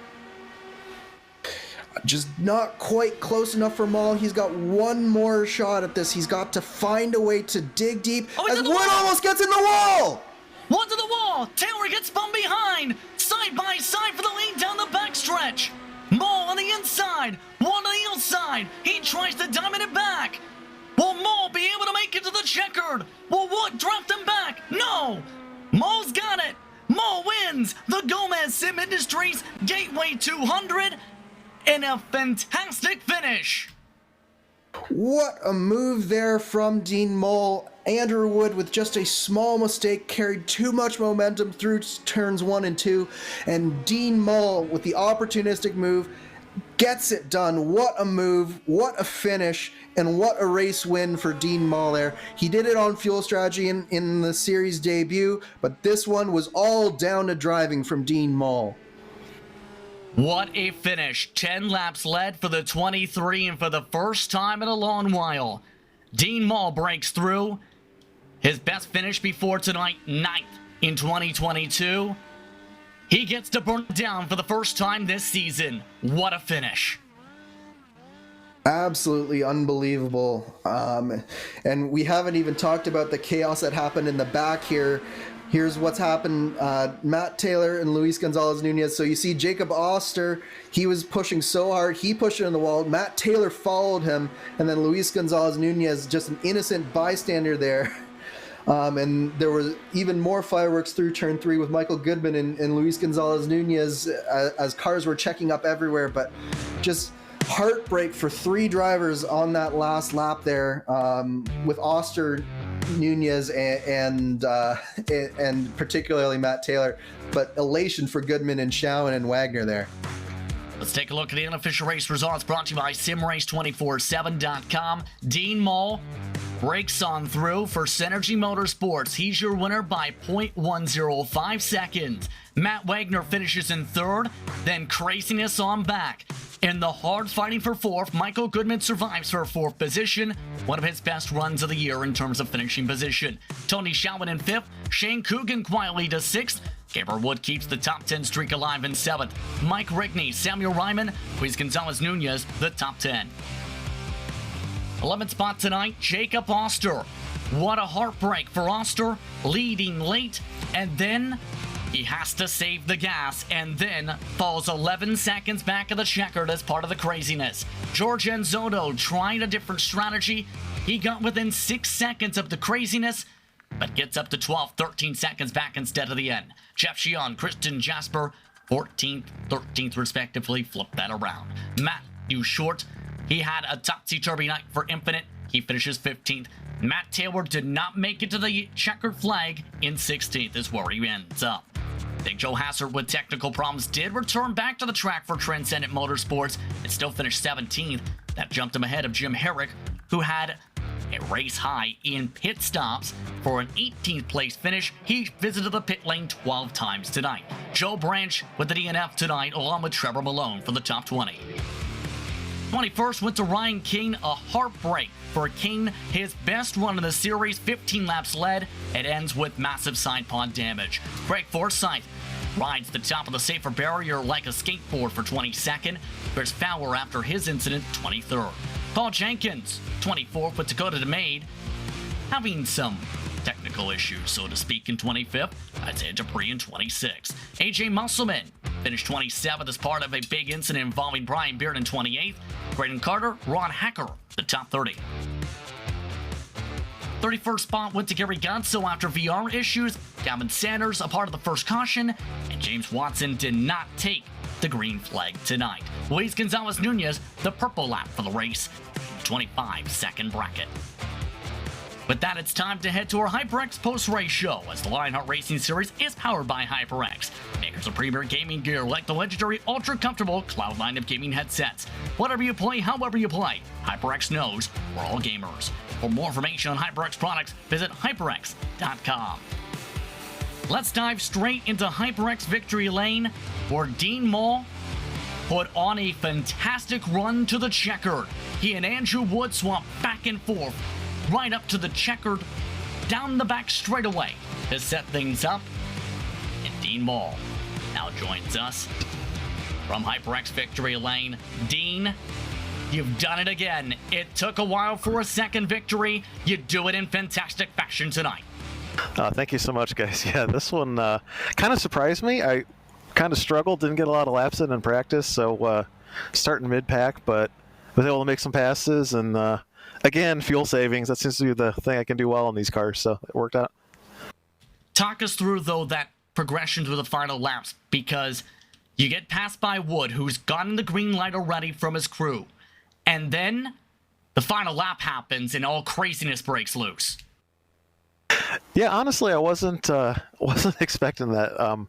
D: Just not quite close enough for Mull. He's got one more shot at this. He's got to find a way to dig deep as Wood almost gets in the wall.
C: One to the wall. Taylor gets spun behind. Side by side for the lead down the backstretch. Mull on the inside. One on the outside. He tries to diamond it back. Will Mull be able to make it to the checkered? Will Wood drop them back? No. Mull's got it. Mull wins the Gomez Sim Industries Gateway 200 in a fantastic finish.
D: What a move there from Dean Mull. Andrew Wood, with just a small mistake, carried too much momentum through turns 1 and 2, and Dean Mull, with the opportunistic move, gets it done. What a move, what a finish, and what a race win for Dean Mull there. He did it on fuel strategy in the series debut, but this one was all down to driving from Dean Mull.
C: What a finish. 10 laps led for the 23, and for the first time in a long while, Dean Mull breaks through. His best finish before tonight, 9th in 2022. He gets to burn down for the first time this season. What a finish.
D: Absolutely unbelievable. And we haven't even talked about the chaos that happened in the back here. Here's what's happened. Matt Taylor and Luis Gonzalez Nunez. So you see Jacob Oster, he was pushing so hard. He pushed it in the wall. Matt Taylor followed him. And then Luis Gonzalez Nunez, just an innocent bystander there. And there was even more fireworks through turn 3 with Michael Goodman and Luis Gonzalez Nunez as cars were checking up everywhere. But just heartbreak for 3 drivers on that last lap there, with Oster, Nunez, and particularly Matt Taylor. But elation for Goodman and Schowen and Wagner there.
C: Let's take a look at the unofficial race results brought to you by simrace247.com. Dean Mull breaks on through for Synergy Motorsports. He's your winner by 0.105 seconds. Matt Wagner finishes in 3rd, then craziness on back. In the hard fighting for 4th, Michael Goodman survives for 4th position, one of his best runs of the year in terms of finishing position. Tony Schowen in 5th, Shane Coogan quietly to 6th. Gabriel Wood keeps the top 10 streak alive in 7th. Mike Rickney, Samuel Ryman, Luis Gonzalez Nunez, the top 10. 11th spot tonight, Jacob Oster. What a heartbreak for Oster, leading late, and then he has to save the gas, and then falls 11 seconds back of the checkered as part of the craziness. George Enzotto trying a different strategy. He got within 6 seconds of the craziness, but gets up to 12, 13 seconds back instead of the end. Jeff Shion, Kristen Jasper, 14th, 13th respectively, flip that around. Matthew Short, he had a topsy-turvy night for Infinite. He finishes 15th. Matt Taylor did not make it to the checkered flag. In 16th is where he ends up. Big Joe Hassert with technical problems did return back to the track for Transcendent Motorsports and still finished 17th. That jumped him ahead of Jim Herrick, who had a race high in pit stops for an 18th place finish. He visited the pit lane 12 times tonight. Joe Branch with the DNF tonight, along with Trevor Malone for the top 20. 21st went to Ryan King, a heartbreak for King. His best run in the series, 15 laps led. It ends with massive side pod damage. Greg Forsyth rides the top of the safer barrier like a skateboard for 22nd. Chris Fowler after his incident, 23rd. Paul Jenkins, 24th with Dakota DeMade, having some technical issues, so to speak, in 25th. Isaiah Dupree in 26th. AJ Musselman finished 27th as part of a big incident involving Brian Beard in 28th. Braden Carter, Ron Hacker, the top 30. 31st spot went to Gary Gunso after VR issues. Gavin Sanders, a part of the first caution, and James Watson did not take the green flag tonight. Luis Gonzalez Nunez, the purple lap for the race, 25-second bracket. With that, it's time to head to our HyperX post-race show, as the Lionheart Racing Series is powered by HyperX, makers of premier gaming gear like the legendary ultra-comfortable Cloud line of gaming headsets. Whatever you play, however you play, HyperX knows we're all gamers. For more information on HyperX products, visit hyperx.com. Let's dive straight into HyperX Victory Lane, where Dean Mall put on a fantastic run to the checkered. He and Andrew Wood swapped back and forth, right up to the checkered, down the back straightaway to set things up. And Dean Mall now joins us from HyperX Victory Lane. Dean, you've done it again. It took a while for a second victory. You do it in fantastic fashion tonight.
F: Thank you so much, guys. Yeah, this one kind of surprised me. I kind of struggled, didn't get a lot of laps in practice, so starting mid-pack, but was able to make some passes, and again, fuel savings. That seems to be the thing I can do well in these cars, so it worked out.
C: Talk us through, though, that progression through the final laps, because you get passed by Wood, who's gotten the green light already from his crew, and then the final lap happens and all craziness breaks loose.
F: Yeah, honestly, I wasn't expecting that.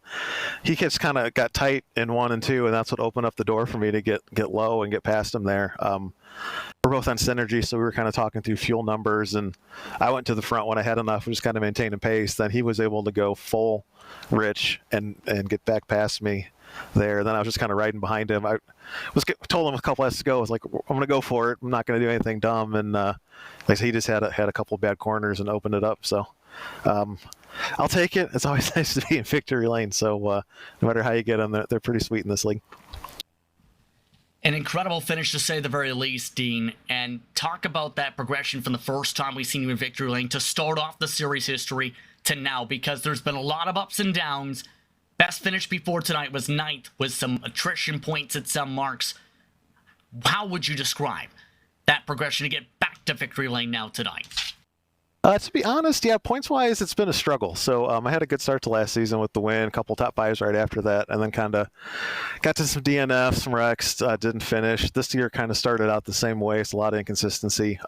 F: He just kind of got tight in 1 and 2, and that's what opened up the door for me to get low and get past him there. We're both on synergy, so we were kind of talking through fuel numbers, and I went to the front when I had enough, just kind of maintaining pace. Then he was able to go full rich and get back past me there. Then I was just kind of riding behind him. I told him a couple laps to go. I was like, I'm going to go for it. I'm not going to do anything dumb. And like I said, he just had a couple of bad corners and opened it up. So I'll take it. It's always nice to be in victory lane. So no matter how you get them, they're pretty sweet in this league.
C: An incredible finish, to say the very least, Dean. And talk about that progression from the first time we've seen you in victory lane to start off the series history to now, because there's been a lot of ups and downs. Best finish before tonight was 9th with some attrition points at some marks. How would you describe that progression to get back to victory lane now tonight?
F: To be honest, yeah, points-wise, it's been a struggle. So I had a good start to last season with the win, a couple top 5s right after that, and then kind of got to some DNFs, some wrecks, didn't finish. This year kind of started out the same way. It's a lot of inconsistency.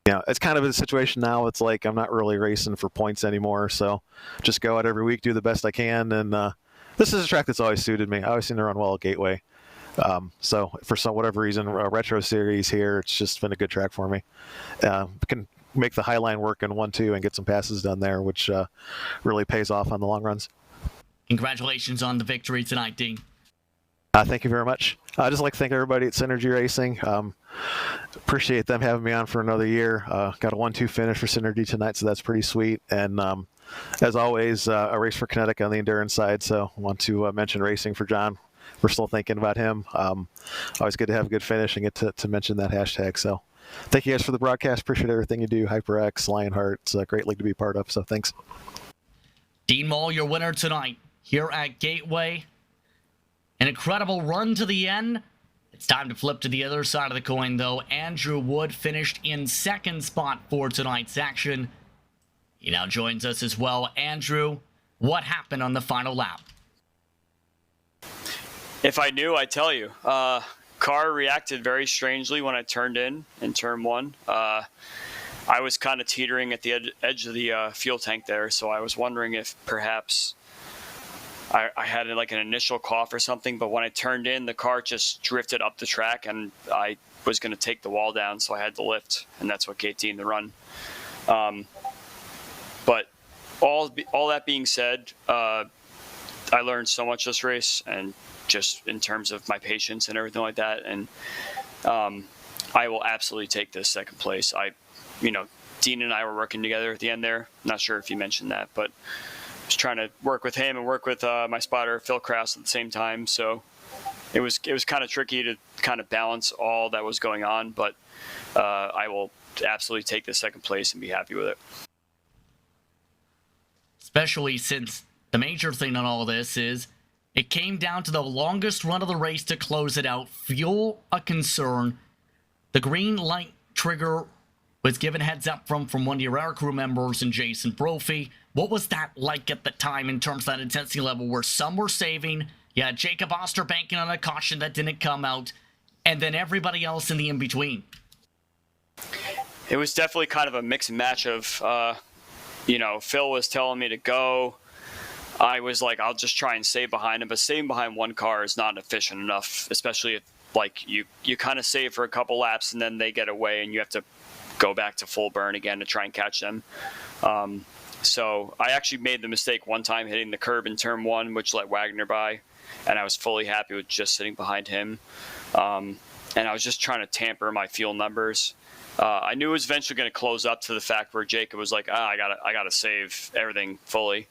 F: It's kind of a situation now. It's like I'm not really racing for points anymore, so just go out every week, do the best I can, and this is a track that's always suited me. I always seem to run well at Gateway. So for whatever reason, a retro series here, it's just been a good track for me. Can make the high line work in 1-2 and get some passes done there, which really pays off on the long runs.
C: Congratulations on the victory tonight, Dean.
F: Thank you very much. I'd just like to thank everybody at Synergy Racing. Appreciate them having me on for another year. Got a 1-2 finish for Synergy tonight, so that's pretty sweet. And as always, a race for Kinetic on the endurance side, so I want to mention racing for John. We're still thinking about him. Always good to have a good finish and get to mention that hashtag. So thank you guys for the broadcast. Appreciate everything you do. HyperX, Lionheart, it's a great league to be part of. So thanks.
C: Dean Mall, your winner tonight here at Gateway. An incredible run to the end. It's time to flip to the other side of the coin, though. Andrew Wood finished in second spot for tonight's action. He now joins us as well. Andrew, what happened on the final lap?
G: If I knew, I'd tell you. Car reacted very strangely when I turned in turn one. I was kind of teetering at the edge of the fuel tank there, so I was wondering if perhaps I had like an initial cough or something, but when I turned in, the car just drifted up the track, and I was going to take the wall down, so I had to lift, and that's what KT'd the run. But all that being said, I learned so much this race, and just in terms of my patience and everything like that, and I will absolutely take this second place. Dean and I were working together at the end there. Not sure if you mentioned that, but I was trying to work with him and work with my spotter, Phil Krause, at the same time. So it was kind of tricky to kind of balance all that was going on, but I will absolutely take the second place and be happy with it. Especially since the major thing on all this is it came down to the longest run of the race to close it out. Fuel a concern. The green light trigger was given heads up from one of your air crew members and Jason Brophy. What was that like at the time in terms of that intensity level where some were saving? Yeah, Jacob Oster banking on a caution that didn't come out, and then everybody else in the in-between. It was definitely kind of a mix and match of, Phil was telling me to go. I was like, I'll just try and save behind him, but saving behind one car is not efficient enough, especially if you kind of save for a couple laps and then they get away and you have to go back to full burn again to try and catch them. So I actually made the mistake one time hitting the curb in turn one, which let Wagner by, and I was fully happy with just sitting behind him. And I was just trying to tamper my fuel numbers. I knew it was eventually going to close up to the fact where Jacob was like, I gotta save everything fully.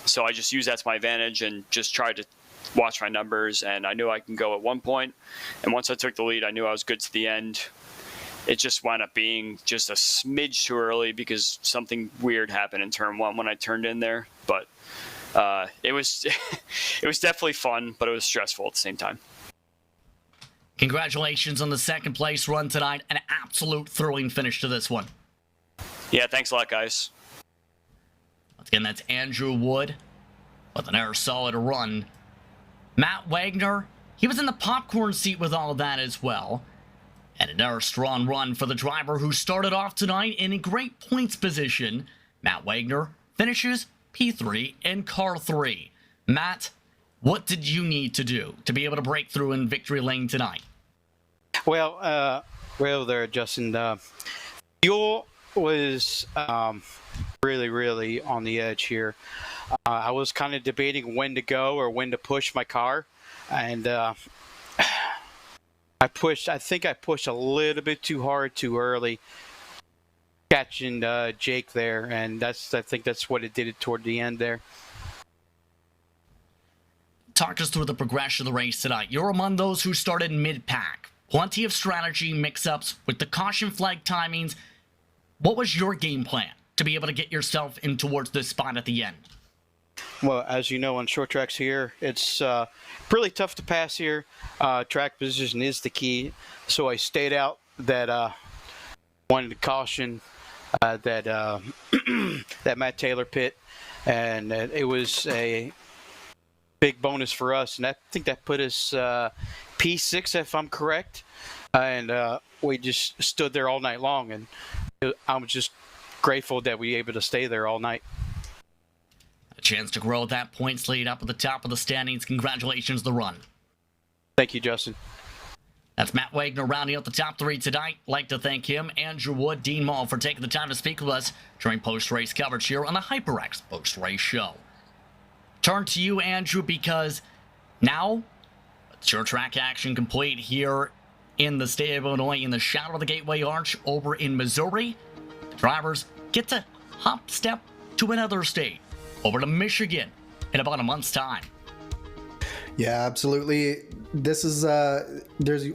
G: So I just used that to my advantage and just tried to watch my numbers, and I knew I can go at one point. And once I took the lead, I knew I was good to the end. It just wound up being just a smidge too early because something weird happened in turn one when I turned in there. But it was it was definitely fun, but it was stressful at the same time. Congratulations on the second place run tonight. An absolute thrilling finish to this one. Yeah, thanks a lot, guys. Once again, that's Andrew Wood with an solid run. Matt Wagner, he was in the popcorn seat with all of that as well. And another strong run for the driver who started off tonight in a great points position. Matt Wagner finishes P3 in car 3. Matt, what did you need to do to be able to break through in victory lane tonight?
H: Well there, Justin. Fuel was really on the edge here. I was kind of debating when to go or when to push my car, and I think I pushed a little bit too hard too early, catching Jake there, and I think that's what it did it toward the end there. Talk us through the progression of the race tonight. You're among those who started mid-pack. Plenty of strategy mix-ups with the caution flag timings. What was your game plan to be able to get yourself in towards this spot at the end?
I: Well, as you know, on short tracks here, it's really tough to pass here. Track position is the key. So I stayed out that wanted to caution that that Matt Taylor pit, and it was a big bonus for us. And I think that put us P6, if I'm correct. And we just stood there all night long, and I'm just grateful that we were able to stay there all night.
C: A chance to grow that points lead up at the top of the standings. Congratulations, the run.
I: Thank you, Justin.
C: That's Matt Wagner rounding out the top three tonight. Like to thank him, Andrew Wood, Dean Mall for taking the time to speak with us during post-race coverage here on the HyperX post-race show. Turn to you, Andrew, because now it's your track action complete here in the state of Illinois, in the shadow of the Gateway Arch over in Missouri. The drivers get to hop step to another state, over to Michigan, in about a month's time.
D: Yeah, absolutely. this is there's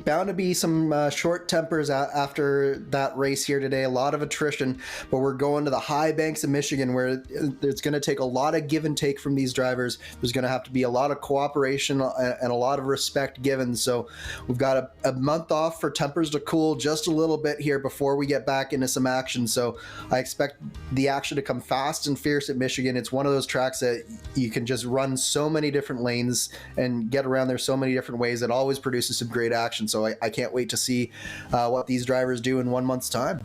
D: bound to be some short tempers after that race here today. A lot of attrition, but we're going to the high banks of Michigan, where it's going to take a lot of give and take from these drivers. There's going to have to be a lot of cooperation and a lot of respect given. So we've got a month off for tempers to cool just a little bit here before we get back into some action. So I expect the action to come fast and fierce at Michigan. It's one of those tracks that you can just run so many different lanes and get around there so many different ways. It always produces some great action. So I can't wait to see what these drivers do in 1 month's time.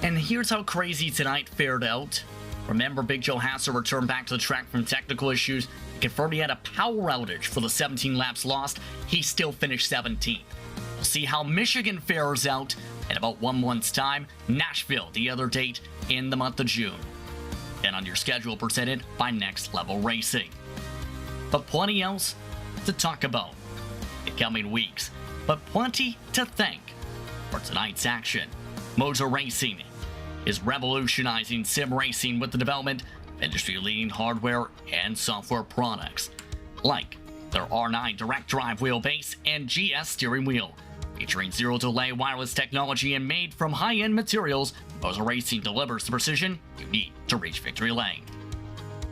G: And here's how crazy tonight fared out. Remember, Big Joe Hasser returned back to the track from technical issues. He confirmed he had a power outage for the 17 laps lost. He still finished 17th. We'll see how Michigan fares out in about 1 month's time. Nashville, the other date in the month of June. And on your schedule presented by Next Level Racing. But plenty else to talk about in coming weeks, but plenty to thank for tonight's action. Motor Racing is revolutionizing sim racing with the development of industry-leading hardware and software products, like their R9 direct drive wheelbase and GS steering wheel. Featuring zero-delay wireless technology and made from high-end materials, Motor Racing delivers the precision you need to reach victory lane.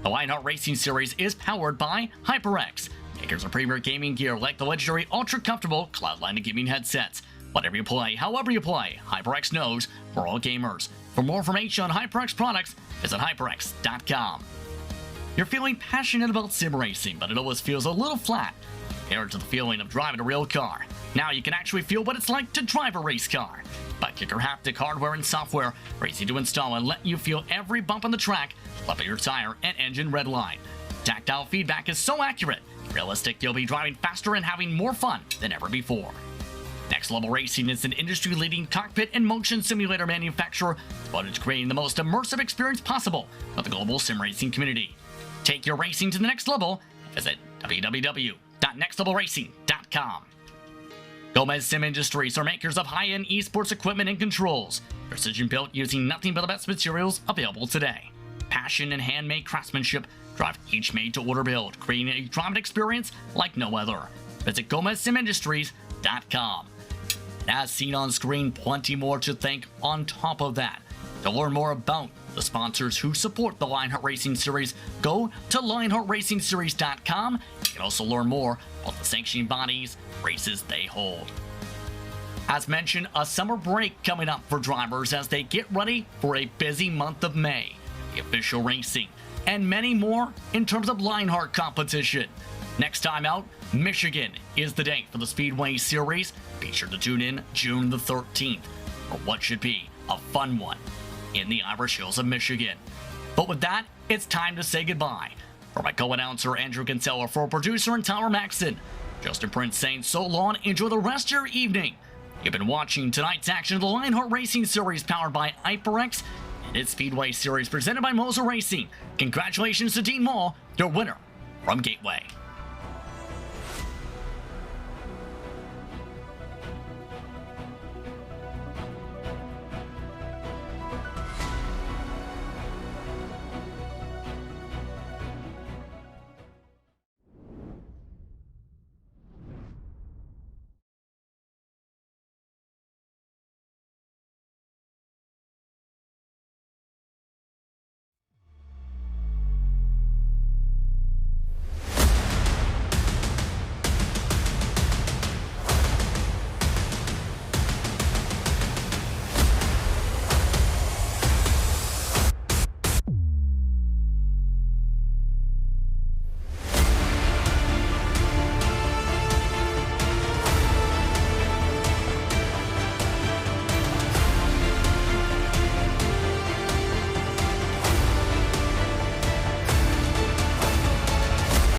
G: The Lionheart Racing Series is powered by HyperX, makers of premier gaming gear like the legendary ultra-comfortable Cloudline gaming headsets. Whatever you play, however you play, HyperX knows for all gamers. For more information on HyperX products, visit hyperx.com. You're feeling passionate about sim racing, but it always feels a little flat compared to the feeling of driving a real car. Now you can actually feel what it's like to drive a race car. Buttkicker haptic hardware and software are easy to install and let you feel every bump on the track, flip of your tire, and engine redline. Tactile feedback is so accurate, realistic, you'll be driving faster and having more fun than ever before. Next Level Racing is an industry-leading cockpit and motion simulator manufacturer devoted to creating the most immersive experience possible for the global sim racing community. Take your racing to the next level. Visit www.nextlevelracing.com. Gomez Sim Industries are makers of high-end esports equipment and controls. Precision-built using nothing but the best materials available today. Passion and handmade craftsmanship drive each made-to-order build, creating a driving experience like no other. Visit GomezSimIndustries.com. As seen on screen, plenty more to thank on top of that. To learn more about the sponsors who support the Lionheart Racing Series, go to LionheartRacingSeries.com. You can also learn more about the sanctioning bodies, races they hold. As mentioned, a summer break coming up for drivers as they get ready for a busy month of May, the official racing, and many more in terms of Lionheart competition. Next time out, Michigan is the date for the Speedway Series. Be sure to tune in June the 13th for what should be a fun one in the Irish Hills of Michigan. But with that, it's time to say goodbye. For my co-announcer Andrew Kinsella, for producer and Tyler Maxson, Justin Prince saying so long, enjoy the rest of your evening. You've been watching tonight's action of the Lionheart Racing Series powered by hyperx and its Speedway Series presented by Motor Racing. Congratulations to Dean Mall, your winner from Gateway.